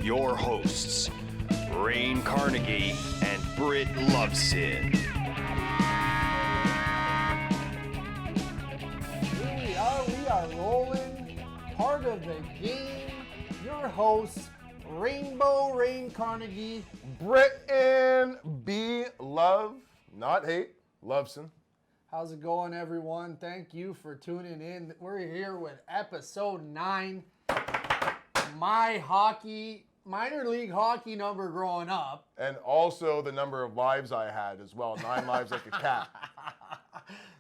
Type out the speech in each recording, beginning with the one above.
your hosts, Rain Carnegie and Britt Loveson. Here we are rolling, part of the game. Your hosts, Rain Carnegie, Britain B. Love, not hate, Loveson. How's it going, everyone? Thank you for tuning in. We're here with episode 9. My minor league hockey number growing up. And also the number of lives I had as well. 9 lives like a cat.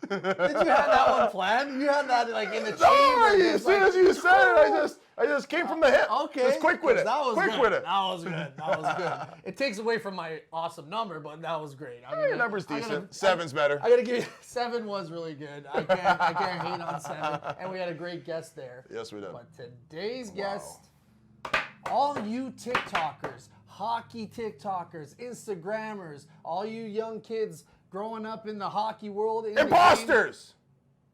Did you have that one planned? You had that like in the chamber. No, as soon as you said it, I just came from the hip. Okay. Just quick with it. That was quick good. with it. That was good. That was good. It takes away from my awesome number, but that was great. Your number's decent. 7's better. I gotta give you 7 was really good. I can't hate on 7. And we had a great guest there. Yes, we did. But today's guest, all you TikTokers, hockey TikTokers, Instagrammers, all you young kids growing up in the hockey world. Imposters!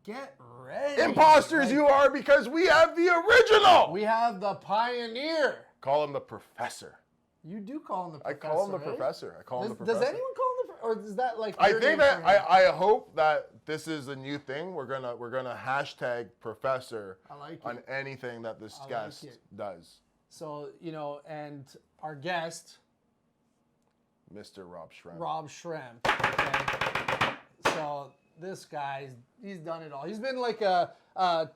Get ready. Imposters you are, because we have the original! We have the pioneer. Call him the professor. You do call him the I professor. call him the right? professor. I call him the professor. Does anyone call him the or is that like I your think name that for him? I hope that this is a new thing. We're gonna hashtag professor I like it. on anything that this I like guest it. does. So, and our guest, Mr. Rob Schremp. Rob Schremp. Okay? So this guy, he's done it all. He's been like a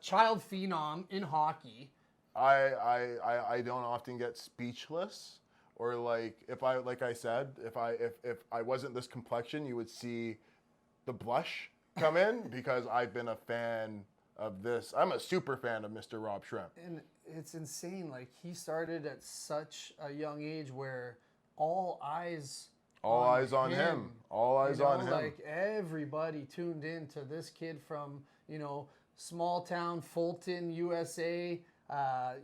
child phenom in hockey. I don't often get speechless, or if I wasn't this complexion, you would see the blush come in because I've been a fan of this. I'm a super fan of Mr. Rob Schremp. And it's insane. Like, he started at such a young age where all eyes on him. All eyes on him. Like, everybody tuned in to this kid from, small town Fulton, USA,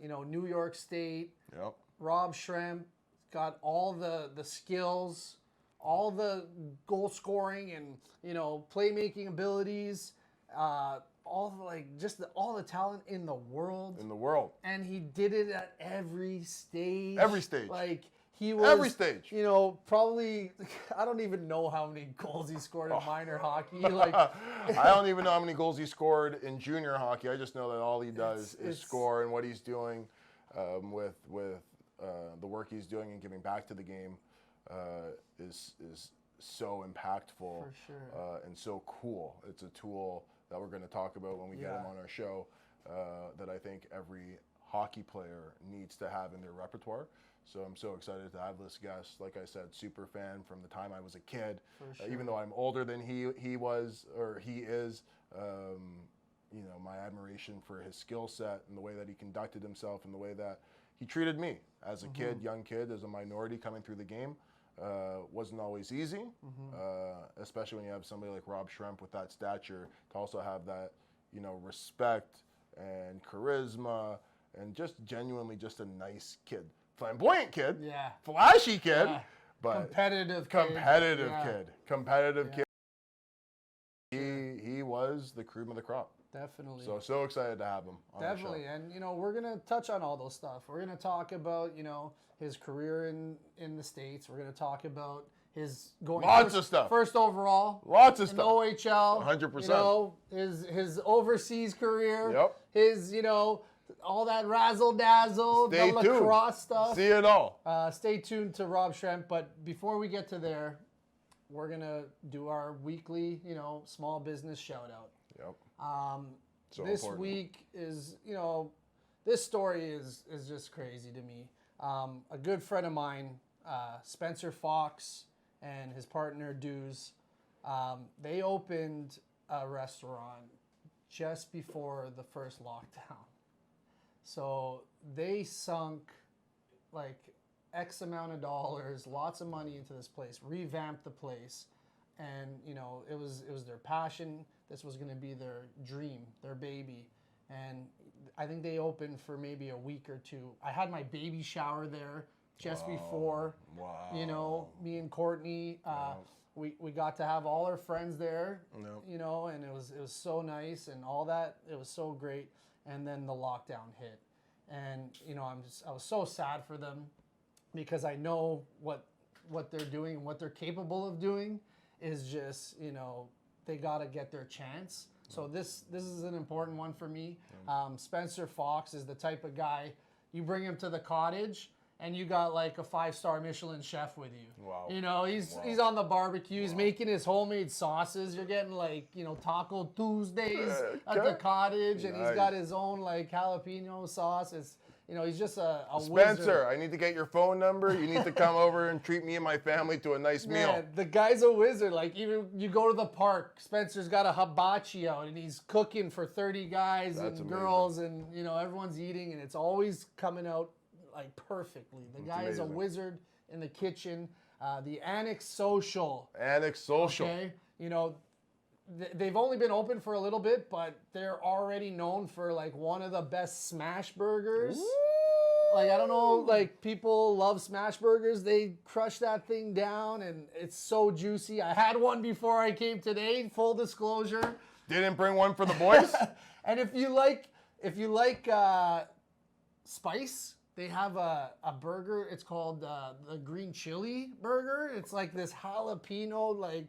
New York State. Yep. Rob Schremp got all the skills, all the goal scoring and, playmaking abilities, all the talent in the world. And he did it at every stage. Every stage. Like, he was, every stage. Probably, I don't even know how many goals he scored in minor hockey. Like, I don't even know how many goals he scored in junior hockey. I just know that all he does is score, and what he's doing with the work he's doing and giving back to the game is so impactful. For sure. And so cool. It's a tool that we're going to talk about when we get him on our show that I think every hockey player needs to have in their repertoire. So I'm so excited to have this guest. Like I said, super fan from the time I was a kid. For sure. Even though I'm older than he was or he is, my admiration for his skill set and the way that he conducted himself and the way that he treated me as a kid, young kid, as a minority coming through the game. Wasn't always easy, especially when you have somebody like Rob Schremp with that stature to also have that, respect and charisma and just genuinely just a nice kid. Flamboyant kid, flashy kid, but competitive kid. He was the cream of the crop. Definitely. So excited to have him on Definitely. the show. And, we're going to touch on all those stuff. We're going to talk about, his career in the States. We're going to talk about his going of stuff. First overall. Lots of in stuff. OHL. 100%. His overseas career. Yep. His, all that razzle dazzle, the lacrosse stuff. See it all. Stay tuned to Rob Schremp. But before we get to there, we're going to do our weekly, small business shout out. Yep. This important. week is, this story is just crazy to me. A good friend of mine, Spencer Fox, and his partner Dewes, they opened a restaurant just before the first lockdown. So they sunk like X amount of dollars, lots of money into this place, revamped the place, and it was their passion. This was going to be their dream, their baby, and I think they opened for maybe a week or two. I had my baby shower there just before. Wow. Me and Courtney, we got to have all our friends there. And it was so nice and all that. It was so great. And then the lockdown hit, and I was so sad for them. because I know what they're doing and what they're capable of doing is just, they got to get their chance. So this is an important one for me. Spencer Fox is the type of guy, you bring him to the cottage and you got like a 5-star Michelin chef with you. Wow. He's on the barbecue, he's making his homemade sauces. You're getting like, Taco Tuesdays at the cottage, and he's got his own like jalapeno sauce. It's, he's just a Spencer, wizard. I need to get your phone number. You need to come over and treat me and my family to a nice meal. The guy's a wizard. Like, even you go to the park, Spencer's got a hibachi out, and he's cooking for 30 guys and girls, and everyone's eating, and it's always coming out like perfectly. The guy is a wizard in the kitchen. The Annex Social. Okay, they've only been open for a little bit, but they're already known for like one of the best smash burgers. Ooh. Like, I don't know, like, people love smash burgers. They crush that thing down, and it's so juicy. I had one before I came today, full disclosure. Didn't bring one for the boys? And if you like spice, they have a burger. It's called the green chili burger. It's like this jalapeno, like,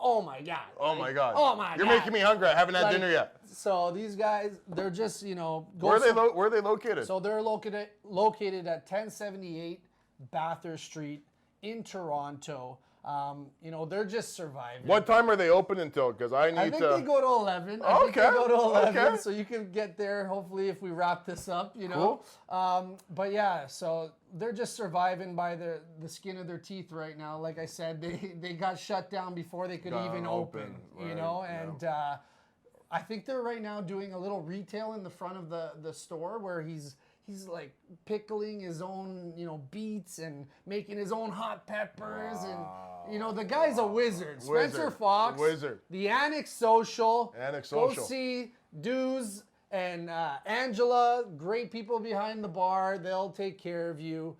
oh my God. Oh my God. Oh my God. You're making me hungry. I haven't had dinner yet. So these guys, they're just, Where are they located? So they're located at 1078 Bathurst Street in Toronto. They're just surviving. What time are they open until? Because I think they go to 11. I think they go to 11, so you can get there, hopefully, if we wrap this up, Cool. But yeah, so they're just surviving by the skin of their teeth right now. Like I said, they got shut down before they could even open, and I think they're right now doing a little retail in the front of the store where he's like pickling his own, beets and making his own hot peppers. And, the guy's a wizard. Spencer Fox. Wizard. The Annex Social. Go see Dues and Angela. Great people behind the bar. They'll take care of you.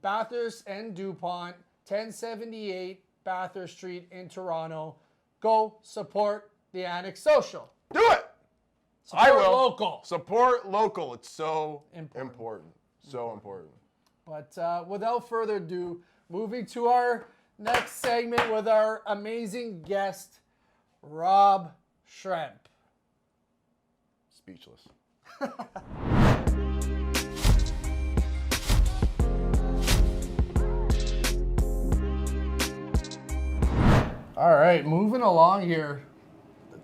Bathurst and DuPont, 1078 Bathurst Street in Toronto. Go support the Annex Social. Do it! Support local. Support local. It's so important. So important. But without further ado, moving to our next segment with our amazing guest, Rob Schremp. Speechless. All right, moving along here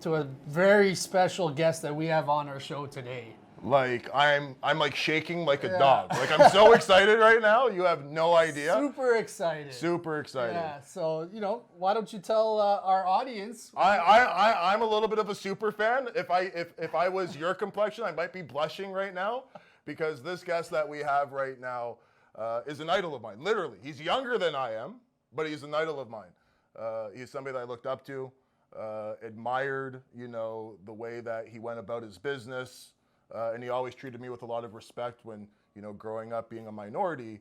to a very special guest that we have on our show today. Like, I'm like shaking like a dog. Like, I'm so excited right now. You have no idea. Super excited. Super excited. Yeah. So, why don't you tell our audience? I'm a little bit of a super fan. If I was your complexion, I might be blushing right now, because this guest that we have right now is an idol of mine. Literally, he's younger than I am, but he's an idol of mine. He's somebody that I looked up to, admired, the way that he went about his business. And he always treated me with a lot of respect when, growing up being a minority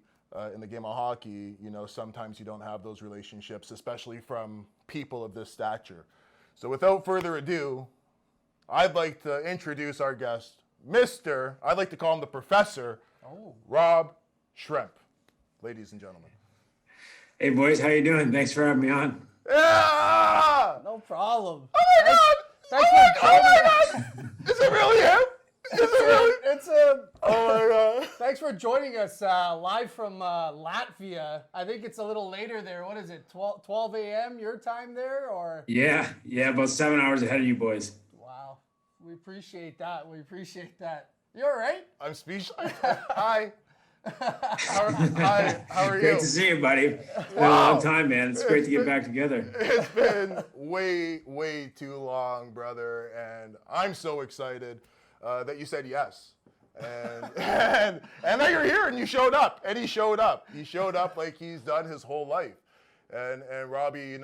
in the game of hockey, sometimes you don't have those relationships, especially from people of this stature. So without further ado, I'd like to introduce our guest, I'd like to call him the Professor, Rob Schremp. Ladies and gentlemen. Hey boys, how you doing? Thanks for having me on. Yeah! No problem. Oh my God! Oh my God! Is it really him? Oh my God! Thanks for joining us live from Latvia. I think it's a little later there. What is it? 12 a.m. your time there, or? Yeah, about 7 hours ahead of you boys. Wow, we appreciate that. You all right? I'm speechless. Hi. Hi. How are you? Great to see you, buddy. It's been a long time, man. It's great to get back together. It's been way too long, brother, and I'm so excited that you said yes, and that you're here and you showed up, and he showed up like he's done his whole life, and Robbie,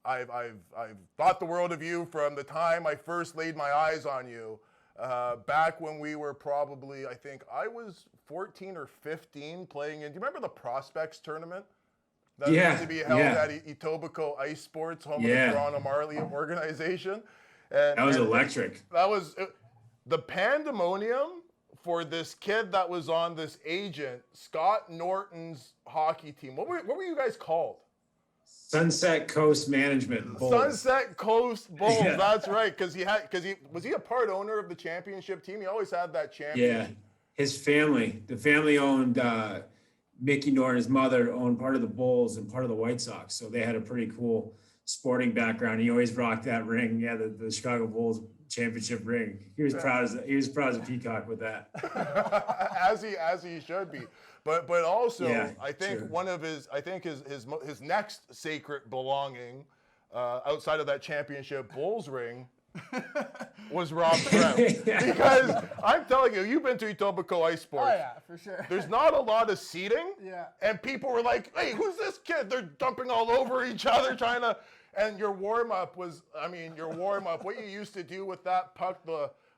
I've thought the world of you from the time I first laid my eyes on you, back when we were probably, I think I was 14 or 15 playing in, do you remember the Prospects tournament? That used to be held at Etobicoke Ice Sports, home of the Toronto Marley organization. And, that was electric. That was the pandemonium for this kid that was on this agent, Scott Norton's hockey team. What were you guys called? Sunset Coast Management Bulls. Sunset Coast Bulls. Yeah. That's right. Because he was he a part owner of the championship team? He always had that champion. Yeah, his family, the family owned Mickey Norton. His mother owned part of the Bulls and part of the White Sox, so they had a pretty cool sporting background. He always rocked that ring. Yeah, the Chicago Bulls championship ring. He was proud as a peacock with that. as he should be. But also, Yeah, I think true. one of his next sacred belonging outside of that championship Bulls ring was Rob Schremp. Yeah. Because I'm telling you, you've been to Etobicoke Ice Sports. Oh yeah, for sure. There's not a lot of seating. Yeah. And people were like, hey, who's this kid? They're dumping all over each other trying to. And your warm-up was, what you used to do with that puck,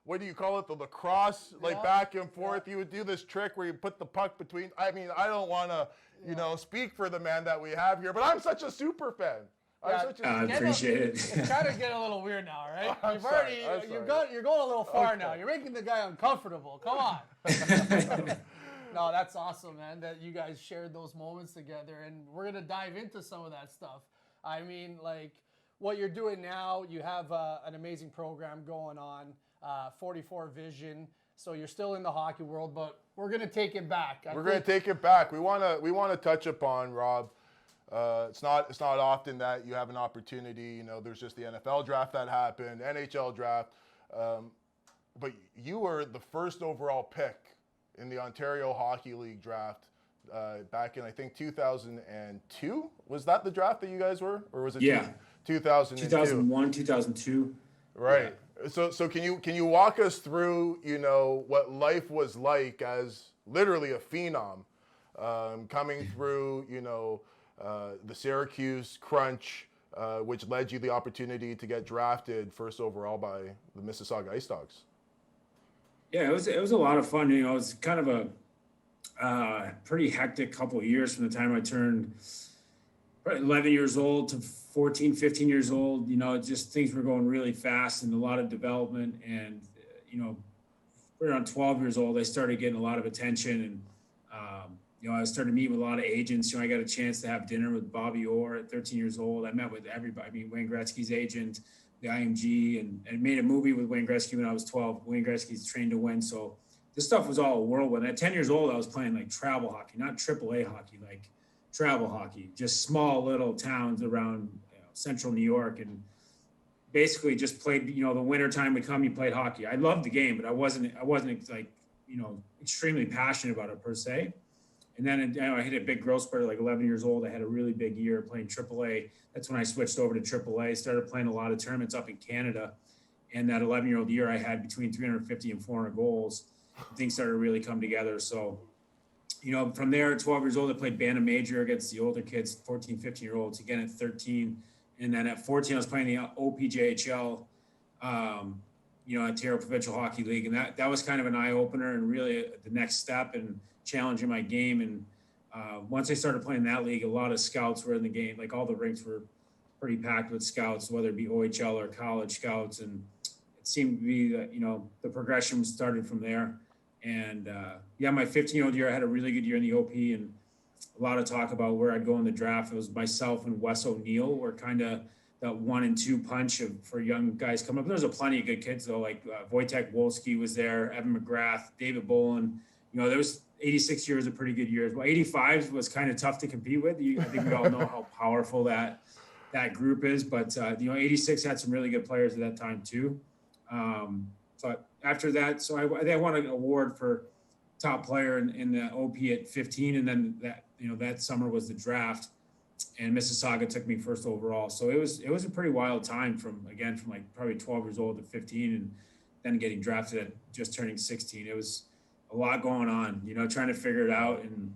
what do you call it? The lacrosse, like back and forth. You would do this trick where you put the puck between. I don't want to, speak for the man that we have here, but I'm such a super fan. I appreciate it. It's kind of getting a little weird now, right? I'm sorry. You're going a little far now. You're making the guy uncomfortable. Come on. No, that's awesome, man, that you guys shared those moments together, and we're going to dive into some of that stuff. I mean, like, what you're doing now, you have an amazing program going on, 44 Vision, so you're still in the hockey world, but we're going to take it back. We're going to take it back. We want to touch upon, Rob, it's not often that you have an opportunity, there's just the NFL draft that happened, NHL draft, but you were the first overall pick in the Ontario Hockey League draft back in, I think, 2002. Was that the draft that you guys were? Or was it 2002? 2001, 2002. Right. Yeah. So can you walk us through, what life was like as literally a phenom coming through, the Syracuse Crunch, which led you the opportunity to get drafted first overall by the Mississauga Ice Dogs? Yeah, it was a lot of fun. It was kind of a pretty hectic couple of years from the time I turned 11 years old to 14, 15 years old. Just things were going really fast and a lot of development. And, around 12 years old, I started getting a lot of attention. And, I started meeting with a lot of agents. I got a chance to have dinner with Bobby Orr at 13 years old. I met with everybody. Wayne Gretzky's agent, the IMG, and made a movie with Wayne Gretzky when I was 12. Wayne Gretzky's Trained to Win. So this stuff was all a whirlwind. At 10 years old, I was playing like travel hockey, not AAA hockey, like travel hockey, just small little towns around central New York, and basically just played, the winter time would come, you played hockey. I loved the game, but I wasn't like, extremely passionate about it per se. And then I hit a big growth spurt at like 11 years old. I had a really big year playing AAA. That's when I switched over to AAA, started playing a lot of tournaments up in Canada. And that 11-year-old year, I had between 350 and 400 goals. Things started to really come together. So, from there, at 12 years old, I played Bantam Major against the older kids, 14, 15-year-olds, again at 13. And then at 14, I was playing the OPJHL, Ontario Provincial Hockey League. And that was kind of an eye-opener and really the next step in challenging my game. And once I started playing that league, a lot of scouts were in the game. Like all the rinks were pretty packed with scouts, whether it be OHL or college scouts. And it seemed to be that, the progression started from there. And my 15-year-old year, I had a really good year in the OP, and a lot of talk about where I'd go in the draft. It was myself and Wes O'Neill were kind of that 1 and 2 punch for young guys coming up. There's a plenty of good kids though, like Wojtek Wolski was there, Evan McGrath, David Bolin. There was 86 years of pretty good years. Well, 85 was kind of tough to compete with. I think we all know how powerful that group is. But 86 had some really good players at that time too. So after that, I won an award for top player in the OP at 15, and then that summer was the draft, and Mississauga took me first overall. So it was a pretty wild time from like probably 12 years old to 15, and then getting drafted at just turning 16. It was a lot going on, trying to figure it out. And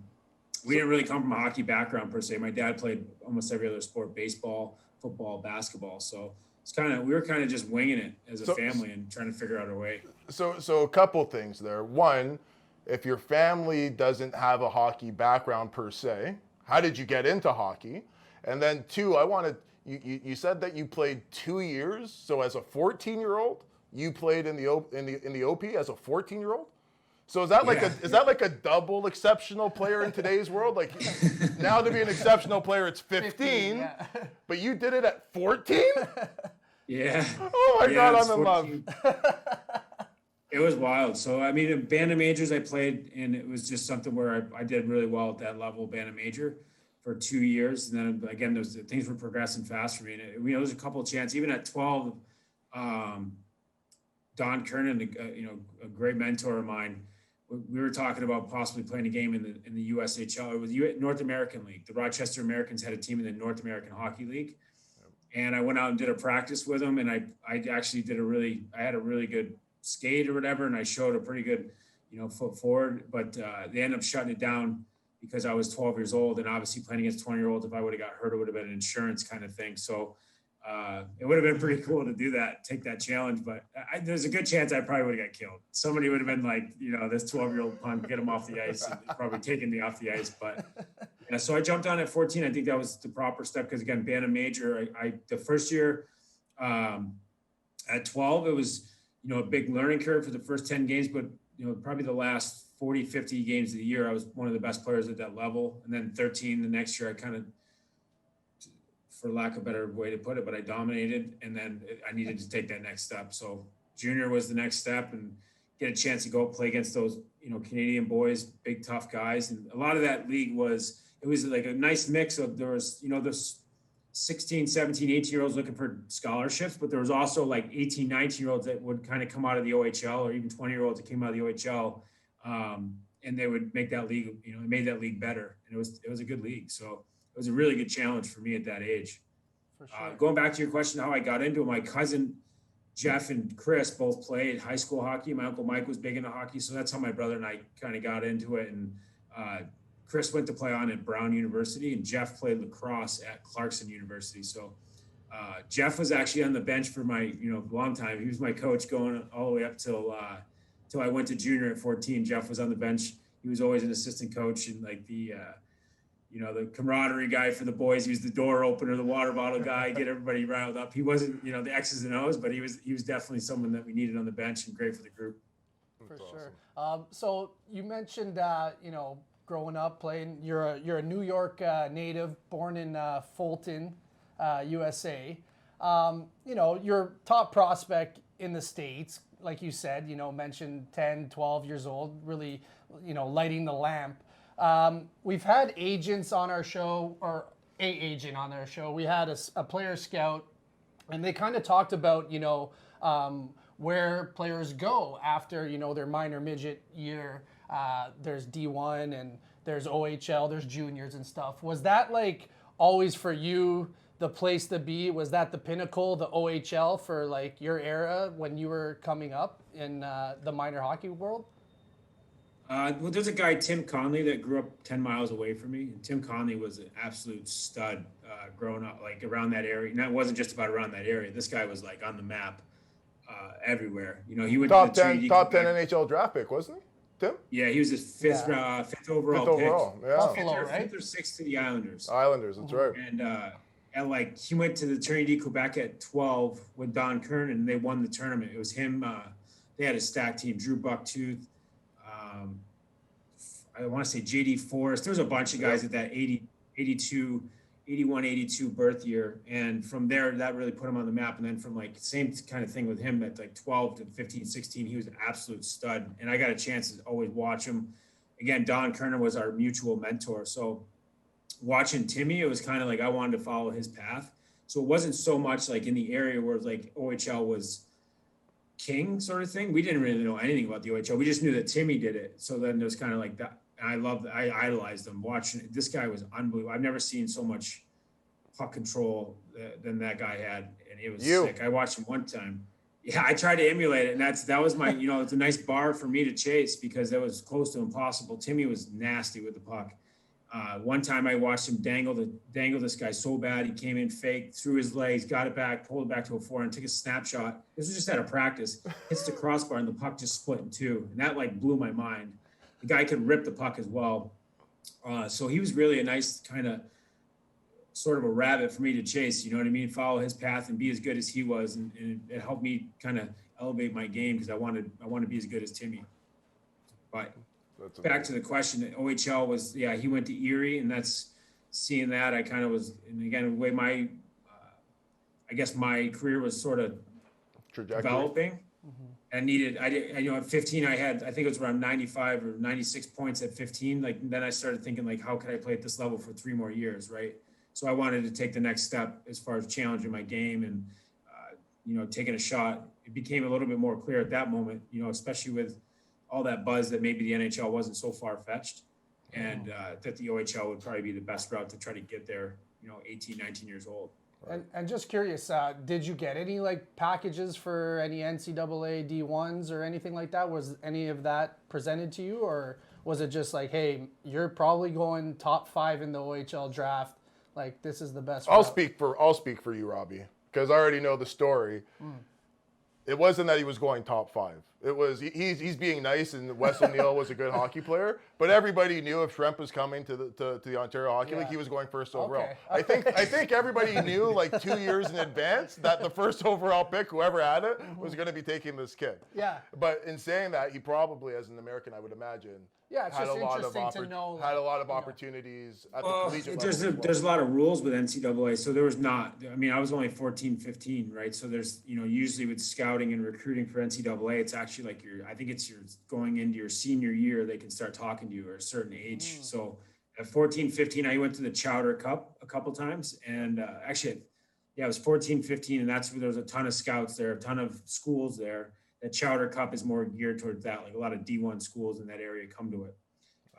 we didn't really come from a hockey background per se. My dad played almost every other sport, baseball, football, basketball. So we were kind of just winging it as a family and trying to figure out our way. So a couple things there. One, if your family doesn't have a hockey background per se, how did you get into hockey? And then two, you said that you played 2 years. So as a 14-year-old, you played in the OP as a 14-year-old? So is that like Yeah. is that like a double exceptional player in today's world? Like now to be an exceptional player, it's 15, yeah. but you did it at 14? Yeah. Oh my Yeah, God, it's I'm in love. 14. It was wild. So, I mean, in band of majors I played, and it was just something where I did really well at that level, band of major, for 2 years. And then again, those things were progressing fast for me. And there was a couple of chances, even at 12, Don Kernan, a great mentor of mine, we were talking about possibly playing a game in the USHL. It was North American League. The Rochester Americans had a team in the North American Hockey League. And I went out and did a practice with them, and I actually I had a really good skate or whatever, and I showed a pretty good, foot forward, but they ended up shutting it down because I was 12 years old, and obviously playing against 20-year-olds, if I would have got hurt, it would have been an insurance kind of thing. So it would have been pretty cool to do that, take that challenge, but there's a good chance I probably would have got killed. Somebody would have been like, this 12-year-old punk, get him off the ice, and probably taken me off the ice. But yeah, so I jumped on at 14. I think that was the proper step because, again, band of major, the first year at 12, it was, a big learning curve for the first 10 games, but, probably the last 40, 50 games of the year, I was one of the best players at that level. And then 13, the next year, I kind of, for lack of a better way to put it, but I dominated, and then I needed to take that next step. So junior was the next step, and get a chance to go play against those, Canadian boys, big, tough guys. And a lot of that league was like a nice mix of, there was, this 16, 17, 18-year-olds looking for scholarships, but there was also like 18, 19-year-olds that would kind of come out of the OHL, or even 20-year-olds that came out of the OHL, and they would make that league, it made that league better. And it was a good league. So it was a really good challenge for me at that age. For sure. Going back to your question, how I got into it, my cousin Jeff and Chris both played high school hockey. My uncle Mike was big into hockey, so that's how my brother and I kind of got into it. And Chris went to play on at Brown University, and Jeff played lacrosse at Clarkson University. So Jeff was actually on the bench for my, long time. He was my coach going all the way up till I went to junior at 14. Jeff was on the bench. He was always an assistant coach and like the camaraderie guy for the boys. He was the door opener, the water bottle guy, get everybody riled up. He wasn't, the X's and O's, but he was definitely someone that we needed on the bench and great for the group. For sure. So you mentioned, growing up playing, you're a New York native, born in Fulton, USA. Your top prospect in the States, like you said, mentioned 10, 12 years old, really, lighting the lamp. We've had agents on our show, or a agent on our show. We had a player scout, and they kind of talked about, where players go after, their minor midget year. There's D1 and there's OHL, there's juniors and stuff. Was that like always for you the place to be? Was that the pinnacle, the OHL for like your era when you were coming up in the minor hockey world? Well, there's a guy, Tim Conley, that grew up 10 miles away from me. And Tim Conley was an absolute stud growing up, like around that area. And that wasn't just about around that area. This guy was like on the map everywhere. He went Top to the 10 NHL draft pick, wasn't he? Tim? Yeah, he was his fifth overall Fifth overall, pick. yeah. Buffalo, right? Fifth or sixth to the Islanders. Islanders, that's right. And like he went to the Trinity Quebec at 12 with Don Kernan, and they won the tournament. It was him. They had a stacked team: Drew Bucktooth. I want to say JD Forrest. There was a bunch of guys at that 81, 82 birth year. And from there, that really put him on the map. And then from like same kind of thing with him at like 12 to 15, 16, he was an absolute stud. And I got a chance to always watch him. Again, Don Kernan was our mutual mentor. So watching Timmy, it was kind of like I wanted to follow his path. So it wasn't so much like in the area where like OHL was king sort of thing. We didn't really know anything about the OHL. We just knew that Timmy did it. So then it was kind of like that. I idolized him watching it. This guy was unbelievable. I've never seen so much puck control than that guy had. And it was sick. I watched him one time. Yeah, I tried to emulate it. And that was my, it's a nice bar for me to chase because that was close to impossible. Timmy was nasty with the puck. One time I watched him dangle this guy so bad. He came in fake, threw his legs, got it back, pulled it back to a forehand, took a snapshot. This was just out of practice. Hits the crossbar and the puck just split in two. And that like blew my mind. The guy could rip the puck as well. So he was really a nice kind of sort of a rabbit for me to chase, you know what I mean? Follow his path and be as good as he was. And it helped me kind of elevate my game because I wanted to be as good as Timmy. But That's back to the question, OHL was, he went to Erie, and that's seeing that I kind of was, and again, the way my, I guess my career was sort of trajectory. developing. And at 15, I think it was around 95 or 96 points at 15. Like, then I started thinking, like, how could I play at this level for 3 more years, right? So I wanted to take the next step as far as challenging my game and, taking a shot. It became a little bit more clear at that moment, especially with all that buzz that maybe the NHL wasn't so far-fetched, and that the OHL would probably be the best route to try to get there, 18, 19 years old. And just curious, did you get any packages for any NCAA D1s or anything like that? Was any of that presented to you, or was it just like, hey, you're probably going top 5 in the OHL draft? Like, this is the best. I'll speak for you, Robbie, because I already know the story. It wasn't that he was going top 5. It was he's being nice, and Wes O'Neill was a good hockey player. But everybody knew if Schremp was coming to the Ontario Hockey League, he was going first overall. Okay. I think everybody knew 2 years in advance that the first overall pick, whoever had it, was going to be taking this kid. Yeah. But in saying that, he probably, as an American, I would imagine, it's just interesting to know. Had a lot of opportunities at the collegiate level. There's a lot of rules with NCAA, so there was not. I mean, I was only 14, 15, right? So there's, usually with scouting and recruiting for NCAA, it's actually like I think it's your going into your senior year, they can start talking to you at a certain age. So at 14, 15, I went to the Chowder Cup a couple times, and it was 14, 15, and that's where there was a ton of scouts there, a ton of schools there. The Chowder Cup is more geared towards that. Like, a lot of D1 schools in that area come to it.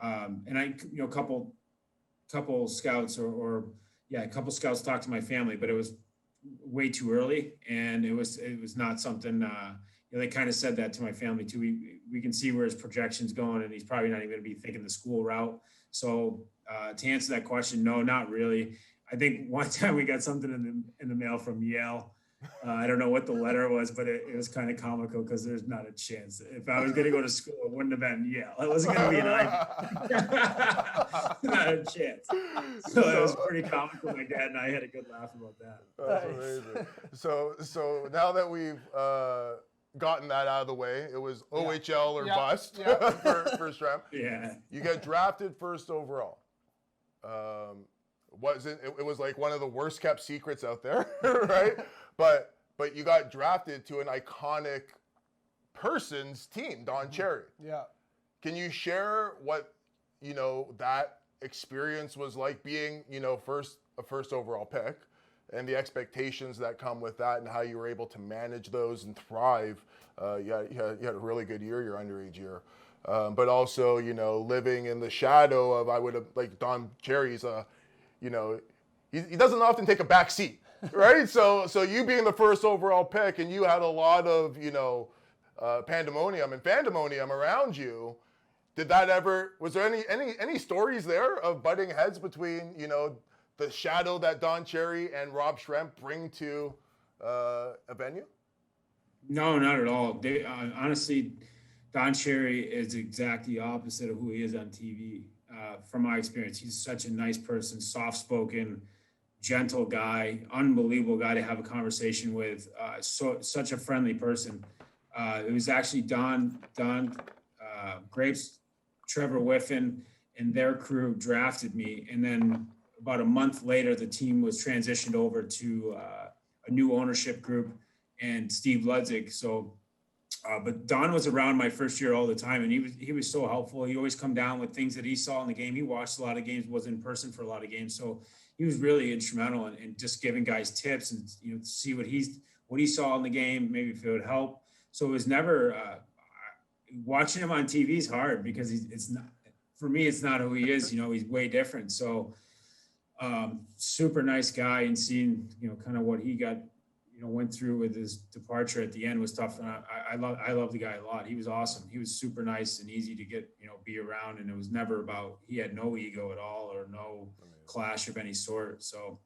And I, a couple scouts a couple scouts talked to my family, but it was way too early. And it was not something, they kind of said that to my family too. We can see where his projection's going, and he's probably not even going to be thinking the school route. So to answer that question, no, not really. I think one time we got something in the mail from Yale. I don't know what the letter was, but it was kind of comical because there's not a chance. If I was going to go to school, it wouldn't have been Yale. It wasn't going to be an Ivy. Not a chance. So it was pretty comical. My dad and I had a good laugh about that. That's amazing. So now that we've gotten that out of the way, it was OHL or bust for Schremp. Yeah. You get drafted first overall. It was like one of the worst kept secrets out there, right? But you got drafted to an iconic person's team, Don Cherry. Yeah. Can you share what that experience was like, being a first overall pick, and the expectations that come with that, and how you were able to manage those and thrive? You had a really good year, your underage year. But also, living in the shadow of, Don Cherry's he doesn't often take a back seat, right? So you being the first overall pick, and you had a lot of, pandemonium and fandemonium around you. Was there any stories there of butting heads between, the shadow that Don Cherry and Rob Schremp bring to a venue? No, not at all. Honestly, Don Cherry is exactly the opposite of who he is on TV. From my experience, he's such a nice person, soft-spoken, gentle guy, unbelievable guy to have a conversation with. Such a friendly person. It was actually Don Grapes, Trevor Whiffen, and their crew drafted me, and then about a month later, the team was transitioned over to a new ownership group and Steve Ludzik. So. But Don was around my first year all the time, and he was so helpful. He always come down with things that he saw in the game. He watched a lot of games, was in person for a lot of games, so he was really instrumental in just giving guys tips and see what he saw in the game, maybe if it would help. So it was never watching him on TV is hard because it's not, for me, it's not who he is. He's way different. So super nice guy, and seeing kind of what he got. Went through with his departure at the end was tough. And I love the guy a lot. He was awesome. He was super nice and easy to get, be around. And it was never about, he had no ego at all or no clash of any sort. So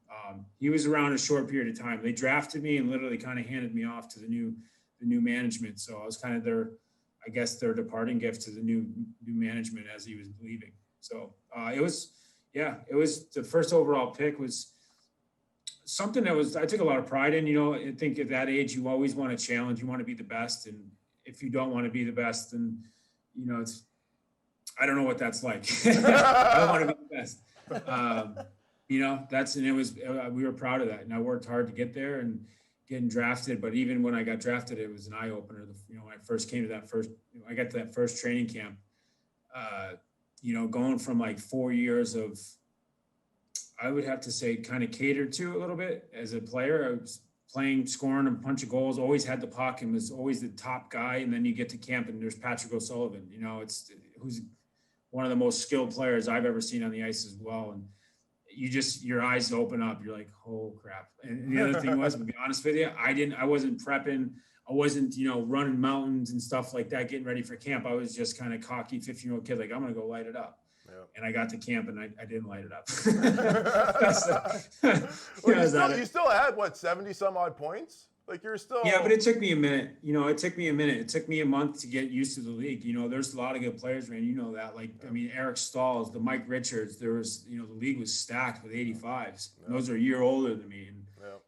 he was around a short period of time. They drafted me and literally kind of handed me off to the new management. So I was kind of their departing gift to the new management as he was leaving. So it was the first overall pick was something that I took a lot of pride in. I think at that age, you always want to challenge. You want to be the best. And if you don't want to be the best, then, I don't know what that's like. I want to be the best. We were proud of that. And I worked hard to get there and getting drafted. But even when I got drafted, it was an eye opener. When I first came to that I got to that first training camp, going from like 4 years of, I would have to say, kind of catered to a little bit as a player. I was playing, scoring a bunch of goals, always had the puck and was always the top guy. And then you get to camp and there's Patrick O'Sullivan, who's one of the most skilled players I've ever seen on the ice as well. And your eyes open up. You're like, oh crap. And the other thing was, to be honest with you, I wasn't prepping. I wasn't, running mountains and stuff like that, getting ready for camp. I was just kind of cocky 15-year-old kid. Like, I'm going to go light it up. Yeah. And I got to camp and I didn't light it up. You still had 70 some odd points? Like you're still. Yeah, but it took me a minute. It took me a minute. It took me a month to get used to the league. There's a lot of good players, man. You know that. Eric Stahls, the Mike Richards. There was, the league was stacked with 85s. Yeah. Those are a year older than me. And,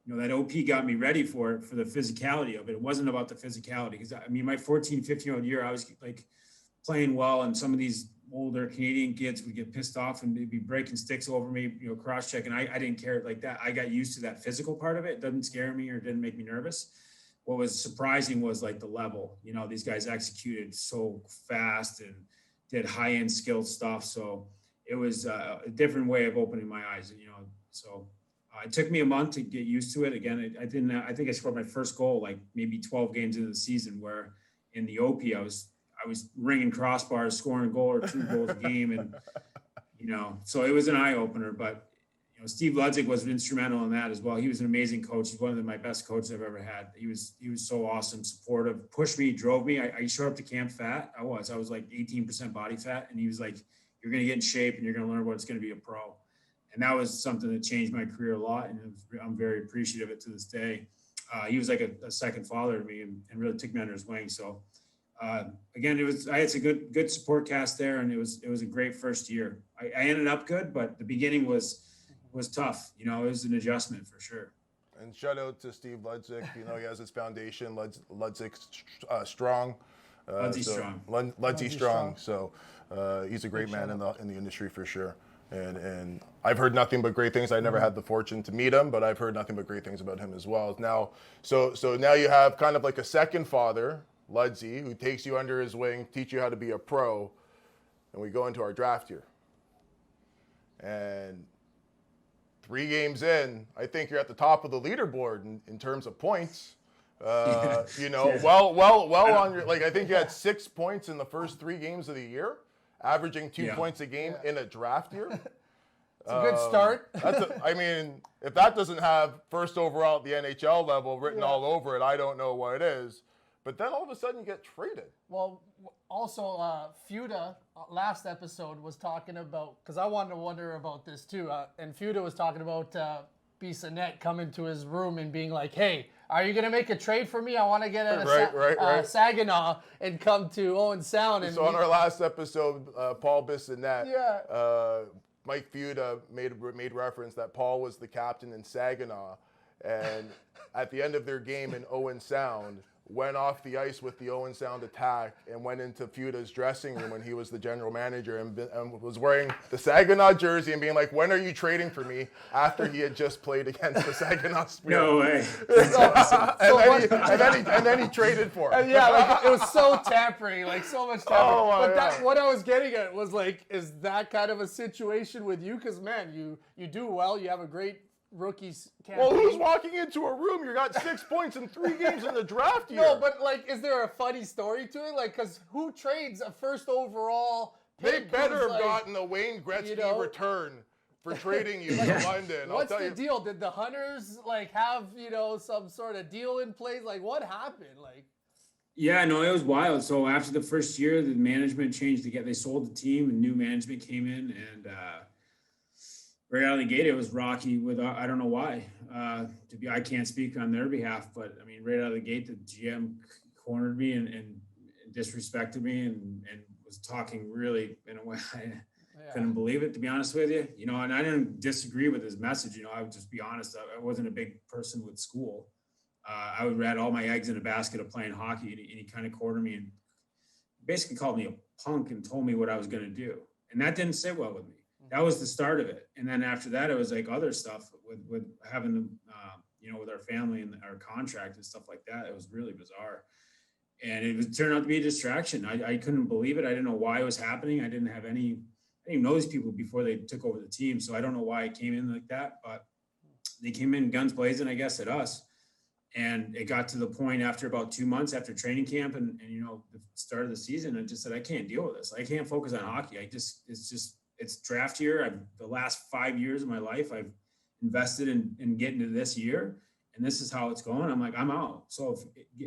that OP got me ready for the physicality of it. It wasn't about the physicality because my 14, 15-year-old year, I was like playing well, and some of these older Canadian kids would get pissed off and they'd be breaking sticks over me, cross check. And I didn't care like that. I got used to that physical part of it. It doesn't scare me or didn't make me nervous. What was surprising was like the level, these guys executed so fast and did high end skilled stuff. So it was a different way of opening my eyes, so it took me a month to get used to it. Again, I think I scored my first goal, like maybe 12 games into the season, where in the OP, I was ringing crossbars, scoring a goal or 2 goals a game. And, so it was an eye opener, but, Steve Ludzik was instrumental in that as well. He was an amazing coach. He's one of my best coaches I've ever had. He was so awesome, supportive, pushed me, drove me. I showed up to camp fat. I was like 18% body fat. And he was like, you're going to get in shape and you're going to learn what it's going to be a pro. And that was something that changed my career a lot. And I'm very appreciative of it to this day. He was like a second father to me and really took me under his wing. So, again, I had some good support cast there, and it was a great first year. I ended up good, but the beginning was tough. It was an adjustment for sure. And shout out to Steve Ludzik. He has his foundation, Ludzik Strong. Ludzik Strong. So he's a great man in the industry for sure. And I've heard nothing but great things. I never had the fortune to meet him, but I've heard nothing but great things about him as well. Now, so now you have kind of like a second father, Ludsy, who takes you under his wing, teach you how to be a pro, and we go into our draft year. And 3 games in, I think you're at the top of the leaderboard in terms of points. Well on your, I think you had 6 points in the first 3 games of the year, averaging 2 points a game in a draft year. It's a good start. If that doesn't have first overall at the NHL level written all over it, I don't know what it is. But then all of a sudden you get traded. Well, also Fuda last episode was talking about, because I wanted to wonder about this too, and Fuda was talking about Bissonnette coming to his room and being like, hey, are you going to make a trade for me? I want to get a Saginaw and come to Owen Sound. And so on our last episode, Paul Bissonnette, Mike Fuda made reference that Paul was the captain in Saginaw, and at the end of their game in Owen Sound, went off the ice with the Owen Sound attack and went into Fuda's dressing room when he was the general manager and was wearing the Saginaw jersey and being like, when are you trading for me? After he had just played against the Saginaw Spear. No way. and then he traded for him. And it was so tampering, so much tampering. What I was getting at was is that kind of a situation with you? Because, man, you do well. You have a great rookies campaign. Well, who's walking into a room? You got 6 points in 3 games in the draft year. No, but is there a funny story to it? Because who trades a first overall pick? They better have gotten a Wayne Gretzky return for trading you to London. What's the deal? Did the Hunters have some sort of deal in place? What happened? Yeah, no, it was wild. So after the first year, the management changed they sold the team and new management came in, and right out of the gate, it was rocky with, I don't know why, I can't speak on their behalf, but right out of the gate, the GM cornered me and disrespected me and was talking really in a way I couldn't believe it, to be honest with you, and I didn't disagree with his message. I would just be honest. I wasn't a big person with school. I would had all my eggs in a basket of playing hockey, and he kind of cornered me and basically called me a punk and told me what I was going to do. And that didn't sit well with me. That was the start of it. And then after that, it was like other stuff with having, with our family and our contract and stuff like that. It was really bizarre. And it turned out to be a distraction. I couldn't believe it. I didn't know why it was happening. I didn't even know these people before they took over the team. So I don't know why it came in like that, but they came in guns blazing, I guess, at us. And it got to the point after about 2 months after training camp and the start of the season, I just said, I can't deal with this. I can't focus on hockey. It's draft year. The last 5 years of my life, I've invested in getting to this year, and this is how it's going. I'm like, I'm out. So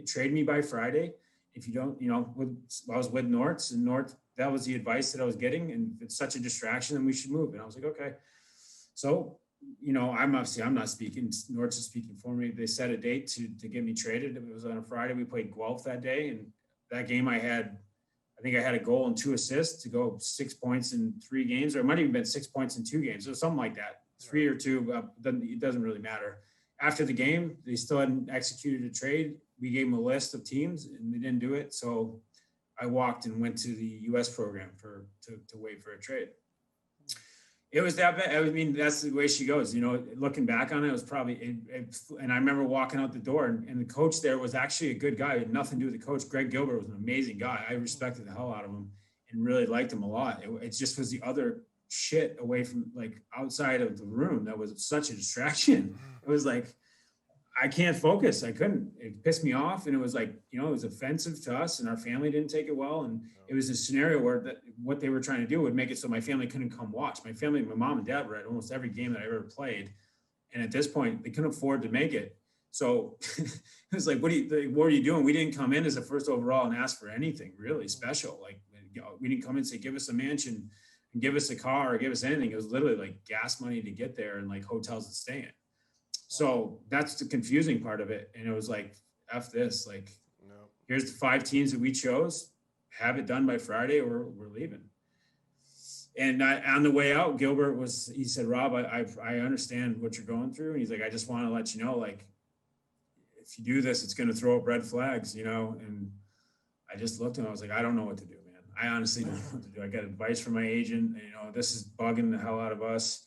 trade me by Friday. If you don't, I was with Norts, and that was the advice that I was getting. And if it's such a distraction, then we should move. And I was like, okay. So, I'm not speaking. Norts is speaking for me. They set a date to get me traded. It was on a Friday. We played Guelph that day, and that game I think I had a goal and 2 assists to go 6 points in 3 games, or it might have even been 6 points in 2 games. So something like that, 3 or 2, it doesn't really matter. After the game, they still hadn't executed a trade. We gave them a list of teams and they didn't do it. So I walked and went to the US program to wait for a trade. It was that bad. I mean, that's the way she goes, looking back on it, it was probably, and I remember walking out the door and the coach there was actually a good guy. It had nothing to do with the coach. Greg Gilbert was an amazing guy. I respected the hell out of him and really liked him a lot. It just was the other shit away from, like, outside of the room that was such a distraction. It was like, I can't focus. I couldn't. It pissed me off. And it was like, it was offensive to us and our family didn't take it well. And it was a scenario where what they were trying to do would make it so my family couldn't come watch. My family, my mom and dad were at almost every game that I ever played. And at this point, they couldn't afford to make it. So it was like, what are you doing? We didn't come in as a first overall and ask for anything really special. Like, we didn't come in and say, give us a mansion and give us a car or give us anything. It was literally like gas money to get there and like hotels to stay in. So that's the confusing part of it. And it was like, F this, like, here's the 5 teams that we chose, have it done by Friday or we're leaving. And on the way out, Gilbert he said, Rob, I understand what you're going through. And he's like, I just want to let you know, like, if you do this, it's going to throw up red flags, and I just looked at him. I was like, I don't know what to do, man. I honestly don't know what to do. I got advice from my agent. This is bugging the hell out of us.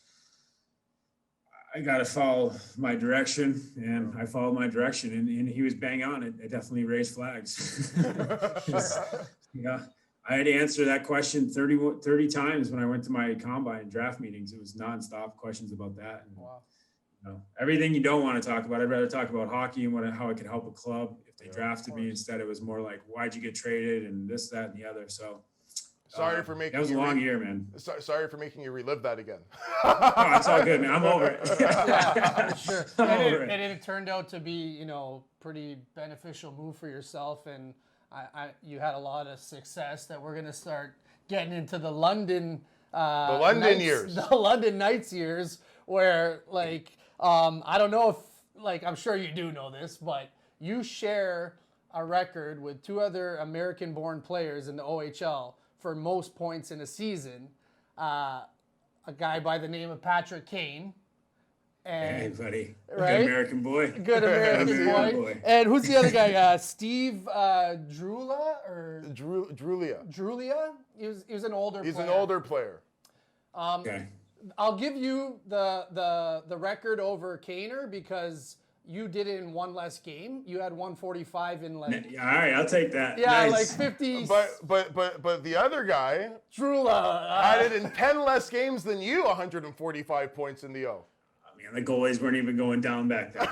I got to follow my direction, and I followed my direction, and he was bang on. It definitely raised flags. I had to answer that question 30 times when I went to my combine draft meetings. It was nonstop questions about that. And, wow. Everything you don't want to talk about. I'd rather talk about hockey and how it could help a club. If they drafted me, instead it was more like, why'd you get traded and this, that, and the other. So sorry for making that was a long year, man. Sorry for making you relive that again. No, it's all good, man. I'm over it. Yeah, for sure. And it turned out to be, pretty beneficial move for yourself, and you had a lot of success that we're gonna start getting into the London years, the London Knights years, where I don't know if I'm sure you do know this, but you share a record with 2 other American-born players in the OHL for most points in a season, a guy by the name of Patrick Kane. And, hey, buddy. Right? Good American boy. Good American boy. And who's the other guy? Steve Drula or Drulia. Drulia? He was an older player. He's an older player. Okay. I'll give you the record over Kaner because you did it in 1 less game. You had 145 in All right, I'll take that. Yeah, nice. 50. But the other guy Drula had it in 10 less games than you, 145 points in the O. Man, the goalies weren't even going down back then.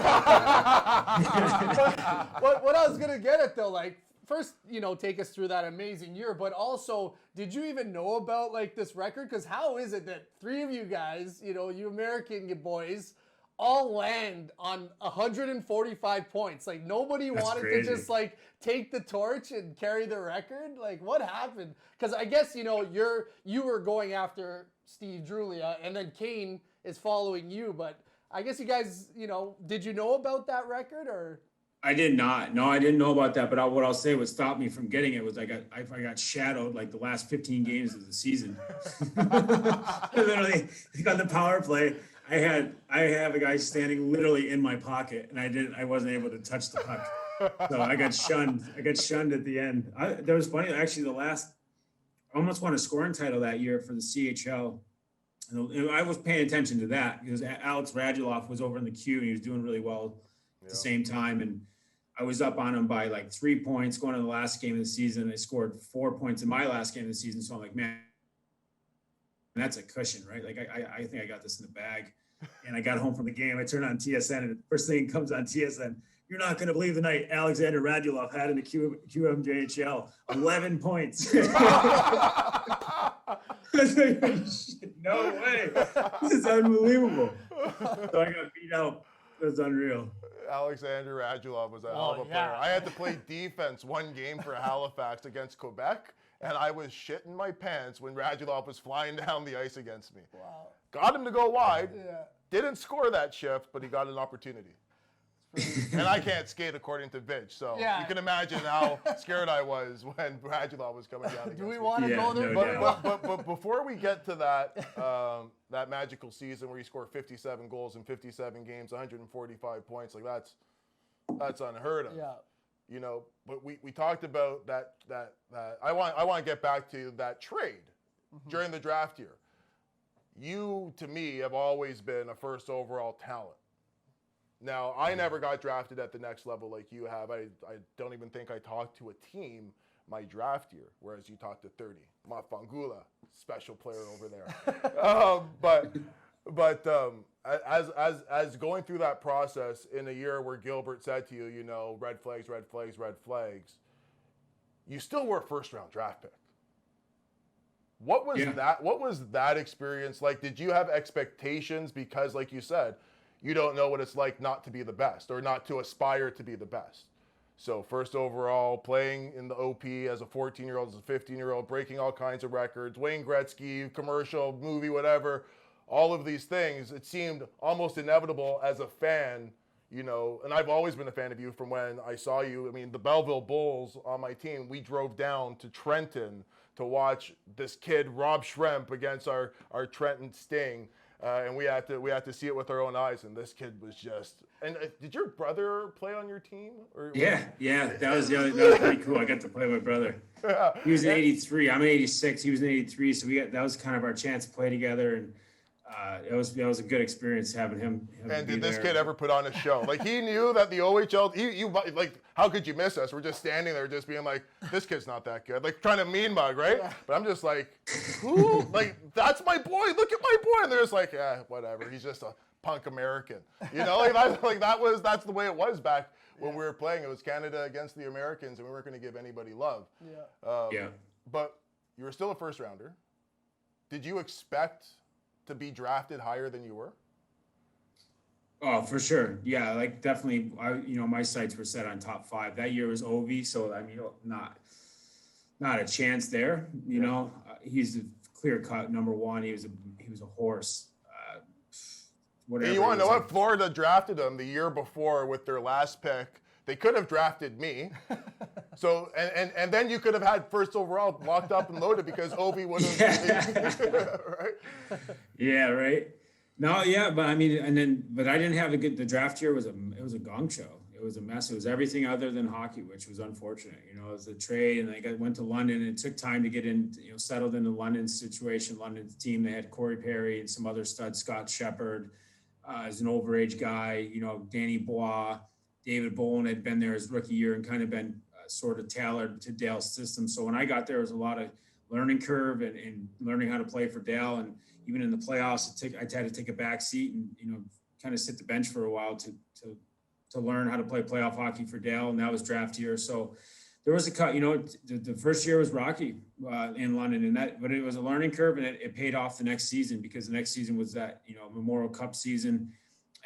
what I was gonna get at though, first, take us through that amazing year, but also, did you even know about this record? Because how is it that 3 of you guys, you American boys, all land on 145 points? Nobody wanted crazy. to just take the torch and carry the record. What happened? Because I guess you were going after Steve Drulia, and then Kane is following you. But I guess you guys, did you know about that record or? I did not. No, I didn't know about that. But what I'll say what stopped me from getting it was I got shadowed the last 15 games of the season. Literally, on the power play, I have a guy standing literally in my pocket, and I wasn't able to touch the puck. So I got shunned. I got shunned at the end. That was funny. Actually, I almost won a scoring title that year for the CHL. And I was paying attention to that because Alex Radulov was over in the queue and he was doing really well at the same time. And I was up on him by like 3 points going to the last game of the season. I scored 4 points in my last game of the season. So I'm like, man, that's a cushion, right? Like I think I got this in the bag. And I got home from the game. I turned on TSN and the first thing comes on TSN. You're not going to believe the night Alexander Radulov had in the QMJHL. 11 points. No way. This is unbelievable. So I got beat out. It was unreal. Alexander Radulov was a hell of a player. I had to play defense one game for Halifax against Quebec, and I was shitting my pants when Radulov was flying down the ice against me. Wow. Got him to go wide. Yeah. Didn't score that shift, but he got an opportunity. And I can't skate according to Vidge, so you can imagine how scared I was when Radulov was coming down against Do we me. want to go there? But before we get to that that magical season where you score 57 goals in 57 games, 145 points, like that's unheard of. Yeah. You know, but we talked about that I want to get back to that trade during the draft year. You, to me, have always been a first overall talent. Now, I never got drafted at the next level like you have. I don't even think I talked to a team my draft year, whereas you talked to 30. Mafangula, special player over there. But as going through that process in a year where Gilbert said to you, you know, red flags, red flags, red flags, you still were a first-round draft pick. What was that? What was that experience like? Did you have expectations? Because, like you said, you don't know what it's like not to be the best or not to aspire to be the best. So first overall, playing in the OP as a 14-year-old, as a 15-year-old, breaking all kinds of records, Wayne Gretzky, commercial, movie, whatever, all of these things, it seemed almost inevitable as a fan, you know, and I've always been a fan of you from when I saw you. I mean, the Belleville Bulls on my team, we drove down to Trenton to watch this kid, Rob Schremp, against our Trenton Sting. And we had to see it with our own eyes, and this kid was just. And did your brother play on your team? Or yeah, that was pretty cool. I got to play with my brother. He was in '83. I'm in '86. He was in '83. So that was kind of our chance to play together, and it was a good experience having him. And did this kid ever put on a show? Like, he knew that the OHL. You like, how could you miss us? We're just standing there, just being like, this kid's not that good. Like, trying to mean mug, right? Yeah. But I'm just like, who? Like, that's my boy. Look at my boy. And they're just like, whatever. He's just a punk American. You know, that's the way it was back when we were playing. It was Canada against the Americans, and we weren't going to give anybody love. But you were still a first rounder. Did you expect to be drafted higher than you were? Oh, for sure. Yeah, like definitely. My sights were set on top 5. That year was Ovi, so I mean, not a chance there. You know, he's a clear-cut number 1. He was a horse. Whatever. And you want to know what? Florida drafted him the year before with their last pick. They could have drafted me. So and then you could have had first overall locked up and loaded because Ovi would have right? Yeah, right. No, yeah, but I mean, but I didn't have the draft year was a gong show. It was a mess. It was everything other than hockey, which was unfortunate. You know, it was a trade, and I went to London, and it took time to get in, settled in the London situation. London's team, they had Corey Perry and some other studs, Scott Shepard, as an overage guy, Danny Bois, David Bowen had been there his rookie year and kind of been sort of tailored to Dale's system. So when I got there, it was a lot of learning curve and learning how to play for Dale. And even in the playoffs, I had to take a back seat and, kind of sit the bench for a while to learn how to play playoff hockey for Dale. And that was draft year. So there was a cut, the first year was rocky in London, but it was a learning curve, and it paid off the next season, because the next season was that, Memorial Cup season.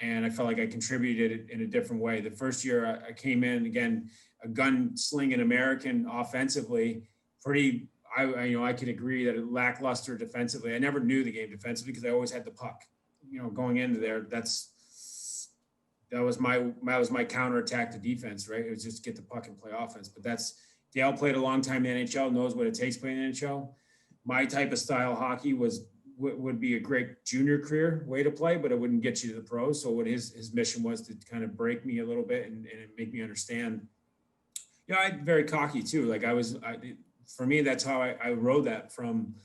And I felt like I contributed in a different way. The first year I came in, again, a gun-slinging American offensively, I could agree that it lackluster defensively. I never knew the game defensively because I always had the puck, going into there. That was my counterattack to defense, right? It was just get the puck and play offense. But Dale played a long time in the NHL, knows what it takes playing in the NHL. My type of style hockey would be a great junior career way to play, but it wouldn't get you to the pros. So what his mission was to kind of break me a little bit and make me understand Yeah, I'm very cocky too. Like for me, that's how I rode that from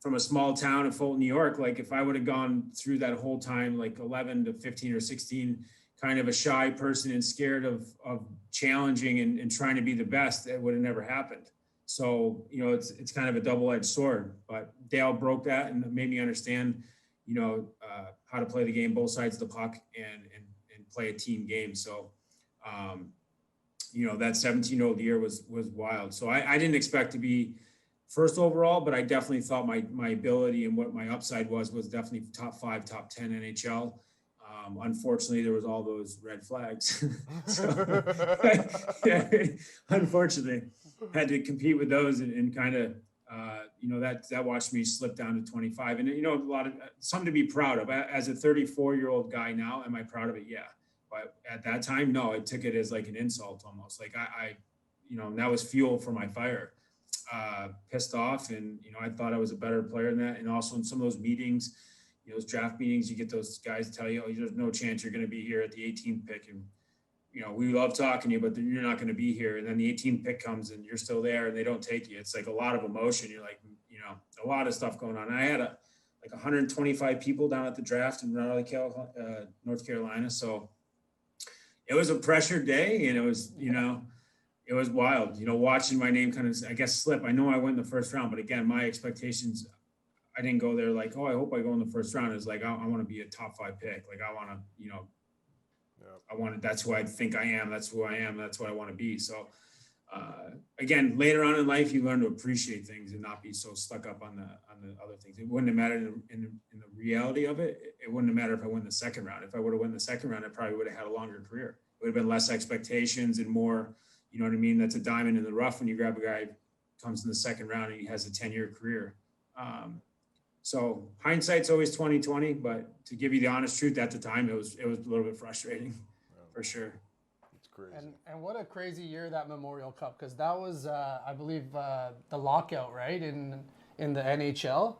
a small town in Fulton, New York. Like if I would have gone through that whole time, like 11 to 15 or 16, kind of a shy person and scared of challenging and trying to be the best, it would have never happened. So, it's kind of a double-edged sword, but Dale broke that and made me understand, how to play the game, both sides of the puck and play a team game. So, that 17-year-old year was wild. So I didn't expect to be first overall, but I definitely thought my ability and what my upside was definitely top 5, top 10 NHL. Unfortunately, there was all those red flags. So, yeah, unfortunately, had to compete with those and kind of, that watched me slip down to 25. And, a lot of something to be proud of. As a 34-year-old guy now, am I proud of it? Yeah. But at that time, no, I took it as like an insult almost. Like I that was fuel for my fire. Pissed off, and I thought I was a better player than that. And also in some of those meetings, those draft meetings, you get those guys tell you, oh, there's no chance you're going to be here at the 18th pick, and we love talking to you, but you're not going to be here. And then the 18th pick comes and you're still there, and they don't take you. It's like a lot of emotion. You're like, a lot of stuff going on. And I had like 125 people down at the draft in Raleigh, North Carolina. So it was a pressured day, and it was, it was wild, watching my name kind of, I guess, slip. I know I went in the first round, but again, my expectations, I didn't go there like, oh, I hope I go in the first round. It's like, I want to be a top 5 pick. Like, I want to, that's who I think I am. That's who I am. That's what I want to be. So, again, later on in life, you learn to appreciate things and not be so stuck up on the other things. It wouldn't have mattered in the reality of it. It wouldn't have mattered if I won the second round. If I would have won the second round, I probably would have had a longer career. It would have been less expectations and more, you know what I mean? That's a diamond in the rough when you grab a guy who comes in the second round and he has a 10-year career. So hindsight's always 20/20, but to give you the honest truth, at the time it was a little bit frustrating, for sure. It's crazy. And what a crazy year that Memorial Cup, because that was I believe the lockout, right, in the NHL.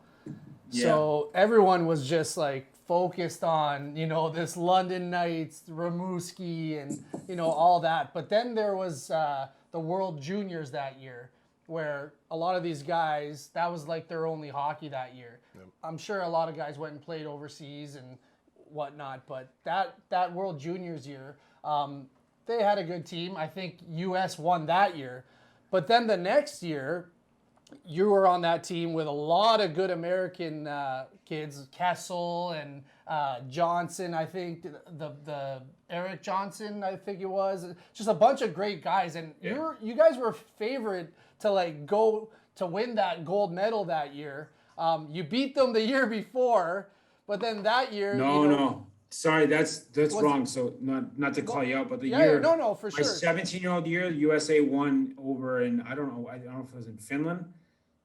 Yeah. So everyone was just like focused on this London Knights, Rimouski, and all that. But then there was the World Juniors that year, where a lot of these guys, that was like their only hockey that year. Yep. I'm sure a lot of guys went and played overseas and whatnot, but that World Juniors year, they had a good team. I think U.S. won that year. But then the next year, you were on that team with a lot of good American kids, Kessel and Johnson, I think, the Eric Johnson, I think it was. Just a bunch of great guys. And you guys were favorite to go to win that gold medal that year. You beat them the year before, but then that year... No. Sorry, that's wrong. So not to call you out, but year... for sure. My 17-year-old year, USA won over in, I don't know if it was in Finland.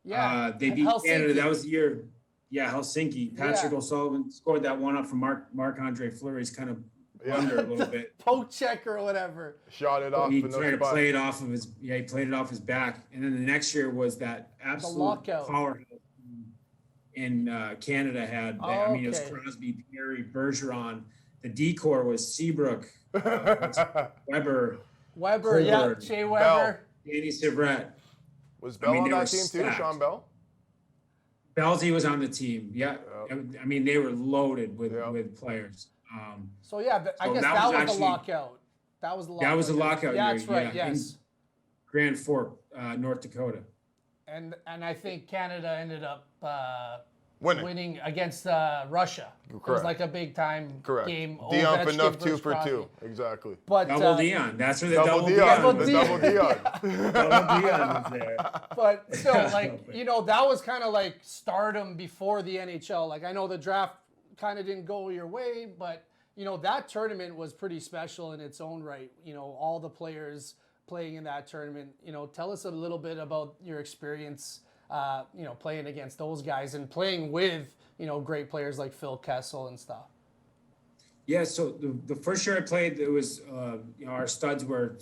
Yeah. They beat Helsinki. Canada. That was the year. Yeah, Helsinki. Patrick O'Sullivan scored that one up from Marc-Andre Fleury's kind of blunder a little bit. Poke check or whatever. Shot it off. He tried to play it off of his. Yeah, he played it off his back. And then the next year was that absolute powerhouse in Canada had. I mean, it was Crosby, Perry, Bergeron. The decor was Seabrook, Weber, Colbert, Shea Weber, Danny Severette. Was Bell on that team too? Sean Bell? Belsey was on the team. Yeah. I mean, they were loaded with players. I guess that was the lockout. That was the lockout. That was the lockout year. year. That's right, yes. In Grand Fork, North Dakota. And I think Canada ended up winning against Russia. Correct. It was like a big time game. Dion Phaneuf 2 for 2. Exactly. But, double Dion. That's where the double Dion. Double Dion was there. But still, that was kind of like stardom before the NHL. Like, I know the draft kind of didn't go your way, but, that tournament was pretty special in its own right. All the players playing in that tournament. Tell us a little bit about your experience playing against those guys and playing with, great players like Phil Kessel and stuff. Yeah, so the first year I played, it was, our studs were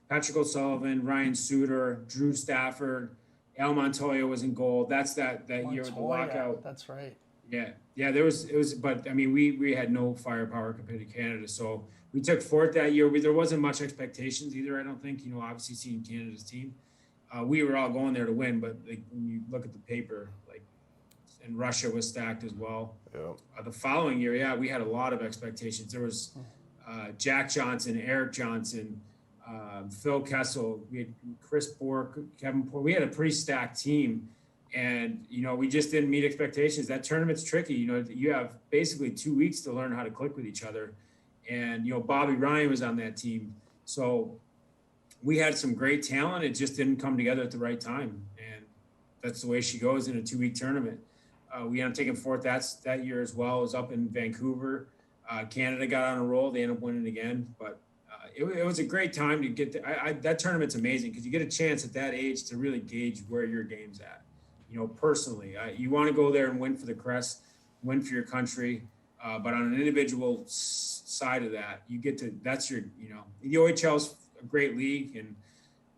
Patrick O'Sullivan, Ryan Suter, Drew Stafford, Al Montoya was in goal. That's that year with the lockout. That's right. Yeah, it was, but I mean, we had no firepower compared to Canada, so we took fourth that year. There wasn't much expectations either. I don't think, obviously seeing Canada's team, we were all going there to win, but like when you look at the paper, like, and Russia was stacked as well. Yeah. The following year, yeah, we had a lot of expectations. There was Jack Johnson, Eric Johnson, Phil Kessel, we had Chris Bork, Kevin Porter. We had a pretty stacked team. And, we just didn't meet expectations. That tournament's tricky. You have basically 2 weeks to learn how to click with each other. And, Bobby Ryan was on that team. So we had some great talent. It just didn't come together at the right time. And that's the way she goes in a 2-week tournament. We ended up taking fourth that year as well. It was up in Vancouver. Canada got on a roll. They ended up winning again. But it was a great time to get that tournament's amazing because you get a chance at that age to really gauge where your game's at. Personally, you want to go there and win for the crest, win for your country. But on an individual side of that, that's your, the OHL's a great league and,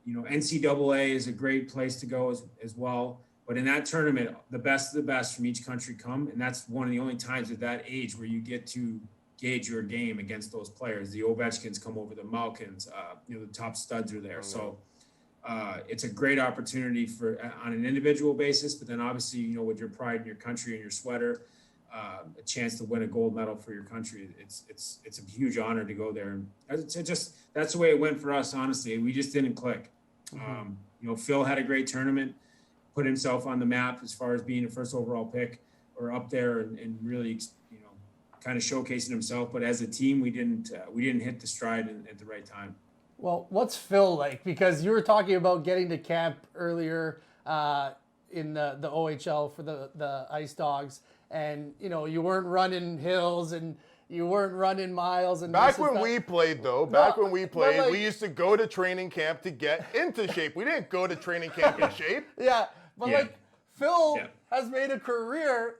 NCAA is a great place to go as well. But in that tournament, the best of the best from each country come. And that's one of the only times at that age where you get to gauge your game against those players. The Ovechkins come over, the Malkins, the top studs are there. So, it's a great opportunity on an individual basis, but then obviously, with your pride in your country and your sweater, a chance to win a gold medal for your country. It's a huge honor to go there. And that's the way it went for us. Honestly, we just didn't click. Phil had a great tournament, put himself on the map as far as being a first overall pick or up there and really, kind of showcasing himself. But as a team, we didn't hit the stride at the right time. Well, what's Phil like? Because you were talking about getting to camp earlier in the OHL for the Ice Dogs, and you weren't running hills and you weren't running miles. And back when we played, we used to go to training camp to get into shape. We didn't go to training camp in shape. Yeah, but Phil has made a career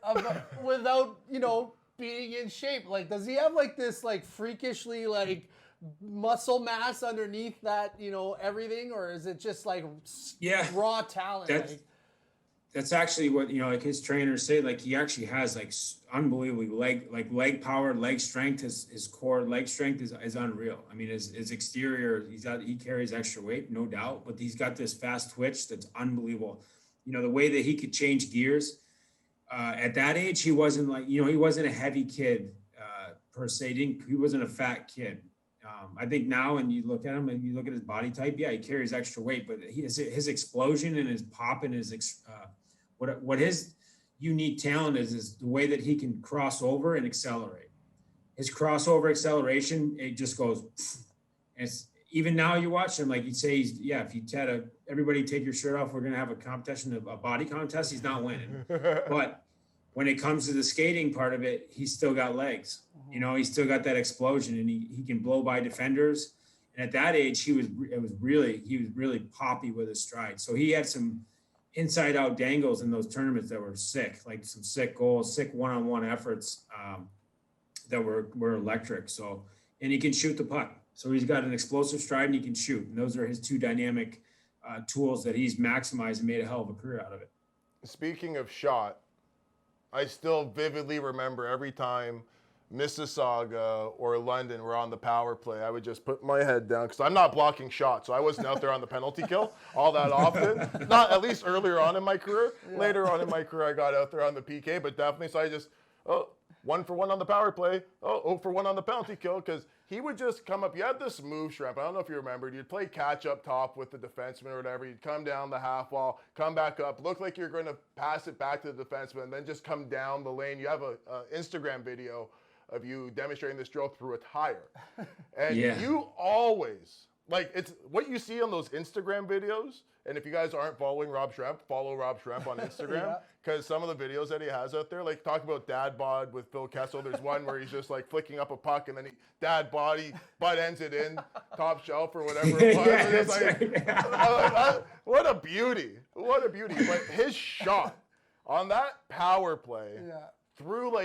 without being in shape. Like, does he have this freakishly muscle mass underneath that, everything, or is it just raw talent? That's actually what, his trainers say, he actually has unbelievable leg power, leg strength. His core leg strength is unreal. I mean, his exterior, he carries extra weight, no doubt, but he's got this fast twitch that's unbelievable. The way that he could change gears at that age, he wasn't he wasn't a heavy kid per se. He wasn't a fat kid. I think now, when you look at him and you look at his body type, he carries extra weight, but his explosion and his pop and his what his unique talent is the way that he can cross over and accelerate. His crossover acceleration, it just goes. And even now, you watch him, you'd say, if you had everybody take your shirt off, we're going to have a competition, a body contest. He's not winning, but when it comes to the skating part of it, he's still got legs. He's still got that explosion, and he can blow by defenders. And at that age, he was really poppy with his stride. So he had some inside out dangles in those tournaments that were sick, some sick goals, sick one-on-one efforts that were electric. So, and he can shoot the puck. So he's got an explosive stride and he can shoot. And those are his two dynamic tools that he's maximized and made a hell of a career out of it. Speaking of shot, I still vividly remember every time Mississauga or London were on the power play, I would just put my head down because I'm not blocking shots, so I wasn't out there on the penalty kill all that often. Not at least earlier on in my career. Yeah. Later on in my career, I got out there on the PK, but definitely, so I just, 1 for 1 on the power play, 0 for 1 on the penalty kill, because he would just come up. You had this move, Schremp. I don't know if you remembered. You'd play catch up top with the defenseman or whatever. You'd come down the half wall, come back up, look like you're going to pass it back to the defenseman, and then just come down the lane. You have a Instagram video of you demonstrating this drill through a tire. And you always, it's what you see on those Instagram videos. And if you guys aren't following Rob Schremp, follow Rob Schremp on Instagram. Because some of the videos that he has out there, talk about dad bod with Phil Kessel. There's one where he's just flicking up a puck and then dad body, butt ends it in, top shelf or whatever it was. What a beauty. What a beauty. But his shot on that power play through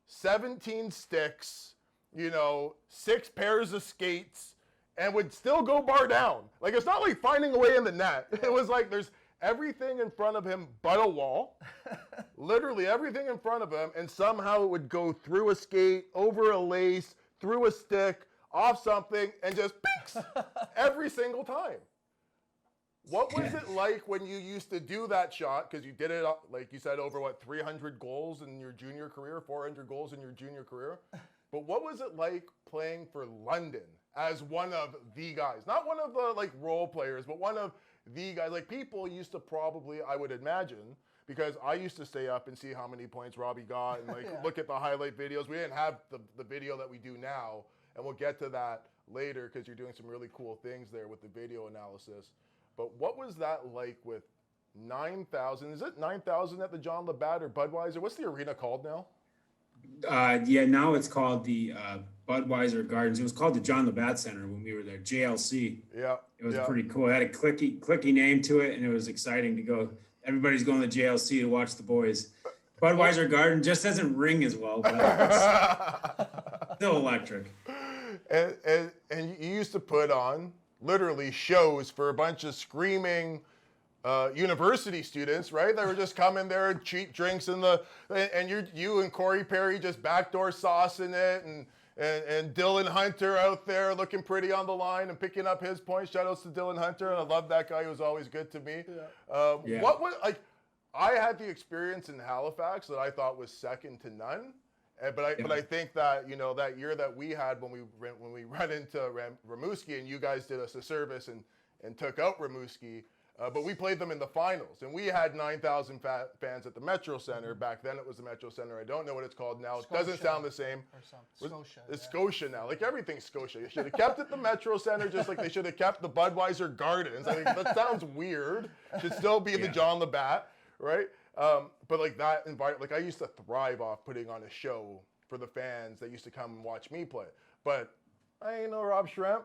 17 sticks, 6 pairs of skates, and would still go bar down. It's not finding a way in the net. It was there's everything in front of him but a wall. Literally everything in front of him, and somehow it would go through a skate, over a lace, through a stick, off something, and just peeks every single time. What was it like when you used to do that shot? Because you did it, like you said, over 300 goals in your junior career, 400 goals in your junior career. But what was it like playing for London as one of the guys? Not one of the role players, but one of the guys. Like, people used to probably, I would imagine, because I used to stay up and see how many points Robbie got and look at the highlight videos. We didn't have the video that we do now, and we'll get to that later because you're doing some really cool things there with the video analysis. But what was that like with 9,000? Is it 9,000 at the John Labatt or Budweiser? What's the arena called now? Now it's called the Budweiser Gardens. It was called the John Labatt Center when we were there, JLC. Yeah. It was pretty cool. It had a clicky name to it, and it was exciting to go. Everybody's going to JLC to watch the boys. Budweiser Garden just doesn't ring as well, but it's still electric. And you used to put on literally shows for a bunch of screaming university students, right? They were just coming there, cheap drinks and you and Corey Perry just backdoor saucing it, and Dylan Hunter out there looking pretty on the line and picking up his points. Shout outs to Dylan Hunter, and I love that guy. He was always good to me. Yeah. What was I had the experience in Halifax that I thought was second to none. But I think that that year that we had when we ran into Rimouski and you guys did us a service and took out Rimouski, but we played them in the finals, and we had 9,000 fans at the Metro Center. Back then it was the Metro Center. I don't know what it's called now. It doesn't sound the same. Scotia. It's Scotia now. Like, everything's Scotia. You should have kept it the Metro Center, just like they should have kept the Budweiser Gardens. I think that sounds weird. Should still be the John Labatt, right? But that environment, I used to thrive off putting on a show for the fans that used to come and watch me play. But I ain't no Rob Schremp,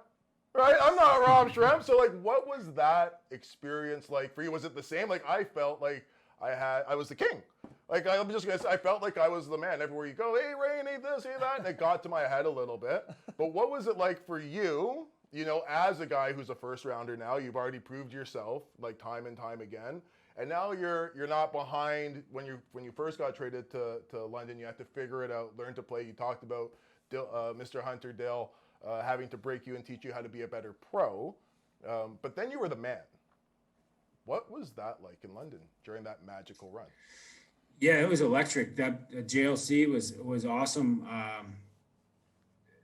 right? I'm not Rob Schremp. So what was that experience like for you? Was it the same? I felt like I was the king. I'm just gonna say, I felt like I was the man everywhere you go. Hey, Rain, hey this, hey that, and it got to my head a little bit. But what was it like for you? As a guy who's a first rounder now, you've already proved yourself time and time again. And now you're not behind when you first got traded to London. You had to figure it out, learn to play. You talked about Mr. Hunter Dale having to break you and teach you how to be a better pro. But then you were the man. What was that like in London during that magical run? Yeah, it was electric. That JLC was awesome.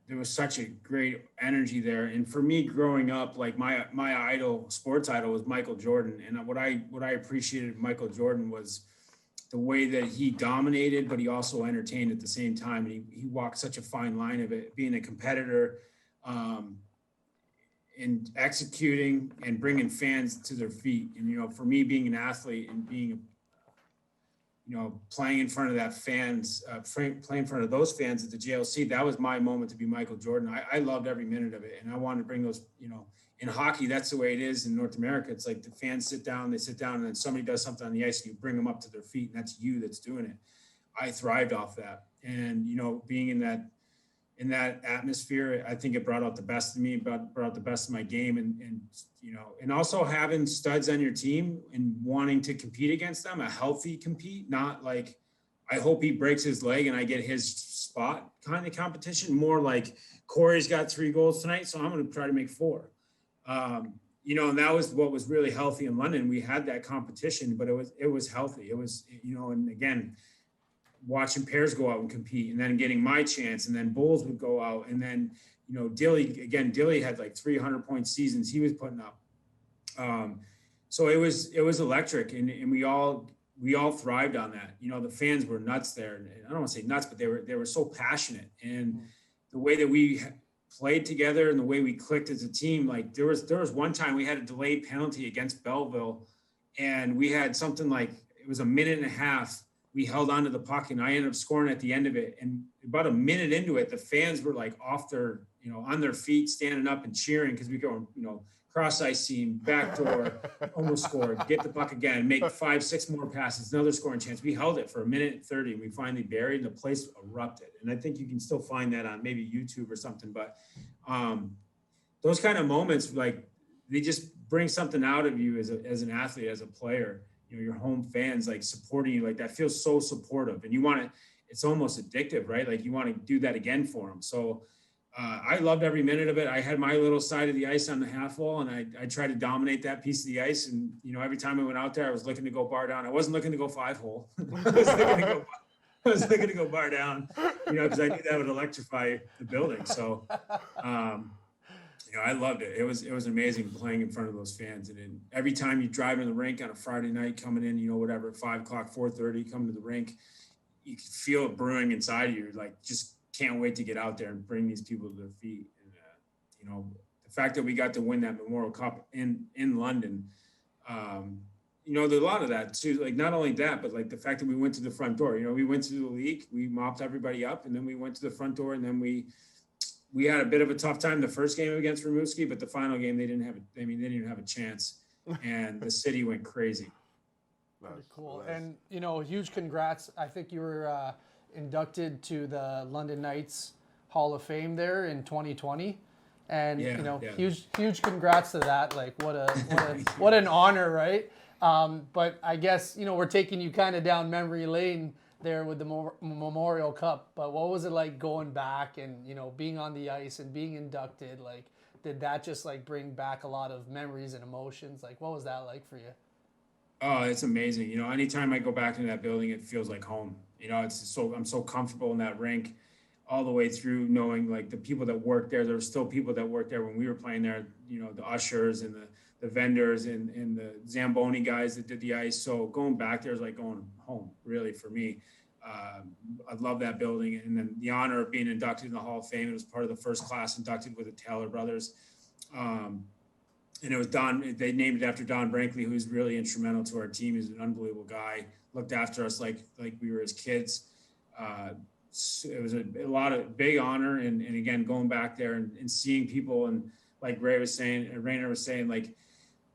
There was such a great energy there. And for me growing up, my sports idol was Michael Jordan. And what I appreciated of Michael Jordan was the way that he dominated, but he also entertained at the same time. And he walked such a fine line of it, being a competitor, and executing and bringing fans to their feet. And, for me being an athlete and being playing in front of that fans, playing in front of those fans at the JLC, that was my moment to be Michael Jordan. I loved every minute of it. And I wanted to bring those, in hockey, that's the way it is in North America. It's like the fans sit down, and then somebody does something on the ice and you bring them up to their feet, and that's you that's doing it. I thrived off that. And, being in that atmosphere, I think it brought out the best of me, brought out the best of my game, and also having studs on your team and wanting to compete against them, a healthy compete, not like, I hope he breaks his leg and I get his spot kind of competition, more like Corey's got 3 goals tonight, so I'm going to try to make 4. And that was what was really healthy in London. We had that competition, but it was healthy. It was, and again, watching pairs go out and compete, and then getting my chance, and then Bulls would go out, and then Dilly had 300-point seasons he was putting up. So it was electric, and we all thrived on that. The fans were nuts there, and I don't want to say nuts, but they were so passionate, and the way that we played together and the way we clicked as a team. There was one time we had a delayed penalty against Belleville, and we had something it was a minute and a half. We held on to the puck, and I ended up scoring at the end of it. And about a minute into it, the fans were off their, on their feet, standing up and cheering because we go, cross ice seam, backdoor, almost scored, get the puck again, make 5-6 more passes, another scoring chance. We held it for 1:30, and we finally buried, and the place erupted. And I think you can still find that on maybe YouTube or something. But those kind of moments, they just brings something out of you as an athlete, as a player. You know, your home fans like supporting you, like that feels so supportive, and you want to. It's almost addictive, right? Like you want to do that again for them. So I loved every minute of it. I had my little side of the ice on the half wall, and I tried to dominate that piece of the ice. And you know, every time I went out there, I was looking to go bar down. I wasn't looking to go 5-hole. I was looking to go bar down, you know, because I knew that would electrify the building. So, you know, I loved it. It was amazing playing in front of those fans. And then every time you drive in the rink on a Friday night, coming in, you know, whatever, 5 o'clock, 4:30, coming to the rink, you can feel it brewing inside of you. Like, just can't wait to get out there and bring these people to their feet. And, you know, the fact that we got to win that Memorial Cup in London, you know, there's a lot of that too. Like, not only that, but like the fact that we went to the front door. You know, we went to the league, we mopped everybody up, and then we went to the front door, and then we had a bit of a tough time the first game against Rimouski, but the final game they didn't even have a chance, and the city went crazy. Pretty cool. And you know, huge congrats. I think you were inducted to the London Knights Hall of Fame there in 2020. And you know, huge congrats to that. Like, what an honor, right? But I guess, you know, we're taking you kind of down memory lane there with the Memorial Cup. But what was it like going back and, you know, being on the ice and being inducted? Like, did that just like bring back a lot of memories and emotions? Like, what was that like for you? Oh, it's amazing. You know, anytime I go back into that building, it feels like home. You know, I'm so comfortable in that rink all the way through, knowing like the people that work there. There were still people that worked there when we were playing there, you know, the ushers and the vendors and the Zamboni guys that did the ice. So going back there is like going home, really, for me. I love that building. And then the honor of being inducted in the Hall of Fame. It was part of the first class inducted with the Taylor brothers. And it was Don, they named it after Don Brankley, who's really instrumental to our team. He's an unbelievable guy, looked after us like we were his kids. It was a lot of big honor. And again, going back there and seeing people, and like Rainer was saying, like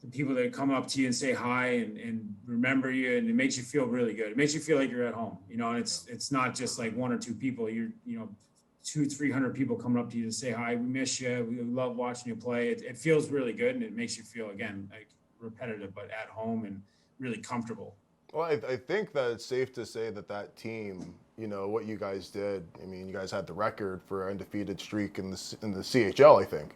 the people that come up to you and say hi and remember you, and it makes you feel really good. It makes you feel like you're at home, you know, and it's not just like one or two people, you know, 200-300 people coming up to you to say hi. We miss you. We love watching you play. It feels really good, and it makes you feel, again, like repetitive, but at home and really comfortable. Well, I think that it's safe to say that team, you know, what you guys did. I mean, you guys had the record for an undefeated streak in the CHL, I think,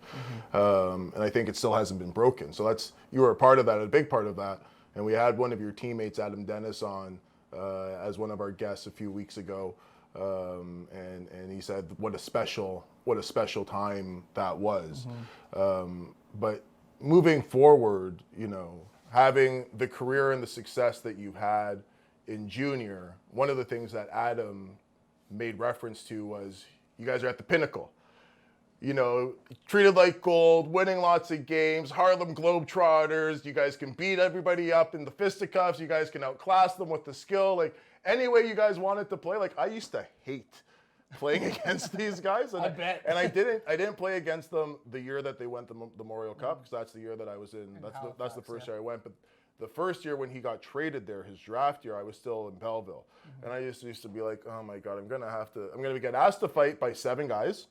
and I think it still hasn't been broken. So you were a part of that, a big part of that. And we had one of your teammates, Adam Dennis, on as one of our guests a few weeks ago. And he said what a special time that was. But moving forward, you know, having the career and the success that you've had in junior, one of the things that Adam made reference to was you guys are at the pinnacle. You know, treated like gold, winning lots of games, Harlem Globetrotters. You guys can beat everybody up in the fisticuffs. You guys can outclass them with the skill. Like, any way you guys wanted to play. Like, I used to hate playing against these guys. And I bet. And I didn't play against them the year that they went the Memorial Cup, because that's the year that I was in. That's the first year I went. But the first year when he got traded there, his draft year, I was still in Belleville. And I used to be like, oh my God, I'm gonna get asked to fight by 7 guys.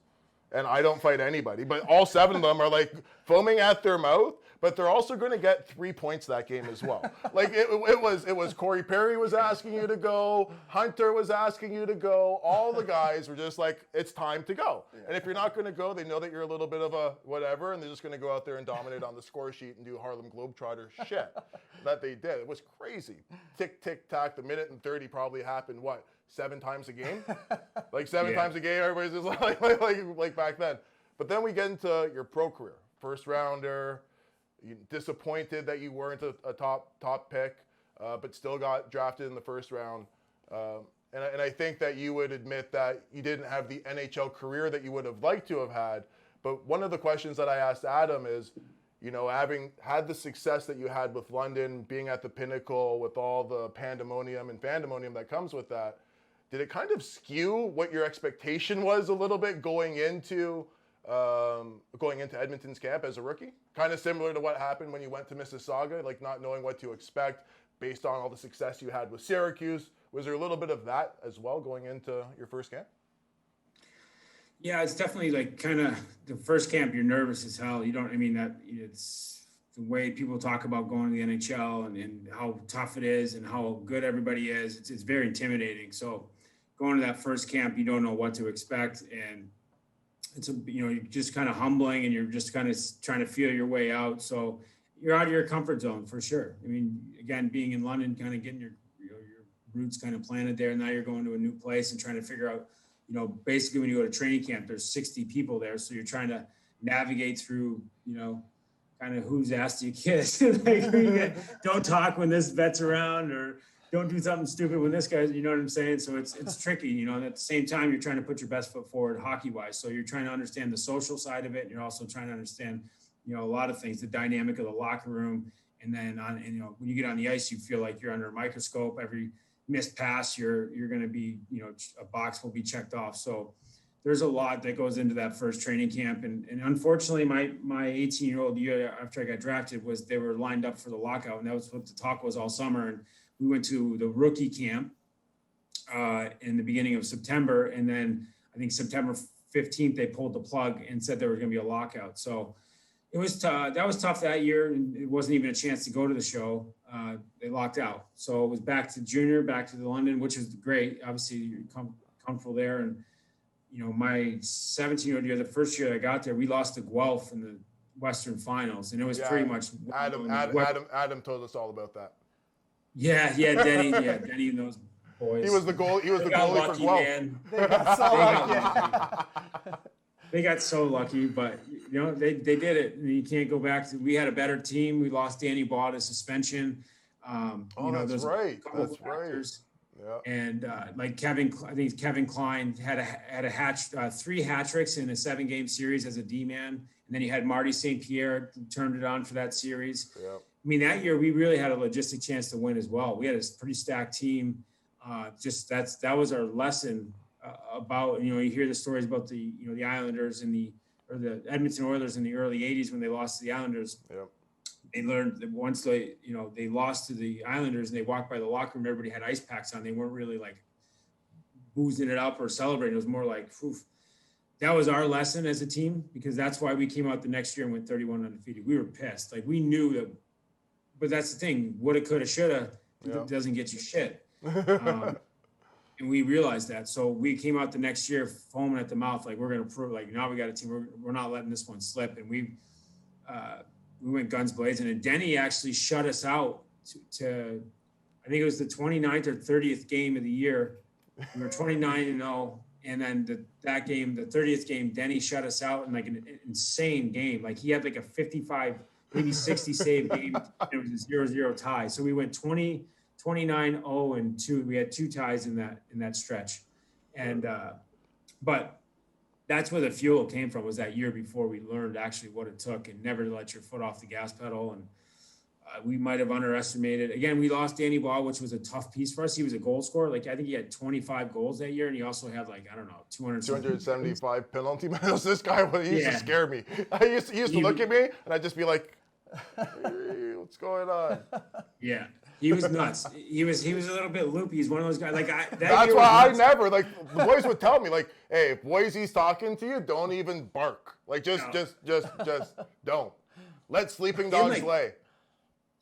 And I don't fight anybody, but all 7 of them are like foaming at their mouth, but they're also going to get 3 points that game as well. Like it was Corey Perry was asking you to go, Hunter was asking you to go. All the guys were just like, it's time to go. Yeah. And if you're not going to go, they know that you're a little bit of a whatever, and they're just going to go out there and dominate on the score sheet and do Harlem Globetrotter shit that they did. It was crazy. Tick, tick, tack. The minute and 30 probably happened, 7 times a game? Like 7 times a game, everybody's just like back then. But then we get into your pro career. First rounder, disappointed that you weren't a top pick, but still got drafted in the first round. And I think that you would admit that you didn't have the NHL career that you would have liked to have had. But one of the questions that I asked Adam is, you know, having had the success that you had with London, being at the pinnacle with all the pandemonium and fandemonium that comes with that, did it kind of skew what your expectation was a little bit going into Edmonton's camp as a rookie? Kind of similar to what happened when you went to Mississauga, like not knowing what to expect based on all the success you had with Syracuse. Was there a little bit of that as well going into your first camp? Yeah, it's definitely like kind of the first camp, you're nervous as hell. It's the way people talk about going to the NHL and how tough it is and how good everybody is, it's very intimidating. So going to that first camp, you don't know what to expect. And it's, you're just kind of humbling and you're just kind of trying to feel your way out. So you're out of your comfort zone for sure. I mean, again, being in London, kind of getting your roots kind of planted there. Now you're going to a new place and trying to figure out, basically when you go to training camp, there's 60 people there. So you're trying to navigate through, kind of whose ass do you kiss? Don't talk when this vet's around, or don't do something stupid when this guy's, you know what I'm saying? So it's tricky, and at the same time, you're trying to put your best foot forward hockey-wise. So you're trying to understand the social side of it. And you're also trying to understand, a lot of things, the dynamic of the locker room. And then when you get on the ice, you feel like you're under a microscope. Every missed pass, you're going to be, a box will be checked off. So there's a lot that goes into that first training camp. And unfortunately, my 18-year-old year after I got drafted they were lined up for the lockout. And that was what the talk was all summer. And we went to the rookie camp in the beginning of September. And then I think September 15th, they pulled the plug and said there was going to be a lockout. So it was that was tough that year. And it wasn't even a chance to go to the show. They locked out. So it was back to junior, back to the London, which was great. Obviously, you're comfortable there. And my 17-year-old year, the first year I got there, we lost to Guelph in the Western Finals, and it was pretty much Adam told us all about that. Yeah, Denny and those boys. He was the goalie for Guelph. Man. They got so lucky, but they did it. And you can't go back to. We had a better team. We lost Danny Baugh to suspension. That's right. That's right. Yeah. And like I think Kevin Klein had a 3 hat tricks in a 7-game series as a D-man, and then you had Marty St. Pierre turned it on for that series. Yeah. I mean, that year we really had a logistic chance to win as well. We had a pretty stacked team. That was our lesson about you hear the stories about the the Islanders or the Edmonton Oilers in the early '80s when they lost to the Islanders. Yep. They learned that once they lost to the Islanders and they walked by the locker room, everybody had ice packs on. They weren't really like boozing it up or celebrating. It was more like, oof. That was our lesson as a team, because that's why we came out the next year and went 31 undefeated. We were pissed. Like, we knew that, but that's the thing. Woulda, coulda, shoulda doesn't get you shit. And we realized that. So we came out the next year foaming at the mouth, like, we're going to prove, like, now we got a team. We're not letting this one slip. And we went guns blazing, and Denny actually shut us out to I think it was the 29th or 30th game of the year. We were 29-0, and then that game, the 30th game, Denny shut us out in like an insane game. Like, he had like a 55, maybe 60 save game. It was a 0-0 tie. So we went 29-0 and 2. We had 2 ties in that stretch, and but that's where the fuel came from, was that year before we learned actually what it took and never to let your foot off the gas pedal. And we might have underestimated. Again, we lost Danny Baugh, which was a tough piece for us. He was a goal scorer. Like, I think he had 25 goals that year, and he also had, like, I don't know, 275 penalty medals. This guy, he used to scare me. He used to look at me, and I'd just be like, hey, what's going on? Yeah. He was nuts. He was a little bit loopy. He's one of those guys. Like, that's why I never, like, the boys would tell me, like, hey, if Boise's talking to you, don't even bark. Like, just don't. Let sleeping dogs lay.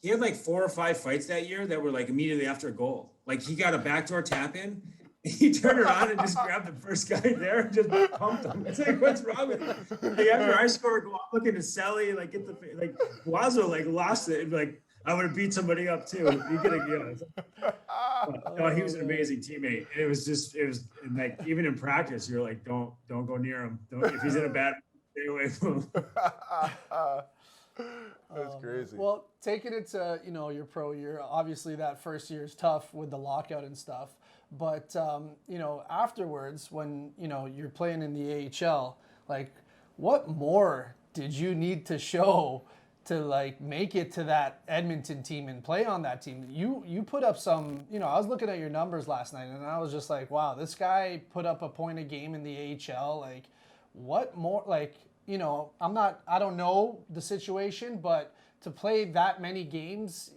He had like 4 or 5 fights that year that were like immediately after a goal. Like, he got a backdoor tap in. He turned around and just grabbed the first guy there and just pumped him. It's like, what's wrong with him? Like, after I scored, go looking to Selly, like, get the, like, Wazo, like, lost it. And, like, I would have beat somebody up too. No, he was an amazing teammate. And it was like, even in practice, you're like, don't go near him. If he's in a bad, stay away from him. That's crazy. Well, taking it to, your pro year, obviously that first year is tough with the lockout and stuff. But, afterwards, when, you're playing in the AHL, like, what more did you need to show to, like, make it to that Edmonton team and play on that team? You put up some, I was looking at your numbers last night, and I was just like, wow, this guy put up a point a game in the AHL. Like, what more, like, I don't know the situation, but to play that many games,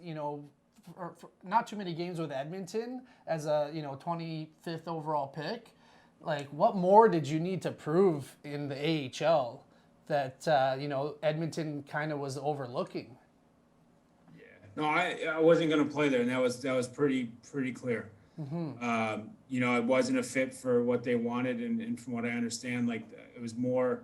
for not too many games with Edmonton as a, 25th overall pick, like, what more did you need to prove in the AHL that, Edmonton kind of was overlooking? No, I wasn't going to play there, and that was pretty clear. You know, it wasn't a fit for what they wanted, and from what I understand, like it was more,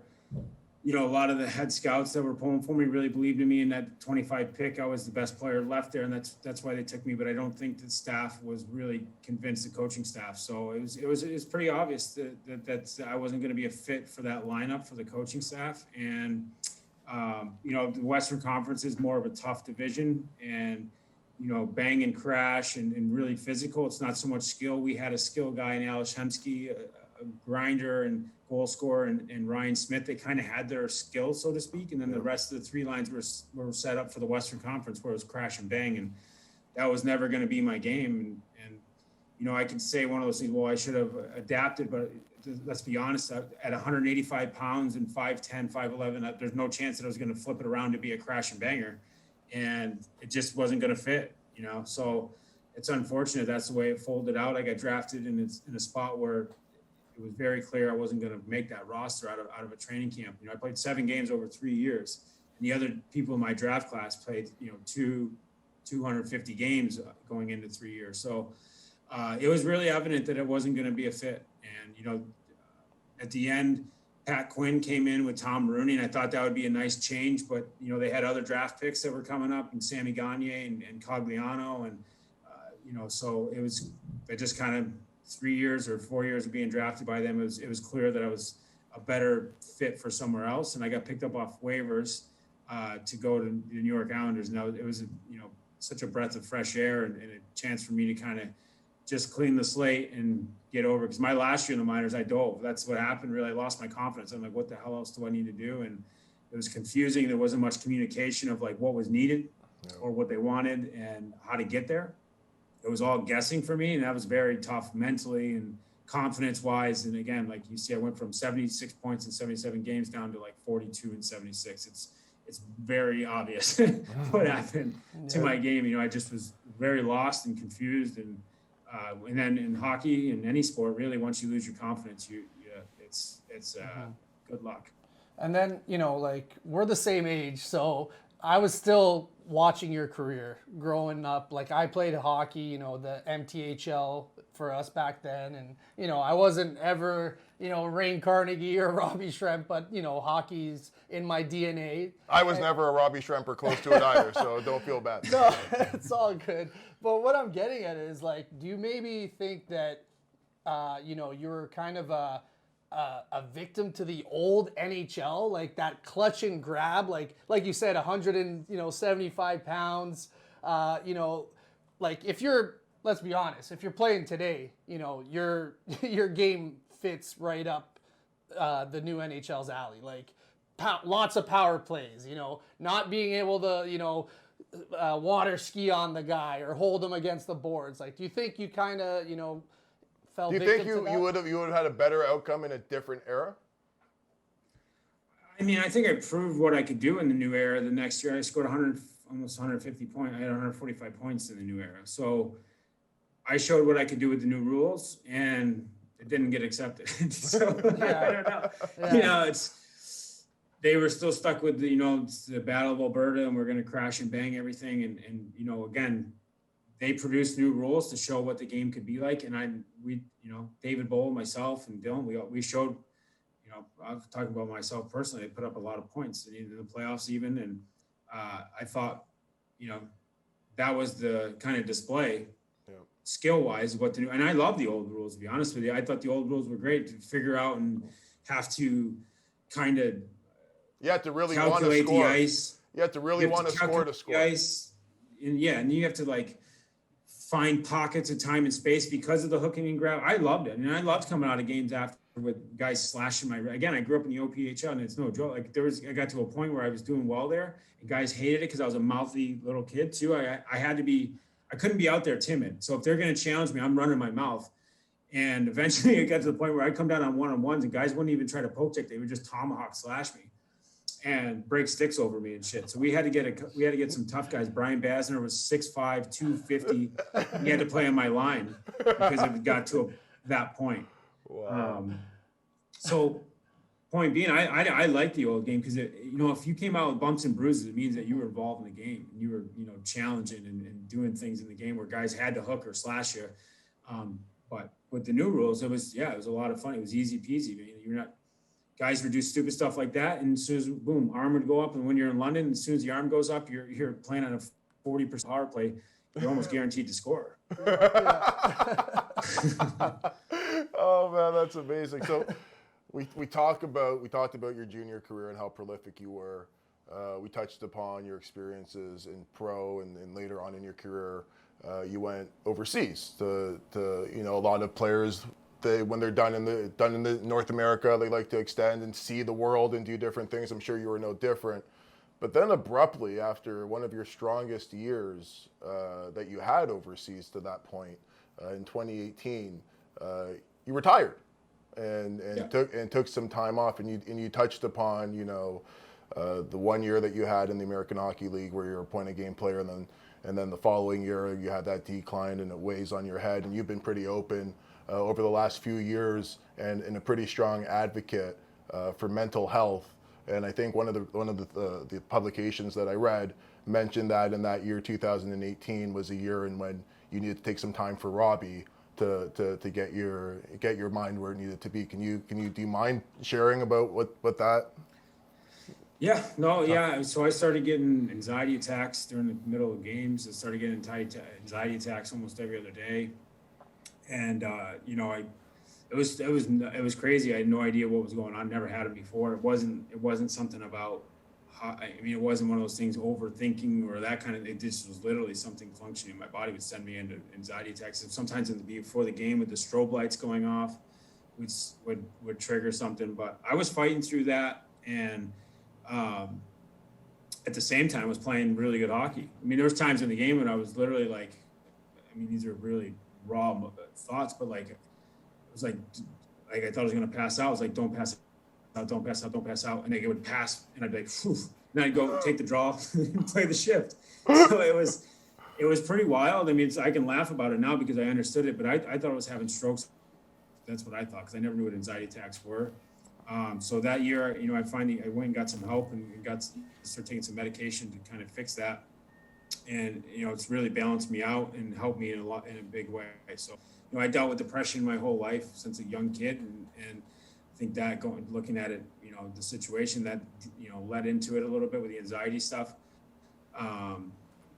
you know, a lot of the head scouts that were pulling for me really believed in me. In that 25 pick, I was the best player left there, and that's why they took me. But I don't think the staff was really convinced, the coaching staff. So it was pretty obvious that I wasn't going to be a fit for that lineup for the coaching staff. And you know, the Western Conference is more of a tough division, and you know, bang and crash and really physical. It's not so much skill. We had a skill guy in Alex Hemsky, a grinder and goal scorer, and Ryan Smith. They kind of had their skill, so to speak. And then the rest of the three lines were set up for the Western Conference, where it was crash and bang. And that was never going to be my game. And, you know, I could say one of those things, well, I should have adapted, but let's be honest, at 185 pounds and 5'10", 5'11", there's no chance that I was going to flip it around to be a crash and banger. And it just wasn't going to fit, you know? So it's unfortunate. That's the way it folded out. I got drafted in a spot where it was very clear I wasn't going to make that roster out of a training camp. You know, I played 7 games over 3 years, and the other people in my draft class played, you know, 250 games going into 3 years. So it was really evident that it wasn't going to be a fit. And, you know, at the end, Pat Quinn came in with Tom Rooney, and I thought that would be a nice change. But, you know, they had other draft picks that were coming up, and Sammy Gagne and Cogliano. And, you know, so it just kind of 3 years or 4 years of being drafted by them, it was clear that I was a better fit for somewhere else. And I got picked up off waivers to go to the New York Islanders. Now it was, you know, such a breath of fresh air and a chance for me to kind of just clean the slate and get over. Because my last year in the minors, I dove. That's what happened. Really, I lost my confidence. I'm like, what the hell else do I need to do? And it was confusing. There wasn't much communication of like what was needed or what they wanted and how to get there. It was all guessing for me, and that was very tough mentally and confidence-wise. And again, like you see, I went from 76 points in 77 games down to like 42 and 76. It's very obvious what happened to my game. You know, I just was very lost and confused. And then in hockey and any sport, really, once you lose your confidence, it's good luck. And then, you know, like we're the same age, so I was still watching your career growing up. Like I played hockey, you know, the MTHL for us back then. And, you know, I wasn't ever, you know, Ray Carnegie or Robbie Schremp, but, you know, hockey's in my DNA. I was never a Robbie Schremp or close to it either, so don't feel bad. No, it's all good. But what I'm getting at is like, do you maybe think that, you know, you're kind of a victim to the old NHL, like that clutch and grab, like you said, 175 pounds, you know, like if you're, let's be honest, if you're playing today, you know, your game fits right up the new NHL's alley, like lots of power plays, you know, not being able to, you know, water ski on the guy or hold him against the boards. Like, do you think you kind of, you know, fell Do you victim think to that? you would have had a better outcome in a different era? I mean, I think I proved what I could do in the new era. The next year, I scored almost 150 points. I had 145 points in the new era. So I showed what I could do with the new rules, and it didn't get accepted. So I don't know. Yeah. You know, they were still stuck with the Battle of Alberta, and we're going to crash and bang everything. And you know, again, they produced new rules to show what the game could be like. And David Bowl, myself, and Dylan, we showed. I'm talking about myself personally. I put up a lot of points in the playoffs even. And I thought, that was the kind of display skill-wise what to do. And I love the old rules, to be honest with you. I thought the old rules were great to figure out and have to kind of you have to really want to calculate score. The ice. You have to really want to score to score. The ice. And you have to find pockets of time and space because of the hooking and grab. I loved it. And I loved coming out of games after with guys slashing again, I grew up in the OPHL, and it's no joke. I got to a point where I was doing well there, and guys hated it because I was a mouthy little kid too. I couldn't be out there timid. So if they're going to challenge me, I'm running my mouth. And eventually it got to the point where I'd come down on one-on-ones and guys wouldn't even try to poke check. They would just tomahawk slash me and break sticks over me and shit. So we had to get some tough guys. Brian Basner was 6'5", 250. He had to play on my line because it got to that point. Wow. So point being, I like the old game because, if you came out with bumps and bruises, it means that you were involved in the game and you were, challenging and doing things in the game where guys had to hook or slash you. But with the new rules, it was a lot of fun. It was easy peasy. Guys would do stupid stuff like that, and as soon as boom, arm would go up. And when you're in London, as soon as the arm goes up, you're playing on a 40% power play. You're almost guaranteed to score. Oh man, that's amazing. So we talked about your junior career and how prolific you were. We touched upon your experiences in pro and later on in your career. You went overseas to a lot of players. When they're done in the North America, they like to extend and see the world and do different things. I'm sure you were no different. But then abruptly, after one of your strongest years that you had overseas to that point, in 2018, you retired and took some time off. And you touched upon the 1 year that you had in the American Hockey League where you were a point of game player, and then the following year you had that decline and it weighs on your head. And you've been pretty open over the last few years and a pretty strong advocate for mental health. And I think one of the publications that I read mentioned that in that year 2018 was a year in when you needed to take some time for Robbie to get your mind where it needed to be. Do you mind sharing about what that? Yeah, no, yeah. So I started getting anxiety attacks during the middle of games. I started getting anxiety attacks almost every other day, and it was crazy. I had no idea what was going on. Never had it before. It wasn't something about. It wasn't one of those things overthinking or that kind of. It just was literally something functioning. My body would send me into anxiety attacks. And sometimes before the game with the strobe lights going off, would trigger something. But I was fighting through that, and at the same time, I was playing really good hockey. There was times in the game when I was literally like, these are really raw thoughts, but like. It was like I thought I was going to pass out. I was like, don't pass out, don't pass out, don't pass out. And it would pass, and I'd be like, phew. And I'd go take the draw and play the shift. So it was pretty wild. I can laugh about it now because I understood it, but I thought I was having strokes. That's what I thought because I never knew what anxiety attacks were. So that year, I went and got some help and started taking some medication to kind of fix that. And, it's really balanced me out and helped me in a big way. So, I dealt with depression my whole life since a young kid, and I think that looking at it, the situation that led into it a little bit with the anxiety stuff.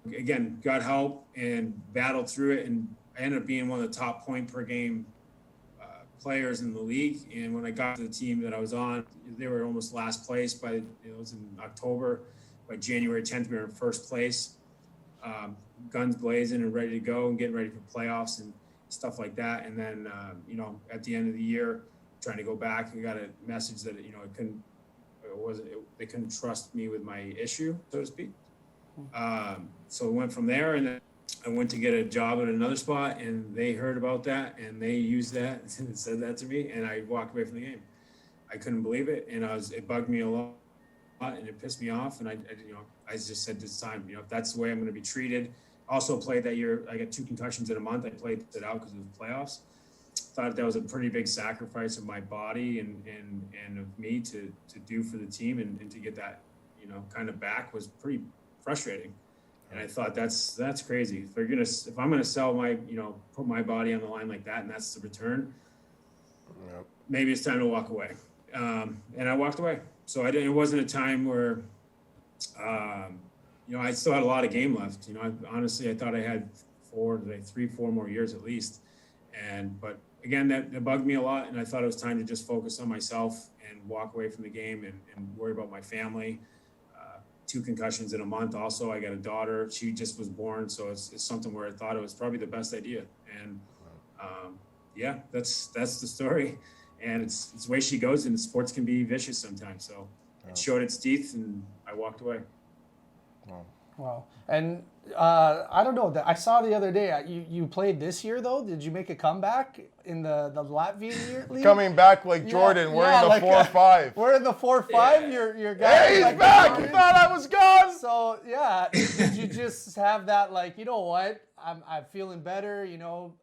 Again, got help and battled through it, and I ended up being one of the top point per game players in the league. And when I got to the team that I was on, they were almost last place it was in October. By January 10th, we were in first place, guns blazing and ready to go and getting ready for playoffs and stuff like that. And then, at the end of the year, trying to go back, we got a message that, they couldn't trust me with my issue, so to speak. So we went from there, and then I went to get a job at another spot, and they heard about that, and they used that and said that to me, and I walked away from the game. I couldn't believe it, and it bugged me a lot, and it pissed me off, and I just said this time, if that's the way I'm going to be treated. Also played that year. I got 2 concussions in a month. I played it out because of the playoffs. Thought that was a pretty big sacrifice of my body and of me to do for the team and to get that, kind of back was pretty frustrating. And I thought that's crazy. If I'm gonna sell my, put my body on the line like that, and that's the return, maybe it's time to walk away. And I walked away. So it wasn't a time where, I still had a lot of game left. Honestly, I thought I had 4 more years at least. But again, that bugged me a lot. And I thought it was time to just focus on myself and walk away from the game and worry about my family. 2 concussions in a month. Also, I got a daughter. She just was born. So it's something where I thought it was probably the best idea. And that's the story. And it's the way she goes, and sports can be vicious sometimes. So it showed its teeth, and I walked away. Wow. And I don't know. I saw the other day, you played this year, though. Did you make a comeback in the Latvian league? Coming back like Jordan. We're in the 4-5. We're in the 4-5. Yeah. Your guy. Hey, he's back. You thought I was gone. So, yeah. Did you just have that, you know what? I'm feeling better.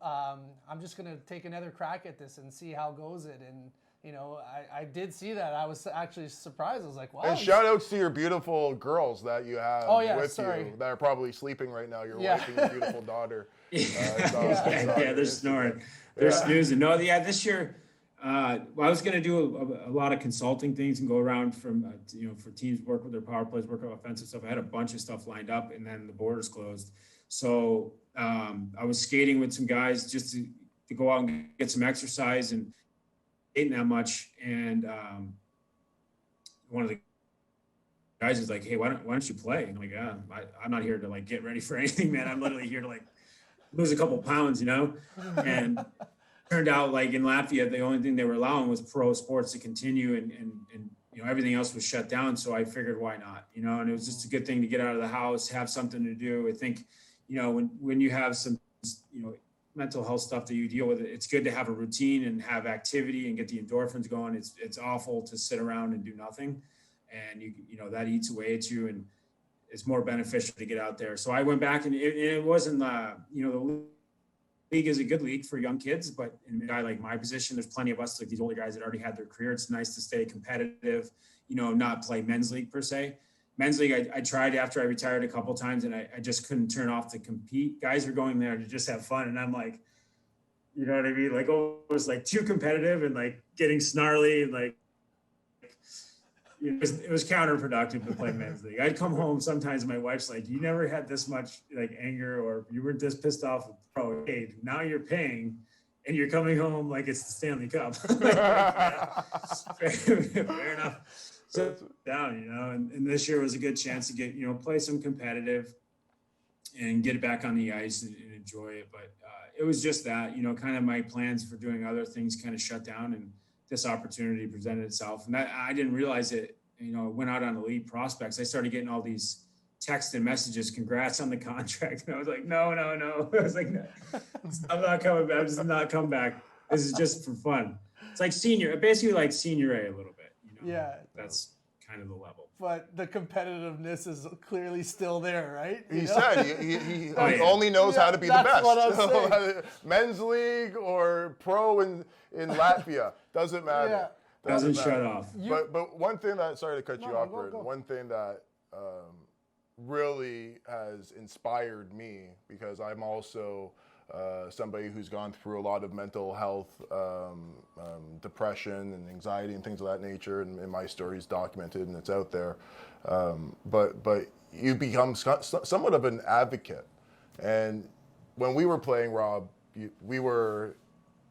I'm just going to take another crack at this and see how goes it. And I did see that. I was actually surprised. I was like, wow. And shout outs to your beautiful girls that you have with sorry. you that are probably sleeping right now. Your Yeah. wife and your beautiful daughter. Yeah, they're snoring. They're snoozing. No, this year, I was going to do a lot of consulting things and go around from, for teams, work with their power plays, work on offensive stuff. I had a bunch of stuff lined up, and then the borders closed. So I was skating with some guys just to go out and get some exercise and ain't that much. And one of the guys is like, hey, why don't you play? And I'm like, yeah, I'm not here to like get ready for anything, man. I'm literally here to like lose a couple pounds, and turned out like in Latvia, the only thing they were allowing was pro sports to continue and everything else was shut down. So I figured, why not, and it was just a good thing to get out of the house, have something to do. I think, when you have some, mental health stuff that you deal with, it's good to have a routine and have activity and get the endorphins going. It's awful to sit around and do nothing. And that eats away at you, and it's more beneficial to get out there. So I went back, and it wasn't, the league is a good league for young kids, but in a guy like my position, there's plenty of us, like these older guys that already had their career. It's nice to stay competitive, not play men's league per se. Men's league, I tried after I retired a couple times, and I just couldn't turn off to compete. Guys are going there to just have fun, and I'm like, you know what I mean? Like, it was like too competitive and like getting snarly, and like it was counterproductive to play men's league. I'd come home sometimes, and my wife's like, "You never had this much like anger, or you weren't this pissed off with pro. Hey, now you're paying, and you're coming home like it's the Stanley Cup." Fair enough. So down, and this year was a good chance to get, play some competitive and get it back on the ice and enjoy it. But it was just that, kind of my plans for doing other things kind of shut down, and this opportunity presented itself. And I didn't realize it, went out on elite prospects. I started getting all these texts and messages, congrats on the contract. And I was like, no. I was like, no, I'm not coming back. I'm just not coming back. This is just for fun. It's like basically like senior A a little bit. Yeah. That's kind of the level. But the competitiveness is clearly still there, right? He said he only knows how to be the that's best. What I'm saying. Men's league or pro in Latvia, doesn't matter. Yeah. Doesn't shut off. But one thing that, sorry to cut you off, go. one thing that really has inspired me, because I'm also somebody who's gone through a lot of mental health, depression and anxiety and things of that nature, and my story is documented and it's out there. But you become somewhat of an advocate. And when we were playing, Rob, we were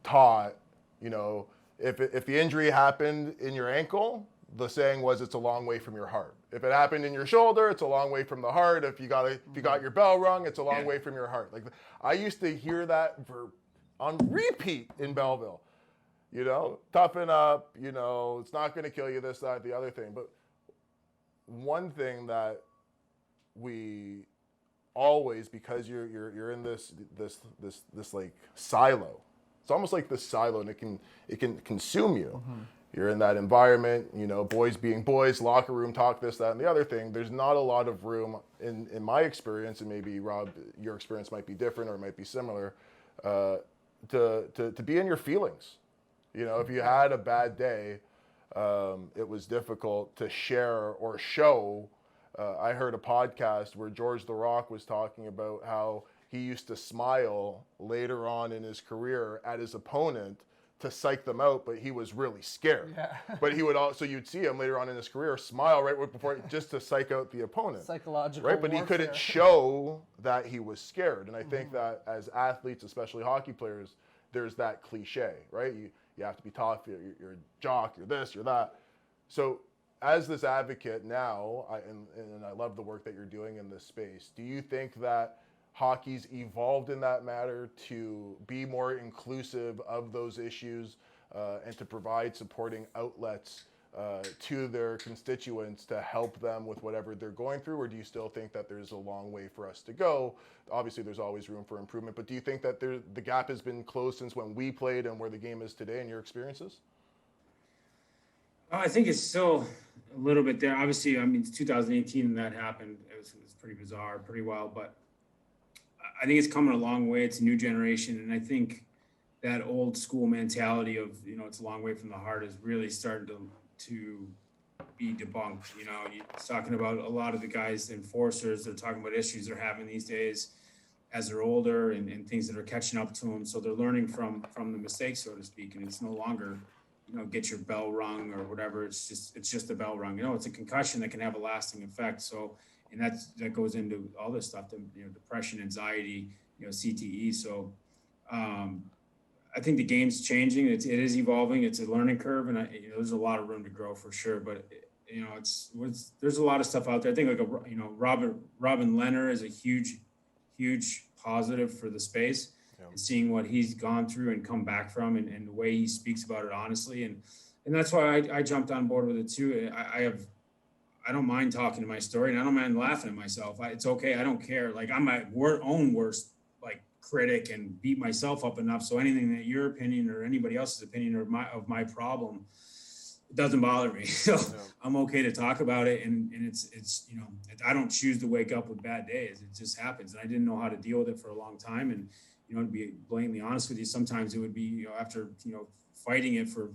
taught, if the injury happened in your ankle, the saying was it's a long way from your heart. If it happened in your shoulder, it's a long way from the heart. If you got your bell rung, it's a long way from your heart. Like, I used to hear that on repeat in Belleville. Toughen up. It's not going to kill you. This, that, the other thing. But one thing that we always, because you're in this like silo. It's almost like this silo, and it can consume you. Mm-hmm. You're in that environment, boys being boys, locker room talk, this, that, and the other thing. There's not a lot of room, in my experience, and maybe, Rob, your experience might be different or it might be similar, to be in your feelings. If you had a bad day, it was difficult to share or show. I heard a podcast where George The Rock was talking about how he used to smile later on in his career at his opponent to psych them out, but he was really scared. Yeah. But he would also, you'd see him later on in his career smile right before, just to psych out the opponent. Psychological right? But warfare. He couldn't show that he was scared. And I think that as athletes, especially hockey players, there's that cliche, right? You have to be tough, you're a jock, you're this, you're that. So as this advocate now, and I love the work that you're doing in this space, do you think that hockey's evolved in that matter to be more inclusive of those issues and to provide supporting outlets to their constituents to help them with whatever they're going through? Or do you still think that there's a long way for us to go? Obviously, there's always room for improvement, but do you think that the gap has been closed since when we played and where the game is today in your experiences? I think it's still a little bit there. Obviously, it's 2018 and that happened. It was pretty bizarre, pretty wild, but I think it's coming a long way. It's a new generation. And I think, that old school mentality of, it's a long way from the heart is really starting to be debunked. It's talking about a lot of the guys, the enforcers, they're talking about issues they're having these days as they're older and things that are catching up to them. So they're learning from the mistakes, so to speak. And it's no longer, get your bell rung or whatever. It's just a bell rung. It's a concussion that can have a lasting effect. So, and that goes into all this stuff, depression, anxiety, CTE. So, I think the game's changing. It is evolving. It's a learning curve, and there's a lot of room to grow for sure. But there's a lot of stuff out there. I think Robin Leonard is a huge positive for the space, and seeing what he's gone through and come back from, and the way he speaks about it honestly, and that's why I jumped on board with it too. I don't mind talking to my story, and I don't mind laughing at myself. It's okay. I don't care. Like, I'm my own worst critic and beat myself up enough. So anything that your opinion or anybody else's opinion of my problem, it doesn't bother me. So I'm okay to talk about it. And it's I don't choose to wake up with bad days. It just happens. And I didn't know how to deal with it for a long time. And, to be blatantly honest with you, sometimes it would be, after, fighting it for,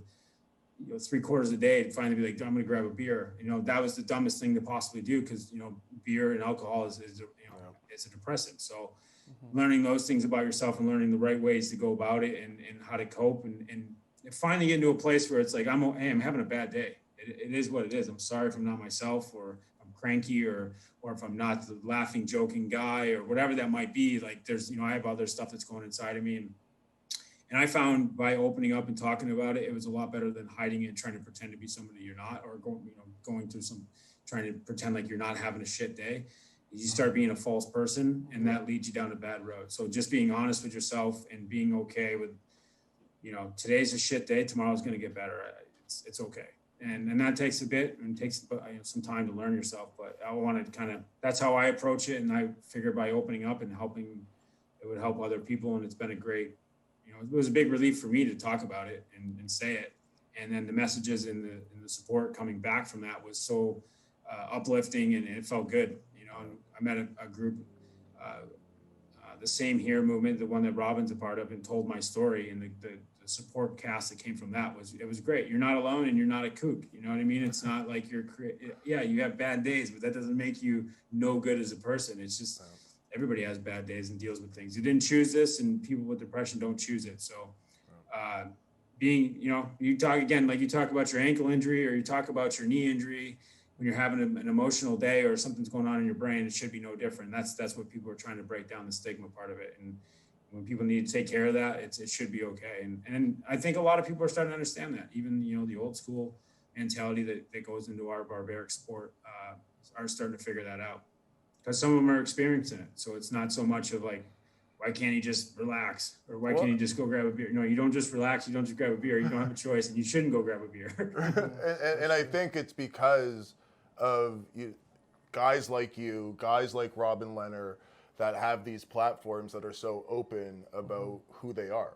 3/4 of the day, to finally be like, I'm going to grab a beer. That was the dumbest thing to possibly do, because, beer and alcohol is a depressant. So learning those things about yourself and learning the right ways to go about it and how to cope and finally get into a place where it's like, I'm having a bad day. It is what it is. I'm sorry if I'm not myself, or I'm cranky, or if I'm not the laughing, joking guy, or whatever that might be. Like, there's, I have other stuff that's going inside of me. And I found by opening up and talking about it, it was a lot better than hiding it and trying to pretend to be somebody you're not, or going through trying to pretend like you're not having a shit day. You start being a false person, and that leads you down a bad road. So just being honest with yourself and being okay with, today's a shit day, tomorrow's going to get better. It's okay. And that takes a bit and takes some time to learn yourself. But I wanted to that's how I approach it. And I figured by opening up and helping, it would help other people. And it's been a great, it was a big relief for me to talk about it and say it. And then the messages and the support coming back from that was so uplifting, and it felt good. I met a group, the Same Here movement, the one that Robin's a part of, and told my story, and the support cast that came from that was great. You're not alone, and you're not a kook. You know what I mean? It's not like you have bad days, but that doesn't make you no good as a person. It's just everybody has bad days and deals with things. You didn't choose this, and people with depression don't choose it. So being, you talk about your ankle injury, or you talk about your knee injury. When you're having an emotional day or something's going on in your brain, it should be no different. That's what people are trying to break down, the stigma part of it. And when people need to take care of that, it should be okay. And I think a lot of people are starting to understand that. Even, the old school mentality that goes into our barbaric sport are starting to figure that out. Because some of them are experiencing it. So it's not so much of like, why can't he just relax? Or why can't he just go grab a beer? No, you don't just relax. You don't just grab a beer. You don't have a choice, and you shouldn't go grab a beer. and I think it's because of guys like Robin Leonard, that have these platforms that are so open about who they are.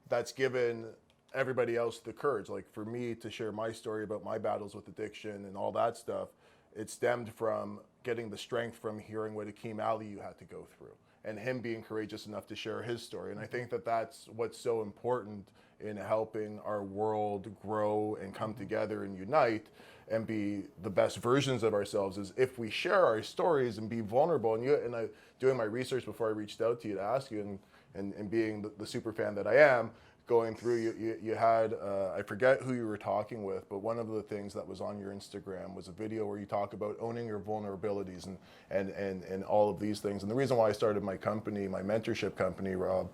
That's given everybody else the courage. Like, for me to share my story about my battles with addiction and all that stuff, it stemmed from getting the strength from hearing what Akeem Ali you had to go through, and him being courageous enough to share his story. And I think that's what's so important in helping our world grow and come together and unite and be the best versions of ourselves, is if we share our stories and be vulnerable. And I doing my research before I reached out to you to ask you, and being the super fan that I am, going through, you had, I forget who you were talking with, but one of the things that was on your Instagram was a video where you talk about owning your vulnerabilities and all of these things. And the reason why I started my company, my mentorship company, Rob,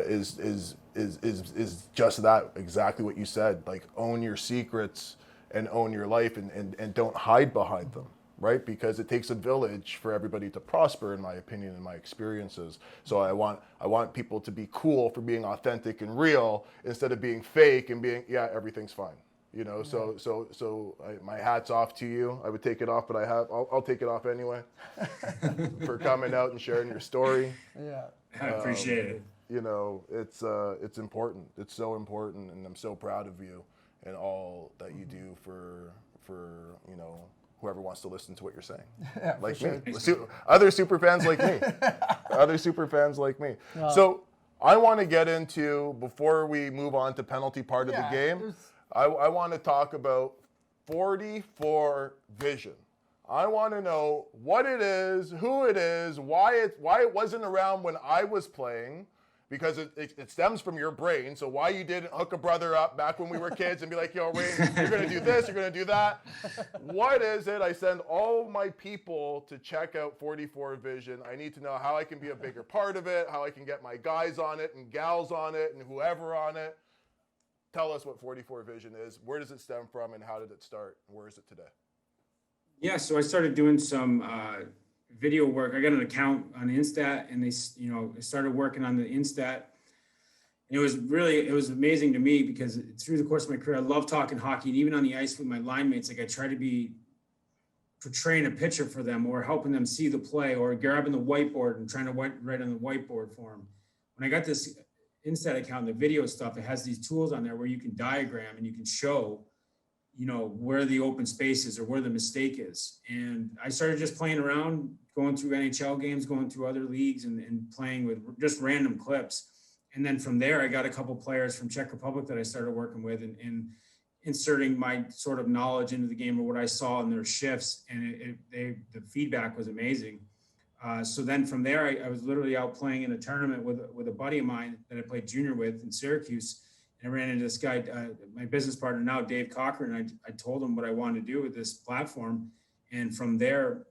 is just that, exactly what you said. Like, own your secrets and own your life, and don't hide behind them. Right? Because it takes a village for everybody to prosper, in my opinion, and my experiences. So I want people to be cool for being authentic and real, instead of being fake and being, everything's fine. So my hat's off to you. I would take it off, but I'll take it off anyway for coming out and sharing your story. Yeah. I appreciate it. It's important. It's so important, and I'm so proud of you and all that you do for whoever wants to listen to what you're saying. Yeah, like for me. sure. Other super fans like me. Other super fans like me. So I want to get into, before we move on to penalty part of the Yeah, game, I want to talk about 44 vision. I want to know what it is, who it is, why it wasn't around when I was playing, because it stems from your brain. So why you didn't hook a brother up back when we were kids and be like, yo, Ray, you're going to do this, you're going to do that. What is it? I send all my people to check out 44 Vision. I need to know how I can be a bigger part of it, how I can get my guys on it and gals on it and whoever on it. Tell us what 44 Vision is. Where does it stem from and how did it start? And where is it today? Yeah, so I started doing some video work. I got an account on Instat, and I started working on the Instat. And it was amazing to me because through the course of my career, I love talking hockey, and even on the ice with my line mates, like I try to be portraying a picture for them or helping them see the play or grabbing the whiteboard and trying to write on the whiteboard for them. When I got this Instat account, the video stuff, it has these tools on there where you can diagram and you can show, where the open space is or where the mistake is. And I started just playing around, going through NHL games, going through other leagues and playing with just random clips. And then from there, I got a couple players from Czech Republic that I started working with and inserting my sort of knowledge into the game or what I saw in their shifts. And the feedback was amazing. So then from there, I was literally out playing in a tournament with a buddy of mine that I played junior with in Syracuse. And I ran into this guy, my business partner now, Dave Cochran. I told him what I wanted to do with this platform. And from there,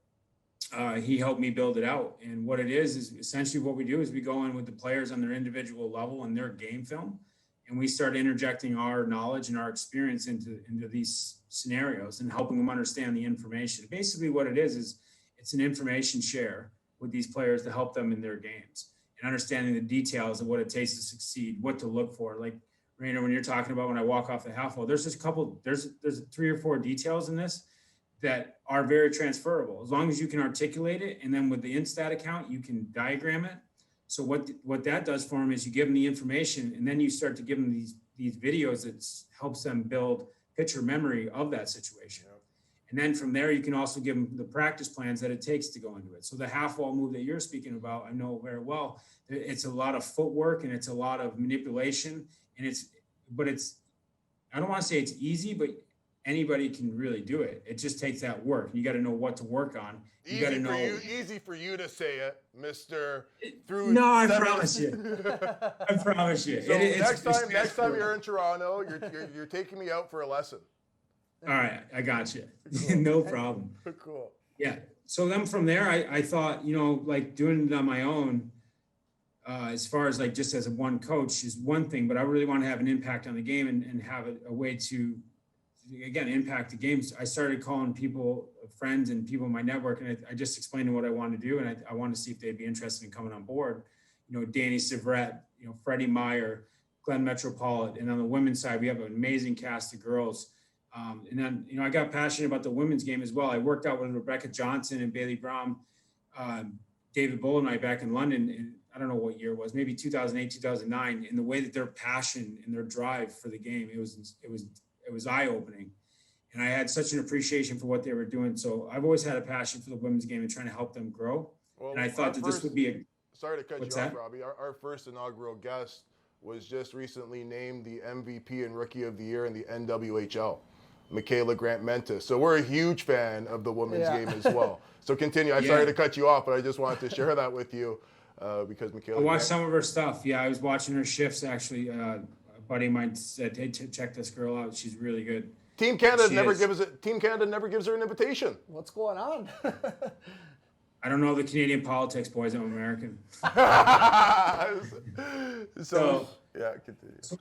he helped me build it out. And what it is essentially what we do is we go in with the players on their individual level and their game film. And we start interjecting our knowledge and our experience into these scenarios and helping them understand the information. Basically what it is it's an information share with these players to help them in their games and understanding the details of what it takes to succeed, what to look for. Like, Rainer, when you're talking about when I walk off the half wall, there's 3 or 4 details in this that are very transferable as long as you can articulate it. And then with the Instat account, you can diagram it. So what that does for them is you give them the information and then you start to give them these videos that helps them build picture memory of that situation. And then from there, you can also give them the practice plans that it takes to go into it. So the half wall move that you're speaking about, I know very well. It's a lot of footwork and it's a lot of manipulation. And I don't want to say it's easy, but anybody can really do it. It just takes that work. You got to know what to work on. You got to know. Easy for you to say it, Mr. I promise you. I promise you. So next time you're in Toronto, you're taking me out for a lesson. All right, I got you. No problem. Cool. Yeah. So then from there, I thought, like doing it on my own, as far as like just as one coach is one thing, but I really want to have an impact on the game and have a way to, again, impact the games. I started calling people, friends and people in my network, and I just explained what I wanted to do, and I wanted to see if they'd be interested in coming on board. Danny Sivrett, Freddie Meyer, Glenn Metropolit, and on the women's side, we have an amazing cast of girls. And then, I got passionate about the women's game as well. I worked out with Rebecca Johnson and Bailey Brom, David Bull and I back in London. And I don't know what year it was, maybe 2008, 2009. And the way that their passion and their drive for the game, it was eye-opening. And I had such an appreciation for what they were doing. So I've always had a passion for the women's game and trying to help them grow. Well, and I thought that this would be sorry to cut you off, Robbie. Our first inaugural guest was just recently named the MVP and Rookie of the Year in the NWHL. Michaela Grant-Mentis. So we're a huge fan of the women's game as well. So continue. I'm sorry to cut you off, but I just wanted to share that with you because Michaela. I watched some of her stuff. Yeah, I was watching her shifts actually. A buddy of mine said, "Hey, check this girl out. She's really good." Team Canada never gives her an invitation. What's going on? I don't know the Canadian politics, boys. I'm American. So yeah, continue. So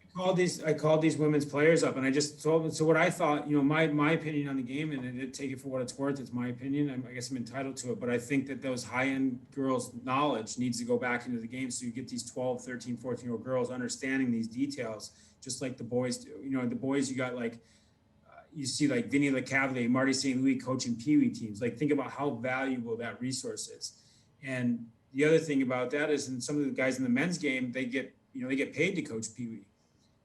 I called these women's players up, and I just told them. So what I thought, my opinion on the game, and take it for what it's worth. It's my opinion. I guess I'm entitled to it, but I think that those high-end girls' knowledge needs to go back into the game. So you get these 12, 13, 14-year-old girls understanding these details, just like the boys do. The boys, you got like. You see like Vinny LeCavalier, Marty St. Louis coaching Pee Wee teams. Like think about how valuable that resource is. And the other thing about that is, and some of the guys in the men's game, they get paid to coach Pee Wee.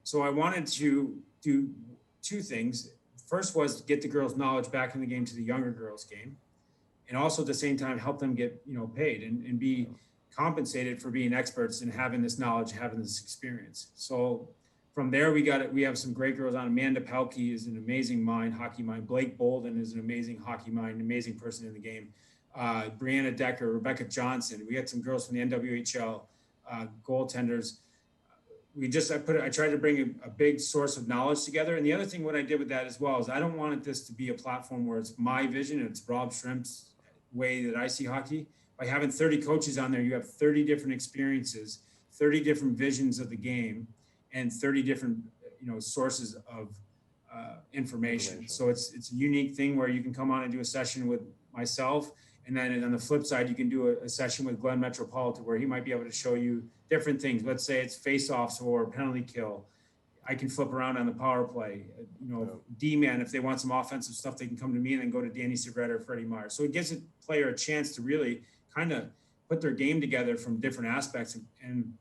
So I wanted to do 2 things. First was get the girls' knowledge back in the game to the younger girls' game, and also at the same time help them get paid and be compensated for being experts and having this knowledge, having this experience. So from there, we have some great girls on. Amanda Pelkey is an amazing mind, hockey mind. Blake Bolden is an amazing hockey mind, amazing person in the game. Brianna Decker, Rebecca Johnson. We had some girls from the NWHL, goaltenders. I tried to bring a big source of knowledge together. And the other thing, what I did with that as well, is I don't want this to be a platform where it's my vision and it's Rob Schremp's way that I see hockey. By having 30 coaches on there, you have 30 different experiences, 30 different visions of the game, and 30 different, sources of information. So it's a unique thing where you can come on and do a session with myself. And then on the flip side, you can do a session with Glenn Metropolitan where he might be able to show you different things. Let's say it's face-offs or penalty kill. I can flip around on the power play. D-man, if they want some offensive stuff, they can come to me and then go to Danny Segretta or Freddie Myers. So it gives a player a chance to really kind of put their game together from different aspects. And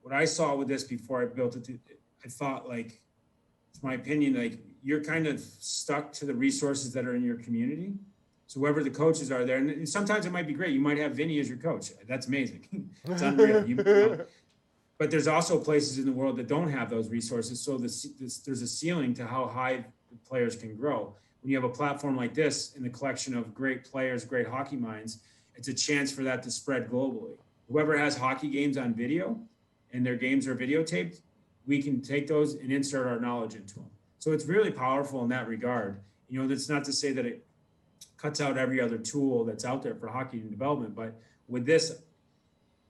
what I saw with this before I built it, I thought, like, it's my opinion, like, you're kind of stuck to the resources that are in your community. So whoever the coaches are there, and sometimes it might be great. You might have Vinny as your coach. That's amazing. It's unreal. But there's also places in the world that don't have those resources. So there's a ceiling to how high the players can grow. When you have a platform like this in the collection of great players, great hockey minds, it's a chance for that to spread globally. Whoever has hockey games on video and their games are videotaped, we can take those and insert our knowledge into them. So it's really powerful in that regard. That's not to say that it cuts out every other tool that's out there for hockey and development. But with this,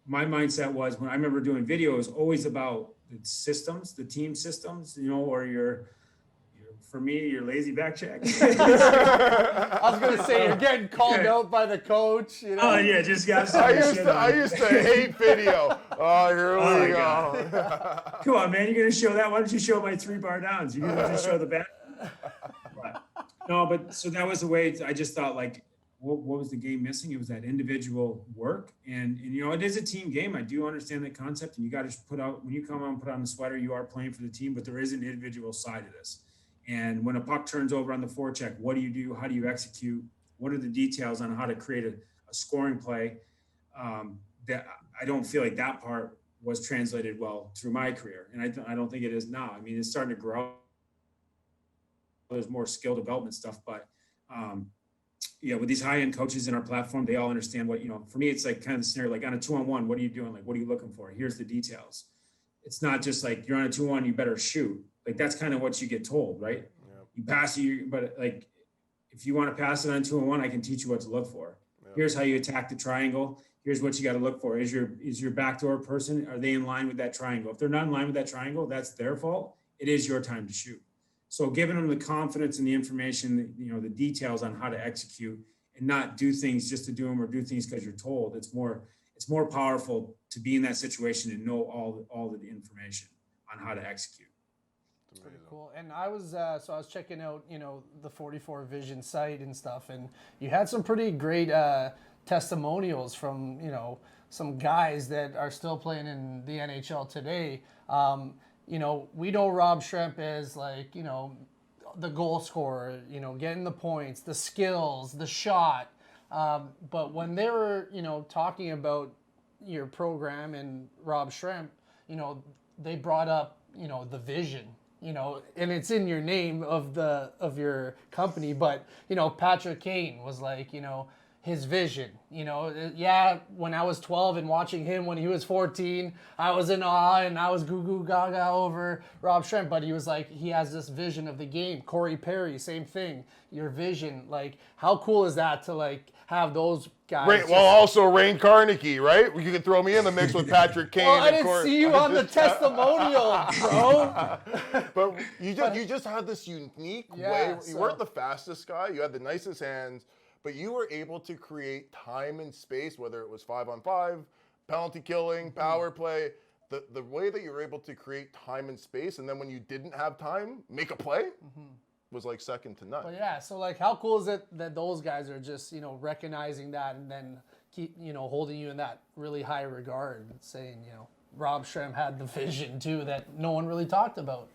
my mindset was, when I remember doing video, it was always about the systems, the team systems, or for me, your lazy back check. I was going to say, you're getting called out by the coach. Oh, yeah, just got to I used to hate video. Oh, here we go. Come on, man, you're going to show that? Why don't you show my 3-bar downs? You're going to just show the back? No, but so that was the way. I just thought, like, what was the game missing? It was that individual work. And it is a team game. I do understand that concept. And you got to when you come out and put on the sweater, you are playing for the team, but there is an individual side of this. And when a puck turns over on the forecheck, what do you do? How do you execute? What are the details on how to create a scoring play? That I don't feel like that part was translated well through my career. And I don't think it is now. I mean, it's starting to grow. There's more skill development stuff, but with these high-end coaches in our platform, they all understand what, for me, it's like kind of the scenario, like on a 2-on-1, what are you doing? Like, what are you looking for? Here's the details. It's not just like you're on a 2-on, you better shoot. Like, that's kind of what you get told, right? Yep. You pass but like, if you want to pass it on 2-on-1, I can teach you what to look for. Yep. Here's how you attack the triangle. Here's what you got to look for. Is your backdoor person, are they in line with that triangle? If they're not in line with that triangle, that's their fault. It is your time to shoot. So giving them the confidence and the information, the details on how to execute and not do things just to do them or do things because you're told. It's more powerful to be in that situation and know all the information on how to execute. It's pretty cool. And I was checking out, the 44 Vision site and stuff, and you had some pretty great testimonials from, some guys that are still playing in the NHL today. We know Rob Schremp as, like, the goal scorer, getting the points, the skills, the shot. But when they were, talking about your program and Rob Schremp, they brought up, the vision, and it's in your name of your company. But, Patrick Kane was like, his vision, when I was 12 and watching him when he was 14, I was in awe and I was goo goo gaga over Rob Schremp, but he was like, he has this vision of the game. Corey Perry, same thing, your vision. Like, how cool is that to, like, have those guys? Also Rain Carnegie, right? You can throw me in the mix with Patrick Kane. Well, I didn't see you on the testimonial, bro. But you just had this unique way. You weren't the fastest guy. You had the nicest hands. But you were able to create time and space, whether it was 5-on-5, penalty killing, power play, the way that you were able to create time and space, and then when you didn't have time, make a play, was like second to none. But yeah, so like, how cool is it that those guys are just, recognizing that and then keep, holding you in that really high regard, saying, Rob Schremp had the vision too that no one really talked about.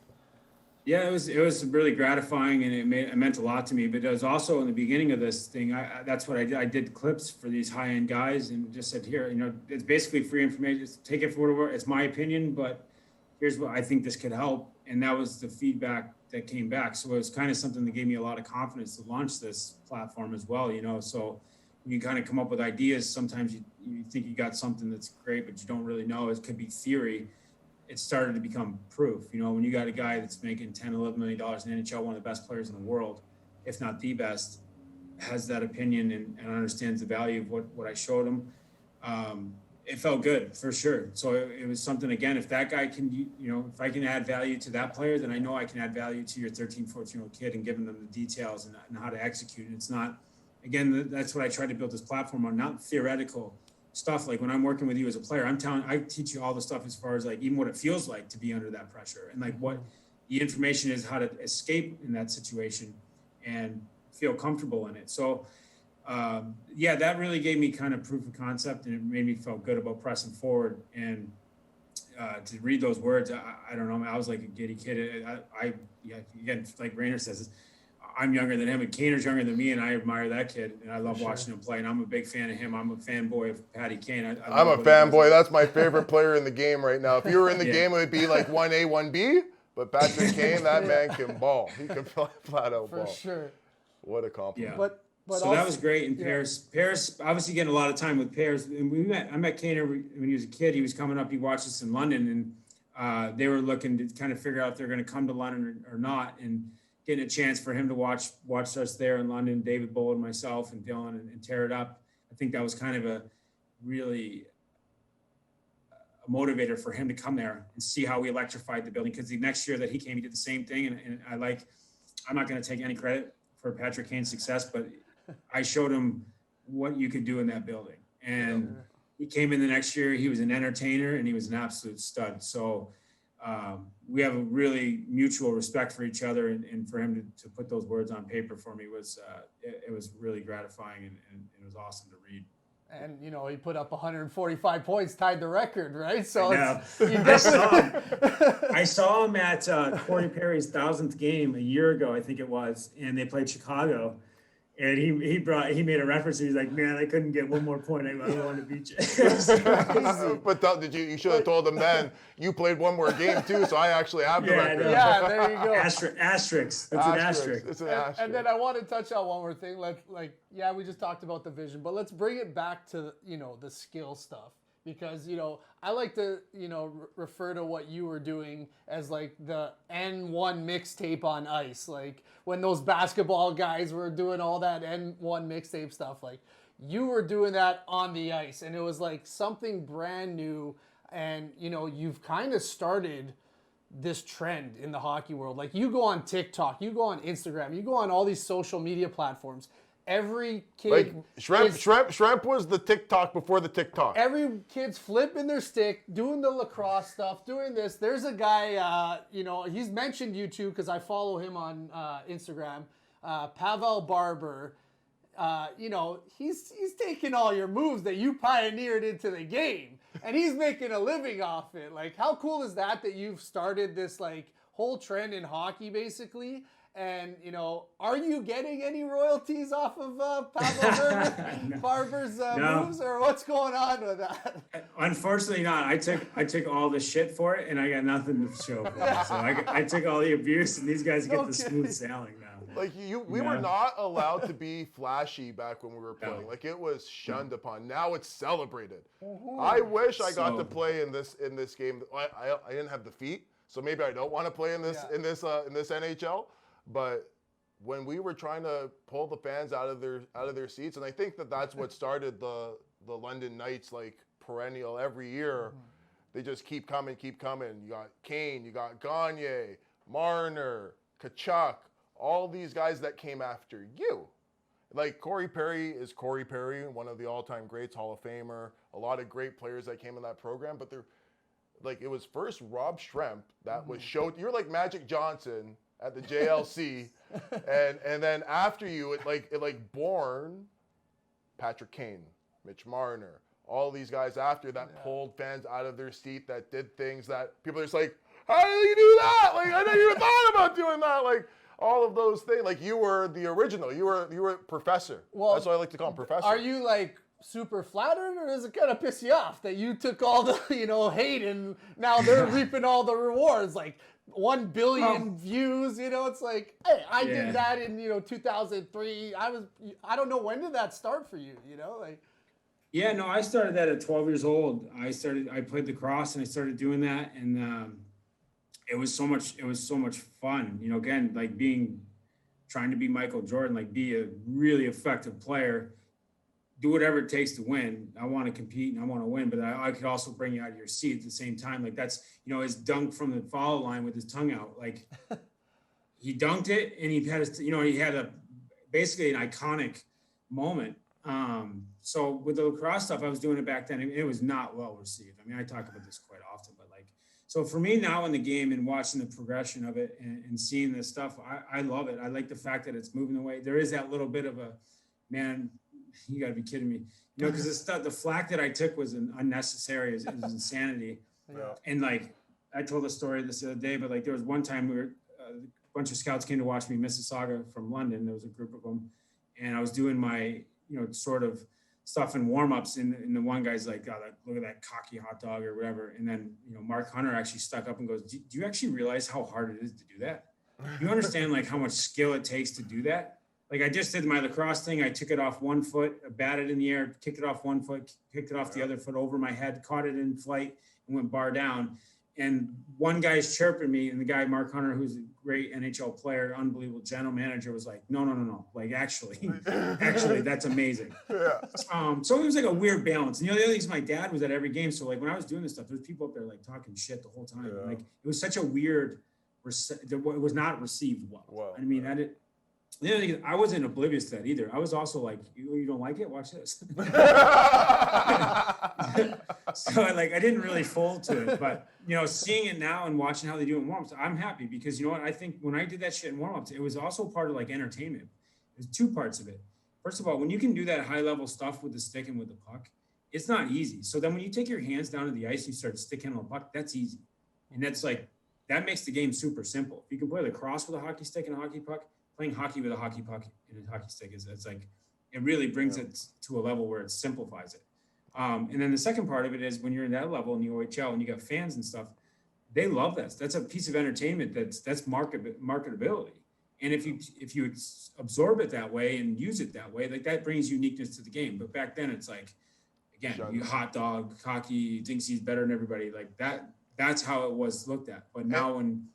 Yeah, it was really gratifying, and it meant a lot to me. But it was also in the beginning of this thing. That's what I did. I did clips for these high end guys, and just said, here, it's basically free information. Just take it for whatever. It's my opinion, but here's what I think this could help. And that was the feedback that came back. So it was kind of something that gave me a lot of confidence to launch this platform as well. So when you kind of come up with ideas, sometimes you think you got something that's great, but you don't really know. It could be theory. It started to become proof. When you got a guy that's making $10, $11 million in NHL, one of the best players in the world, if not the best, has that opinion and understands the value of what I showed him. It felt good for sure. So it was something, again, if that guy can, if I can add value to that player, then I know I can add value to your 13, 14-year-old kid and giving them the details and how to execute. And it's not, again, that's what I try to build this platform on, not theoretical stuff. Like when I'm working with you as a player, I teach you all the stuff as far as like even what it feels like to be under that pressure and like what the information is, how to escape in that situation and feel comfortable in it. So that really gave me kind of proof of concept, and it made me feel good about pressing forward. And to read those words, I don't know, I was like a giddy kid. Again, like Rainer says, I'm younger than him, and Kaner's younger than me, and I admire that kid, and I love watching him play, and I'm a big fan of him. I'm a fanboy of Patty Kane. I'm a fanboy. That's my favorite player in the game right now. If you were in the game, it would be like 1A, 1B, but Patrick Kane, that man can ball. He can flat out ball. For sure. What a compliment. But so also, that was great. And Paris, obviously getting a lot of time with Paris. And I met Kaner when he was a kid. He was coming up. He watched us in London, and they were looking to kind of figure out if they're going to come to London or not. And getting a chance for him to watch us there in London, David Bull and myself and Dylan and tear it up. I think that was kind of a really a motivator for him to come there and see how we electrified the building. Because the next year that he came, he did the same thing. And I'm not going to take any credit for Patrick Kane's success, but I showed him what you could do in that building. And he came in the next year, he was an entertainer and he was an absolute stud. So we have a really mutual respect for each other, and for him to put those words on paper for me was it was really gratifying, and it was awesome to read. And he put up 145 points, tied the record, right? So I saw him at Corey Perry's 1,000th game a year ago, I think it was, and they played Chicago. And he made a reference. And he's like, man, I couldn't get one more point. I wanted to beat you. But you should have told him then, you played one more game too, so I actually have the record. Yeah, there you go. Asterisk. That's an asterisk. It's an asterisk. And then I want to touch on one more thing. We just talked about the vision, but let's bring it back to, the skill stuff. Because, I like to, refer to what you were doing as like the N1 mixtape on ice. Like when those basketball guys were doing all that N1 mixtape stuff, like you were doing that on the ice. And it was like something brand new. And, you've kind of started this trend in the hockey world. Like you go on TikTok, you go on Instagram, you go on all these social media platforms. Every kid, like Schremp was the TikTok before the TikTok. Every kid's flipping their stick, doing the lacrosse stuff, doing this. There's a guy, he's mentioned you too because I follow him on Instagram. Pavel Barber, he's taking all your moves that you pioneered into the game, and he's making a living off it. Like, how cool is that you've started this like whole trend in hockey, basically? And, are you getting any royalties off of Pavel Barber's moves, or what's going on with that? Unfortunately not. I took all the shit for it, and I got nothing to show for it. So I took all the abuse, and these guys get the smooth sailing now. Like we were not allowed to be flashy back when we were playing. No. Like it was shunned upon. Now it's celebrated. Mm-hmm. I wish I got to play in this game. I didn't have the feet, so maybe I don't want to play in this NHL. But when we were trying to pull the fans out of their seats, and I think that's what started the London Knights like perennial every year. Mm-hmm. They just keep coming. You got Kane, you got Gagne, Marner, Kachuk, all these guys that came after you. Like Corey Perry is Corey Perry, one of the all-time greats, Hall of Famer. A lot of great players that came in that program, but it was first Rob Schremp that was showed. You're like Magic Johnson at the JLC, and then after you, it born Patrick Kane, Mitch Marner, all these guys after that pulled fans out of their seat, that did things that people are just like, how did you do that? Like I never even thought about not doing that. Like all of those things. Like you were the original. You were professor. Well, that's what I like to call him, professor. Are you like super flattered, or does it kind of piss you off that you took all the hate and now they're reaping all the rewards? Like 1 billion views. It's like, hey, I did that in 2003. I don't know, when did that start for you? Like. Yeah, no, I started that at 12 years old. I played lacrosse and I started doing that, and it was so much fun. Again, like trying to be Michael Jordan, like be a really effective player, do whatever it takes to win. I want to compete and I want to win, but I could also bring you out of your seat at the same time. Like that's, his dunk from the foul line with his tongue out, like he dunked it and he had basically an iconic moment. So with the lacrosse stuff, I was doing it back then. It was not well received. I mean, I talk about this quite often, but so for me now in the game and watching the progression of it and seeing this stuff, I love it. I like the fact that it's moving away. There is that little bit of a, man, you gotta be kidding me. Cause the flack that I took was unnecessary. It was insanity. Yeah. And I told a story this the other day, but there was one time a bunch of scouts came to watch me in Mississauga from London. There was a group of them. And I was doing my, sort of stuff in warm-ups, and the one guy's like, oh, look at that cocky hot dog or whatever. And then, Mark Hunter actually stuck up and goes, do you actually realize how hard it is to do that? You understand how much skill it takes to do that? I just did my lacrosse thing. I took it off one foot, batted in the air, kicked it off one foot, kicked it off the other foot over my head, caught it in flight and went bar down. And one guy's chirping me, and the guy, Mark Hunter, who's a great NHL player, unbelievable general manager, was like, no. Actually, that's amazing. Yeah. So it was a weird balance. And the other thing is my dad was at every game. So when I was doing this stuff, there's people up there talking shit the whole time. Yeah. It was such a weird, it was not received well. Wow. I mean, the other thing is, I wasn't oblivious to that either. I was also like, you don't like it? Watch this. So I didn't really fold to it, but seeing it now and watching how they do it in warm-ups, I'm happy because I think when I did that shit in warm-ups, it was also part of entertainment. There's two parts of it. First of all, when you can do that high-level stuff with the stick and with the puck, it's not easy. So then when you take your hands down to the ice and you start sticking on the puck, that's easy. And that's that makes the game super simple. If you can play lacrosse with a hockey stick and a hockey puck, playing hockey with a hockey puck and a hockey stick it really brings it to a level where it simplifies it. And then the second part of it is when you're in that level in the OHL and you got fans and stuff, they love that. That's a piece of entertainment that's marketability. And if you absorb it that way and use it that way, that brings uniqueness to the game. But back then it's again, you hot dog, cocky, thinks he's better than everybody. That's how it was looked at. But now when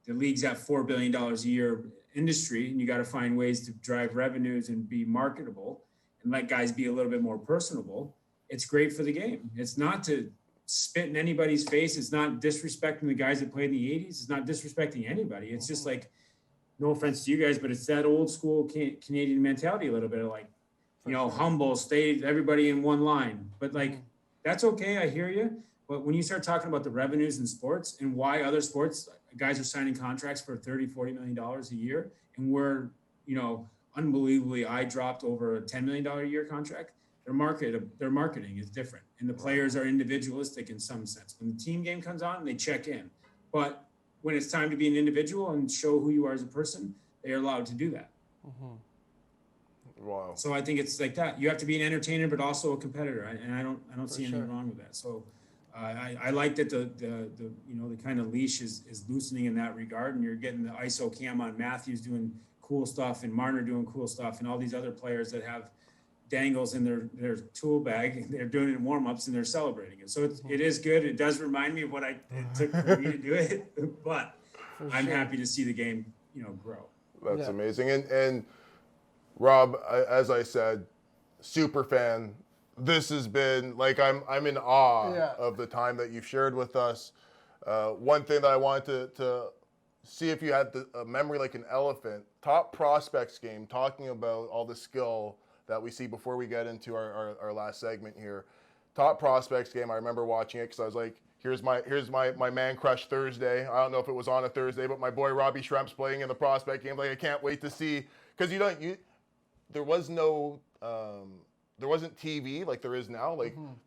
the league's at $4 billion a year industry, and you got to find ways to drive revenues and be marketable and let guys be a little bit more personable, it's great for the game. It's not to spit in anybody's face. It's not disrespecting the guys that played in the 80s. It's not disrespecting anybody. It's just no offense to you guys, but it's that old school Canadian mentality a little bit of humble, stay everybody in one line. But that's okay. I hear you. But when you start talking about the revenues in sports and why other sports guys are signing contracts for $30-40 million a year, and we're, unbelievably eye dropped over a $10 million a year contract, their marketing is different. And the players are individualistic in some sense. When the team game comes on, they check in. But when it's time to be an individual and show who you are as a person, they are allowed to do that. Mm-hmm. Wow. So I think it's like that. You have to be an entertainer, but also a competitor. And I don't see anything wrong with that. So I like that the kind of leash is loosening in that regard, and you're getting the ISO cam on Matthews doing cool stuff and Marner doing cool stuff, and all these other players that have dangles in their tool bag. They're doing it in warm-ups and they're celebrating it. So it is good. It does remind me of what it took for me to do it, but I'm happy to see the game, grow. That's amazing. And Rob, as I said, super fan. This has been I'm in awe of the time that you've shared with us. One thing that I wanted to see if you had a memory like an elephant, top prospects game, talking about all the skill that we see before we get into our last segment here. Top prospects game, I remember watching it because I was like, here's my man crush Thursday. I don't know if it was on a Thursday, but my boy Robbie Schremp's playing in the prospect game. I can't wait to see, because there wasn't TV like there is now.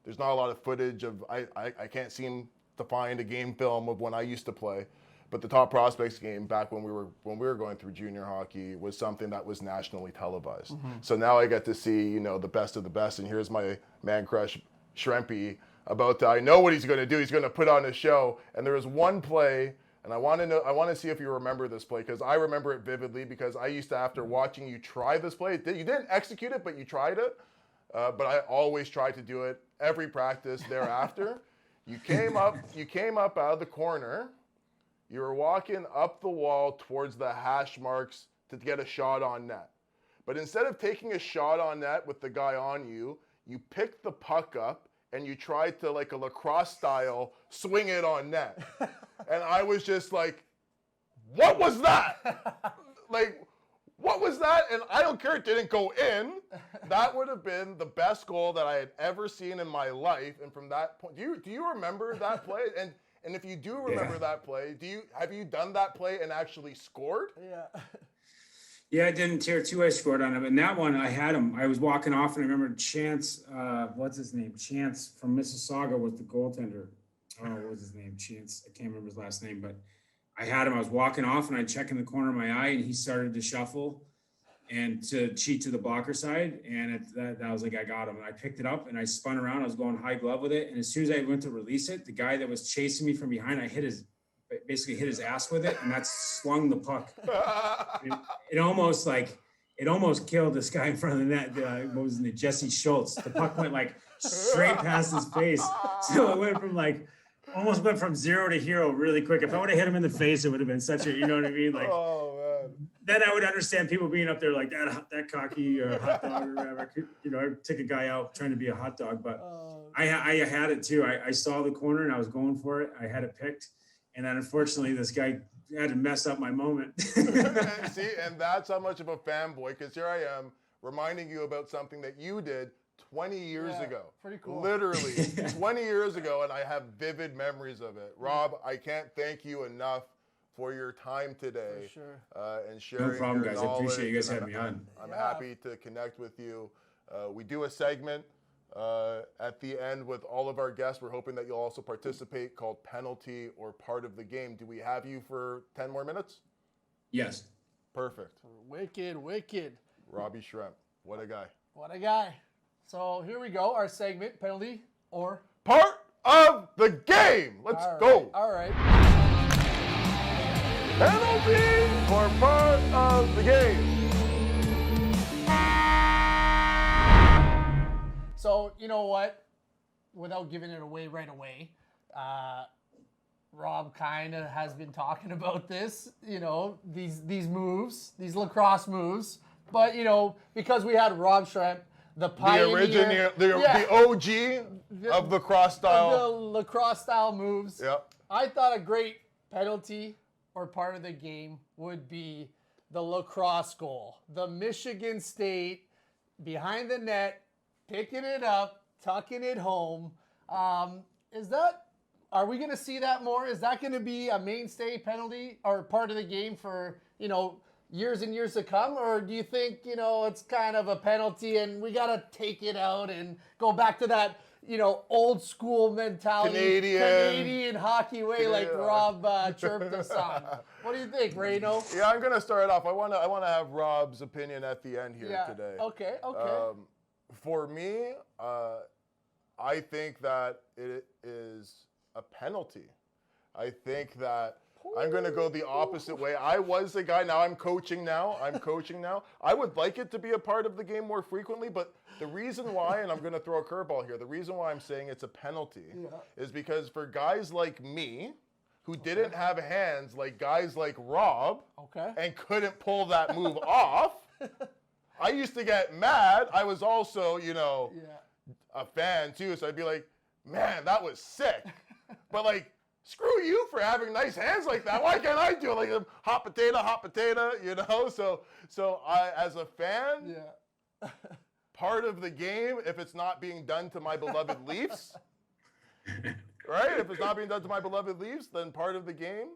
There's not a lot of footage of, I can't seem to find a game film of when I used to play. But the Top Prospects game back when we were going through junior hockey was something that was nationally televised. So now I get to see, the best of the best. And here's my man crush, Schrempy, I know what he's going to do. He's going to put on a show. And there was one play, and I want to see if you remember this play, because I remember it vividly, because I used to, after watching you try this play, you didn't execute it, but you tried it. But I always tried to do it every practice thereafter. You came up out of the corner. You were walking up the wall towards the hash marks to get a shot on net. But instead of taking a shot on net with the guy on you, you picked the puck up and you tried to, like a lacrosse style, swing it on net. And I was just like, what was that? What was that? And I don't care, it didn't go in. That would have been the best goal that I had ever seen in my life. And from that point, do you remember that play? And if you do remember that play, have you done that play and actually scored? Yeah. Yeah, I didn't tier 2. I scored on him, and that one I had him. I was walking off, and I remember Chance. What's his name? Chance from Mississauga was the goaltender. Oh, what was his name? Chance. I can't remember his last name, but I had him. I was walking off, and I checked in the corner of my eye, and he started to shuffle and to cheat to the blocker side, and that was like, I got him. And I picked it up, and I spun around. I was going high glove with it, and as soon as I went to release it, the guy that was chasing me from behind, I basically hit his ass with it, and that swung the puck. It almost killed this guy in front of the net. What was his name? Jesse Schultz. The puck went like straight past his face. So it went from almost went from 0 to hero really quick. If I would have hit him in the face, it would have been such a, you know what I mean? Like, oh man. Then I would understand people being up there like that cocky or hot dog or whatever. I'd take a guy out trying to be a hot dog, but I had it too. I saw the corner and I was going for it. I had it picked. And then unfortunately, this guy had to mess up my moment. See, and that's how much of a fanboy, because here I am reminding you about something that you did 20 years ago. Pretty cool. Literally 20 years ago, and I have vivid memories of it. Rob, I can't thank you enough for your time today. For sure. And sharing No problem, your guys. I appreciate you guys knowledge. having me on. I'm happy to connect with you. We do a segment at the end with all of our guests. We're hoping that you'll also participate, called Penalty or Part of the Game. Do we have you for 10 more minutes? Yes. Perfect. Wicked. Robbie Schremp. What a guy. What a guy. So here we go. Our segment, Penalty or Part of the Game. Let's go. All right. Penalty or Part of the Game. So, you know what? Without giving it away right away, Rob kind of has been talking about this, these moves, these lacrosse moves. But, because we had Rob Schremp, the pioneer. The OG of the cross style. The lacrosse style moves. Yep. I thought a great penalty or part of the game would be the lacrosse goal. The Michigan State behind the net, picking it up, tucking it home. Are we going to see that more? Is that going to be a mainstay penalty or part of the game for, years and years to come? Or do you think, it's kind of a penalty and we got to take it out and go back to that, old school mentality, Canadian hockey way, like Rob chirped us on? What do you think, Reno? Yeah, I'm going to start it off. I want to have Rob's opinion at the end here today. Okay. For me, I think that it is a penalty. I think that I'm going to go the opposite way. I was a guy. Now I'm coaching now. I would like it to be a part of the game more frequently, but the reason why, and I'm going to throw a curveball here, the reason why I'm saying it's a penalty is because for guys like me, who didn't have hands like guys like Rob, and couldn't pull that move off, I used to get mad. I was also, a fan too, so I'd be like, man, that was sick. But screw you for having nice hands like that. Why can't I do it? Like hot potato, So I, as a fan, part of the game, if it's not being done to my beloved Leafs, right? If it's not being done to my beloved Leafs, then part of the game.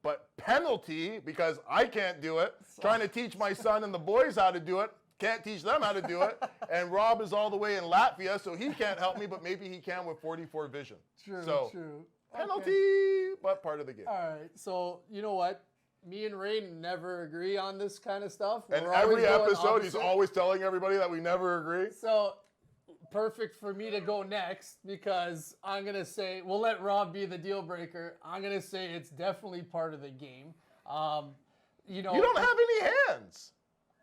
But penalty, because I can't do it, trying to teach my son and the boys how to do it, can't teach them how to do it. And Rob is all the way in Latvia, so he can't help me, but maybe he can with 44 vision. True. Penalty, but part of the game. All right. So you know what? Me and Ray never agree on this kind of stuff. And We're always every going episode, he's opposite. always telling everybody that we never agree. So perfect for me to go next because I'm gonna say we'll let Rob be the deal breaker. I'm gonna say it's definitely part of the game. You know, You don't have any hands.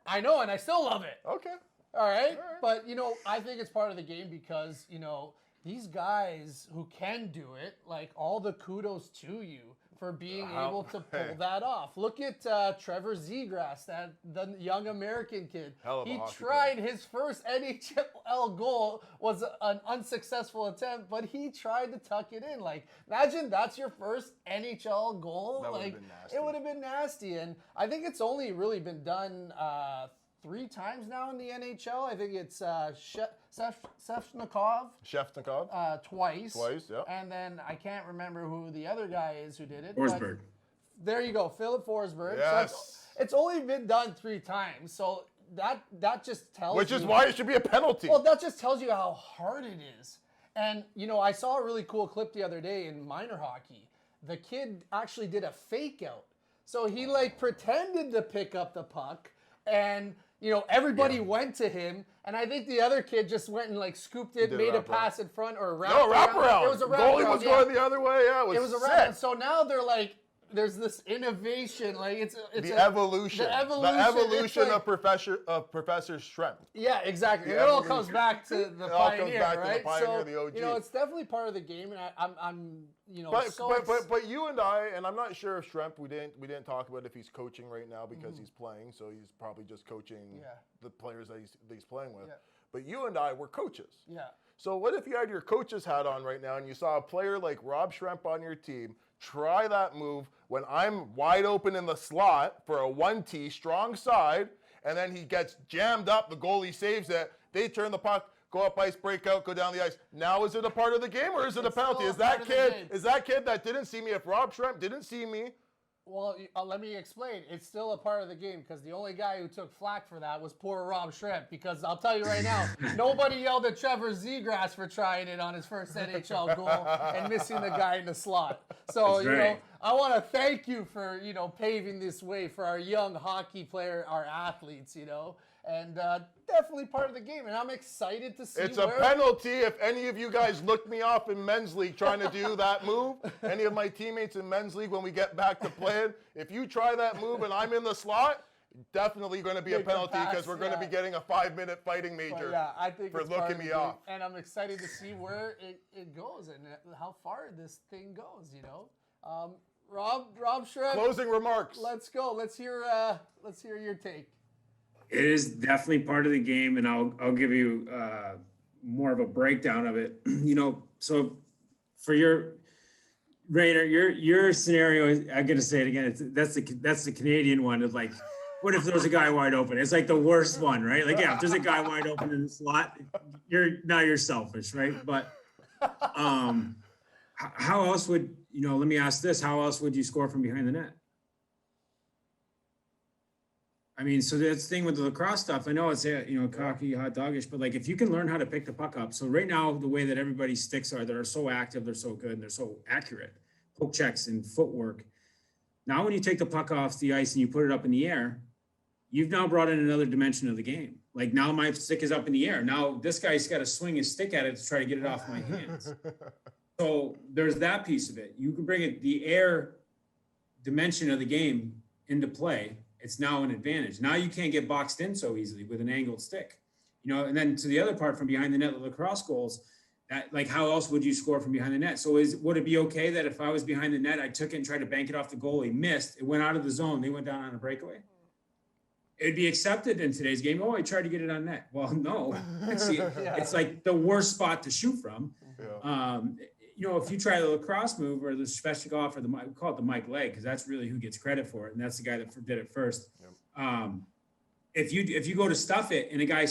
I know, and I still love it. Okay. All right. But, you know, I think it's part of the game because, you know, these guys who can do it, like, all the kudos to you for being able to pull that off. Look at Trevor Zegras, the young American kid. Hell of a He hockey tried his first NHL goal, was an unsuccessful attempt, but he tried to tuck it in. Like, imagine that's your first NHL goal. That would've like, been nasty. it would have been nasty. And I think it's only really been done 3 times now in the NHL. I think it's Svechnikov Shevchenko. twice. Twice, yeah. And then I can't remember who the other guy is who did it. Forsberg. but There you go, Philip Forsberg. Yes. So it's only been done 3 times. So that just tells Which is you- why it should be a penalty. Well, that just tells you how hard it is. And, you know, I saw a really cool clip the other day in minor hockey. The kid actually did a fake out. So he, like, pretended to pick up the puck, and, you know, everybody went to him, and I think the other kid just went and, like, scooped it, Did a made a wraparound. pass in front, or a no, wraparound. It was a wraparound. Goalie was yeah. going the other way. Yeah, It was a sick. wraparound. So now they're like, there's this innovation, like it's The a- evolution. The evolution. It's like- of Professor Schremp. Yeah, exactly. The It all evolution. comes back to the It all comes pioneer, back to the right? pioneer, so the OG. you know, it's definitely part of the game, and I'm you know, But, so but, ex- but but you and I, and I'm not sure if Schremp, we didn't talk about if he's coaching right now because he's playing, so he's probably just coaching Yeah. the players that he's playing with. Yeah. But you and I were coaches. yeah. So what if you had your coach's hat on right now and you saw a player like Rob Schremp on your team try that move when I'm wide open in the slot for a 1T strong side, and then he gets jammed up, the goalie saves it, they turn the puck, go up ice, break out, go down the ice. Now is it a part of the game or is it a It's penalty? still Is a part that of the kid game. that didn't see me, if Rob Schremp didn't see me, Well, let me explain. It's still a part of the game because the only guy who took flack for that was poor Rob Schremp. Because I'll tell you right now, nobody yelled at Trevor Zegras for trying it on his first NHL goal and missing the guy in the slot. So, That's you know, right. I want to thank you for, you know, paving this way for our young hockey player, our athletes, you know, and definitely part of the game. And I'm excited to see it's a penalty if any of you guys looked me off in men's league trying to do that move. Any of my teammates in men's league when we get back to playing, if you try that move and I'm in the slot, definitely going to be a Make the penalty because pass, we're going to yeah. be getting a 5-minute fighting But major. yeah, I think for it's part looking of the me game, off. and I'm excited to see where it goes and how far this thing goes. You know, Rob Schremp, Closing remarks. let's go. Let's hear your take. It is definitely part of the game, and I'll give you more of a breakdown of it. You know, so for your Rainer, your scenario, I'm gonna say it again. That's the Canadian one. Of like, what if there was a guy wide open? It's like the worst one, right? Like, yeah, if there's a guy wide open in the slot, you're selfish, right? But how else would let me ask this: how else would you score from behind the net? I mean, so that's the thing with the lacrosse stuff. I know it's cocky, hot doggish, but like if you can learn how to pick the puck up. So right now, the way that everybody's sticks are, they're so active, they're so good, and they're so accurate. Poke checks and footwork. Now, when you take the puck off the ice and you put it up in the air, you've now brought in another dimension of the game. Like now my stick is up in the air. Now this guy's got to swing his stick at it to try to get it off my hands. So there's that piece of it. You can bring the air dimension of the game into play. It's now an advantage. Now you can't get boxed in so easily with an angled stick, and then to the other part from behind the net, the lacrosse goals, that like how else would you score from behind the net? So would it be okay that if I was behind the net, I took it and tried to bank it off the goalie, missed, it went out of the zone, they went down on a breakaway? It'd be accepted in today's game. Oh, I tried to get it on net. Well, no, it's like the worst spot to shoot from. Yeah. If you try the lacrosse move or the Svechnikov or we call it the Mike Leg, because that's really who gets credit for it, and that's the guy that did it first. Yep. If you go to stuff it and a guy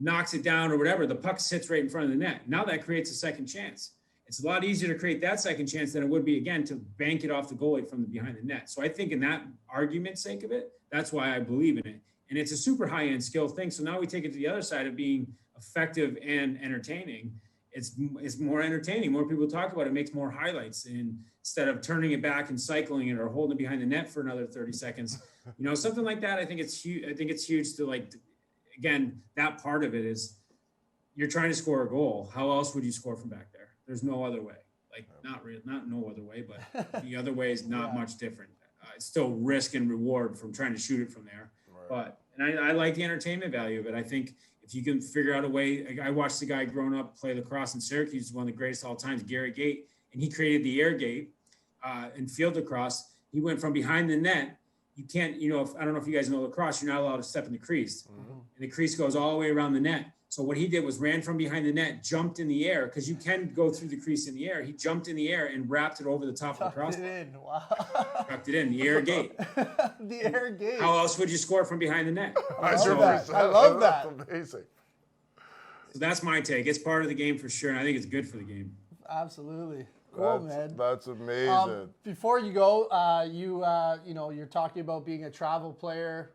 knocks it down or whatever, the puck sits right in front of the net. Now that creates a second chance. It's a lot easier to create that second chance than it would be again to bank it off the goalie from behind the net. So I think in that argument's sake of it, that's why I believe in it. And it's a super high-end skill thing. So now we take it to the other side of being effective and entertaining. it's more entertaining. More people talk about it. It makes more highlights. And instead of turning it back and cycling it or holding it behind the net for another 30 seconds, something like that. I think it's huge. I think it's huge to again, that part of it is you're trying to score a goal. How else would you score from back there? There's no other way. Not no other way, but the other way is not much different. It's still risk and reward from trying to shoot it from there. Right. And I like the entertainment value of it. I think if you can figure out a way, I watched the guy growing up play lacrosse in Syracuse, one of the greatest of all times, Gary Gate, and he created the air gate in field lacrosse. He went from behind the net. You can't, I don't know if you guys know lacrosse, you're not allowed to step in the crease. Mm-hmm. And the crease goes all the way around the net. So what he did was ran from behind the net, jumped in the air, because you can go through the crease in the air. He jumped in the air and wrapped it over the top of the crossbar. Tucked it in, the air gate. The air gate. How else would you score from behind the net? I love that. That's amazing. So that's my take. It's part of the game for sure, and I think it's good for the game. Absolutely. Cool, man. That's amazing. Before you go, you're talking about being a travel player,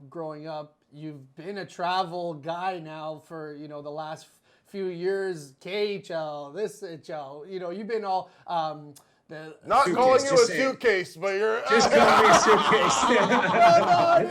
growing up. You've been a travel guy now for, the last few years, KHL, this HL, you've been all, not suitcase, calling you a suitcase, but you're just calling me a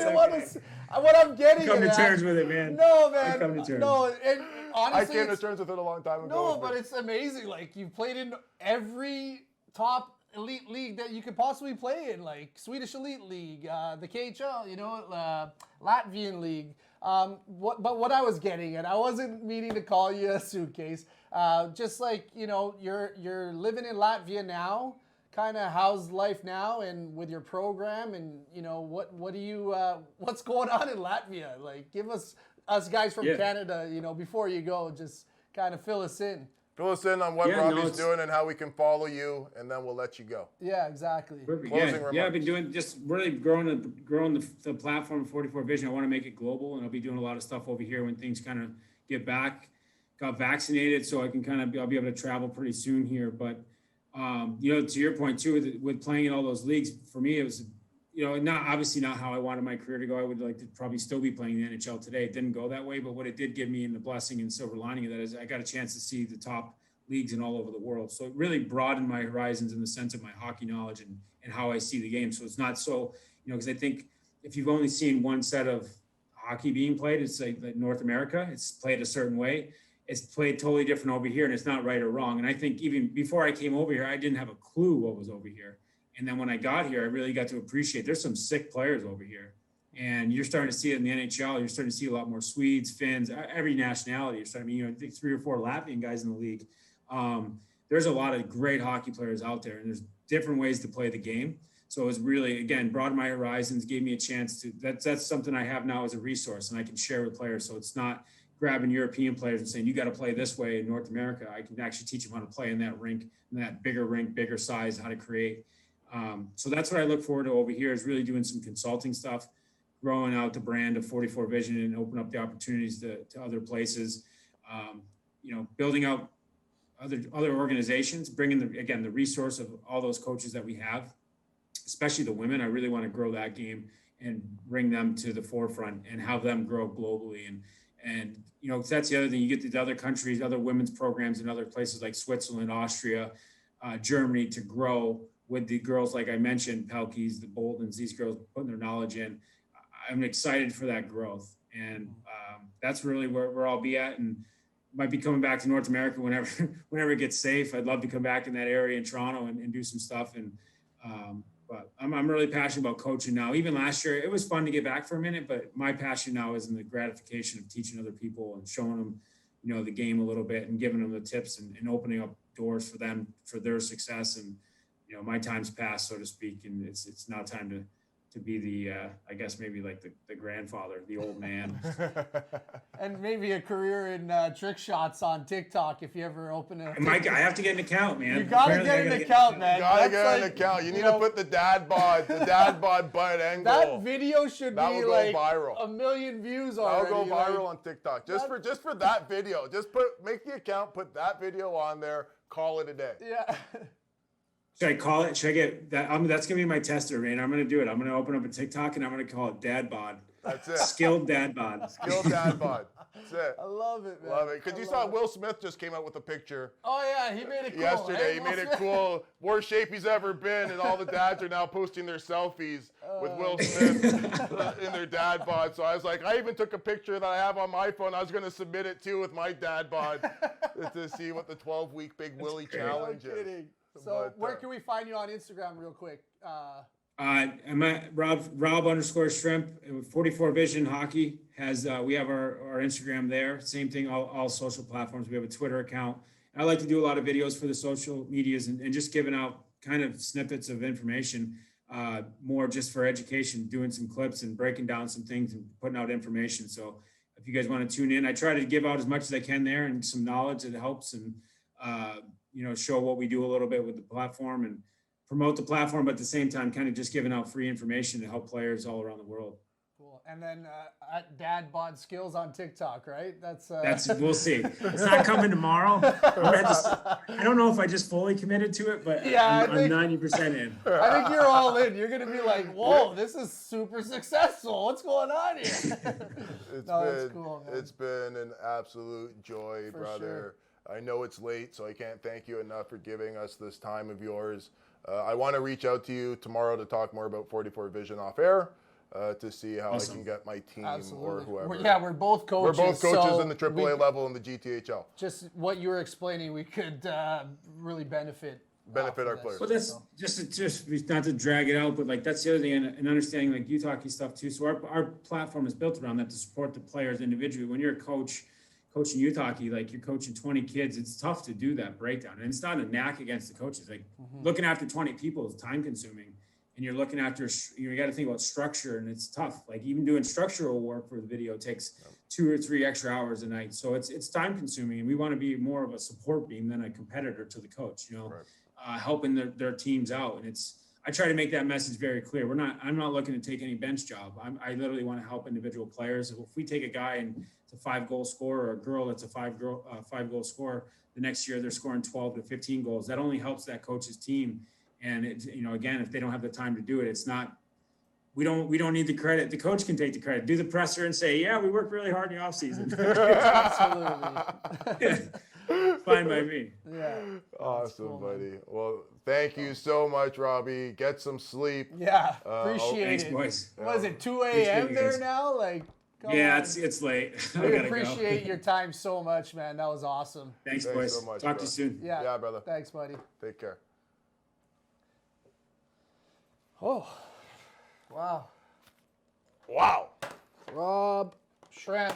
suitcase. What I'm getting come to terms with it, man. No, man. Come to terms. No, and honestly, I came to terms with it a long time ago. No, but it's amazing. Like, you've played in every top elite league that you could possibly play in, like Swedish Elite League, the KHL, Latvian League. But what I was getting at, I wasn't meaning to call you a suitcase. Just like, you're living in Latvia now. Kind of how's life now and with your program, and what do you what's going on in Latvia? Like, give us guys from Canada, before you go, just kind of fill us in. Fill us in on what Robbie's doing and how we can follow you, and then we'll let you go. Yeah, exactly. Yeah, I've been doing just really growing the platform 44 Vision. I want to make it global, and I'll be doing a lot of stuff over here when things kind of get back. Got vaccinated, so I can I'll be able to travel pretty soon here. But to your point too, with playing in all those leagues, for me it was, not how I wanted my career to go. I would like to probably still be playing the NHL today. It didn't go that way, but what it did give me, and the blessing and silver lining of that, is I got a chance to see the top leagues in all over the world. So it really broadened my horizons in the sense of my hockey knowledge and how I see the game. So it's not so, because I think if you've only seen one set of hockey being played, it's like North America, it's played a certain way. It's played totally different over here, and it's not right or wrong. And I think even before I came over here, I didn't have a clue what was over here. And then when I got here, I really got to appreciate there's some sick players over here. And you're starting to see it in the NHL. You're starting to see a lot more Swedes, Finns, every nationality. You're starting, I think 3 or 4 Latvian guys in the league. There's a lot of great hockey players out there, and there's different ways to play the game. So it was really, again, broadened my horizons, gave me a chance to, that's something I have now as a resource, and I can share with players. So it's not grabbing European players and saying, you got to play this way in North America. I can actually teach them how to play in that rink, in that bigger rink, bigger size, how to create. So that's what I look forward to over here, is really doing some consulting stuff, growing out the brand of 44 Vision and open up the opportunities to other places, building out other organizations, bringing the resource of all those coaches that we have, especially the women. I really want to grow that game and bring them to the forefront and have them grow globally. And that's the other thing. You get to other countries, other women's programs in other places like Switzerland, Austria, Germany, to grow with the girls, like I mentioned, Pelkeys, the Boldens, these girls putting their knowledge in. I'm excited for that growth. And that's really where I'll be at. And might be coming back to North America whenever it gets safe. I'd love to come back in that area in Toronto and do some stuff. And but I'm really passionate about coaching now. Even last year, it was fun to get back for a minute, but my passion now is in the gratification of teaching other people and showing them, the game a little bit and giving them the tips and opening up doors for them, for their success. And, my time's passed, so to speak, and it's now time to be the, I guess maybe like the grandfather, the old man. And maybe a career in trick shots on TikTok if you ever open it. Mike, I have to get an account, man. You gotta get an account, man. You gotta get an account. You need to put the dad bod butt angle. That video should be like viral. 1 million views already. That'll go viral on TikTok. Just for that video. Just make the account, put that video on there, call it a day. Yeah. Should I call it? Should I get that? That's going to be my tester, man. I'm going to do it. I'm going to open up a TikTok and I'm going to call it Dad Bod. That's it. Skilled Dad Bod. Skilled Dad Bod. That's it. I love it, man. Love it. Because I you love saw it. Will Smith just came out with a picture Oh, yeah, he made it cool. yesterday. Hey, He made it Will Smith. cool. Worst shape he's ever been. And all the dads are now posting their selfies with Will Smith in their dad bod. So I was like, I even took a picture that I have on my phone. I was going to submit it too with my dad bod to see what the 12-week Big Willie challenge No is. kidding. So But, where can we find you on Instagram real quick? I'm at Rob_Schremp. 44 Vision Hockey has we have our Instagram there. Same thing, all social platforms. We have a Twitter account. I like to do a lot of videos for the social medias and just giving out kind of snippets of information, more just for education, doing some clips and breaking down some things and putting out information. So if you guys want to tune in, I try to give out as much as I can there and some knowledge that helps and show what we do a little bit with the platform and promote the platform, but at the same time, kind of just giving out free information to help players all around the world. Cool. And then at Dad Bod Skills on TikTok, right? That's We'll see. It's not coming tomorrow. I don't know if I just fully committed to it, but Yeah, I'm 90% in. I think you're all in. You're gonna be like, whoa, this is super successful. What's going on here? It's cool, man. It's been an absolute joy, For brother. Sure. I know it's late, so I can't thank you enough for giving us this time of yours. I want to reach out to you tomorrow to talk more about 44 Vision off air, to see how Awesome. I can get my team Absolutely. or whoever. We're both coaches. We're both coaches so in the AAA level and the GTHL. Just what you were explaining, we could really benefit Our off of players. Well, that's just not to drag it out, but like that's the other thing, and understanding like youth hockey stuff too. So our platform is built around that to support the players individually. When you're a coach coaching youth hockey, like you're coaching 20 kids, it's tough to do that breakdown. And it's not a knack against the coaches. Like looking after 20 people is time consuming. And you're looking after, you got to think about structure, and it's tough. Like even doing structural work for the video takes 2 or 3 extra hours a night. So it's time consuming, and we want to be more of a support beam than a competitor to the coach, helping their teams out. And I try to make that message very clear. I'm not looking to take any bench job. I literally want to help individual players. If we take a guy and it's a 5-goal scorer, or a girl that's a 5-goal scorer, the next year they're scoring 12 to 15 goals. That only helps that coach's team. And again, if they don't have the time to do it, it's not. We don't need the credit. The coach can take the credit. Do the presser and say, "Yeah, we worked really hard in the off season." Absolutely. Fine by me. Yeah. Awesome, cool, buddy. Well, thank you so much, Robbie. Get some sleep. Yeah. Appreciate Thanks, it. boys. What is it, 2 Appreciate a.m. you there guys. now? Like, come Yeah, on. it's late. I We gotta appreciate go. your time so much, man. That was awesome. Thanks, Thanks boys. so much, Talk bro. to you soon. Yeah, brother. Thanks, buddy. Take care. Oh, wow. Wow. Rob Schremp,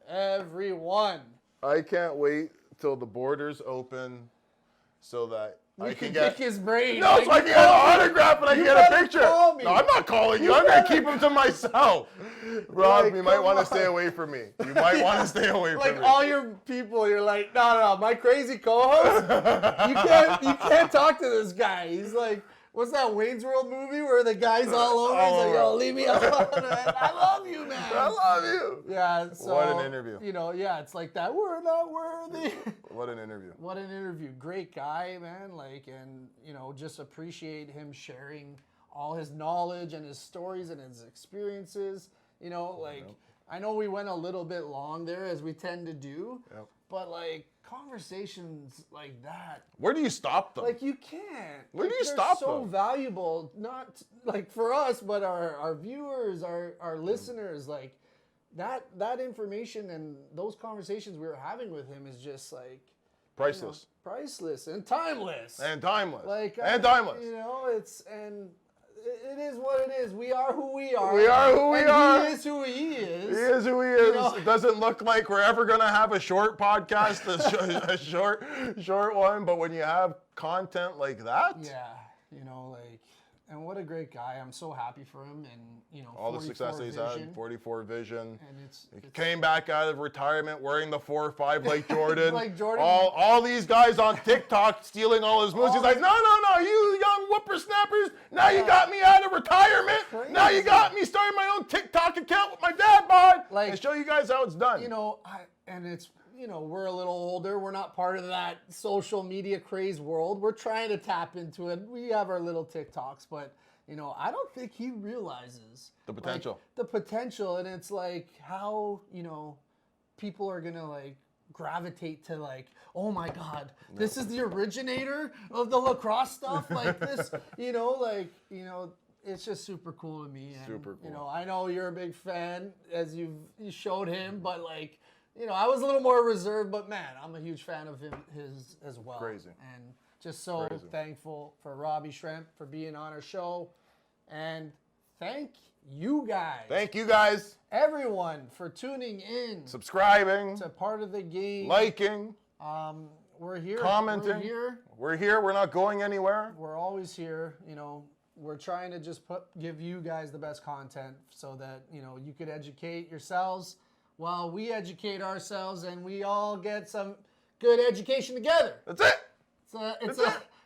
everyone. I can't wait till the borders open so that I We can can get pick his brain. No, so I can get an autograph and I can get a better picture. call me. No, I'm not calling you. I'm gonna keep him to myself. Rob, Like, you might come want to on. stay away from me. You might want to stay away Like from me. all your people, you're like, no, my crazy co-host. you can't talk to this guy. He's like, what's that Wayne's World movie where the guy's all over? He's like, yo, leave me alone, man. I love you, man. I love you. Yeah. So, What an interview. Yeah, it's like that. We're not worthy. What an interview. What an interview. Great guy, man. Like, and, just appreciate him sharing all his knowledge and his stories and his experiences. I know we went a little bit long there, as we tend to do, Yep. but like conversations like that, Where do you stop them? like you can't. Where do Like, you they're stop so them? valuable, not like for us, but our viewers, our listeners, like that information and those conversations we were having with him is just like Priceless. priceless and timeless. And timeless. Like and timeless. It is what it is. We are who we are. We are who we and are. He is who he is. He is who he is. know? It doesn't look like we're ever going to have a short podcast, a short one, but when you have content like that, Yeah, and what a great guy. I'm so happy for him, and all the success that he's vision, had, 44 Vision. and it's Came back out of retirement wearing the 4-5 like Jordan. Like Jordan. All these guys on TikTok stealing all his moves. He's like, no, you young whippersnappers. Now you got me out of retirement. Now you got me starting my own TikTok account with my dad bod. Like, and show you guys how it's done. We're a little older. We're not part of that social media craze world. We're trying to tap into it. We have our little TikToks, but I don't think he realizes The potential. the potential, and it's like how people are gonna like gravitate to like, oh my God, this is the originator of the lacrosse stuff. Like this, it's just super cool to me. And, Super cool. I know you're a big fan as you showed him, but like, I was a little more reserved, but man, I'm a huge fan of his as well. Crazy. And just so Crazy. thankful for Robbie Schremp for being on our show. And thank you guys. Thank you guys. Everyone for tuning in Subscribing, to Part of the Game. liking, We're here. commenting. We're here. We're not going anywhere. We're always here. We're trying to just give you guys the best content so that, you could educate yourselves while we educate ourselves and we all get some good education together. That's it.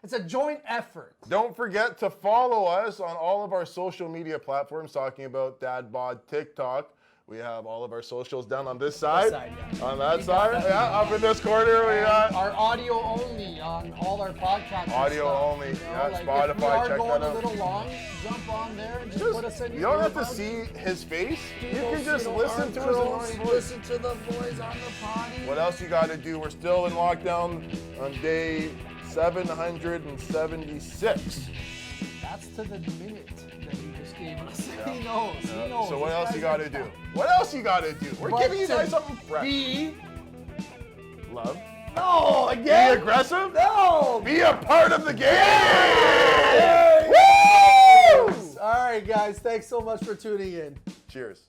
It's a joint effort. Don't forget to follow us on all of our social media platforms, talking about Dad Bod TikTok. We have all of our socials down on this side. Yeah. On that side. Up in this corner we got our audio only on all our podcasts. audio only. Yeah, Spotify. If we are check going that out. a little long, jump on there and just put us in. You don't have to earbuds. see his face. You Those, can just listen to his girls, annoying voice. listen to the boys on the potty. What else you got to do? We're still in lockdown on day 776. That's to the minute that you just gave us. He knows. He knows. So what This else guy's you got to like do? that. What else you got to do? We're But giving you to guys something fresh. Be Love. no Be again. aggressive. No. Be a part of the game. Yes! Woo! All right, guys. Thanks so much for tuning in. Cheers.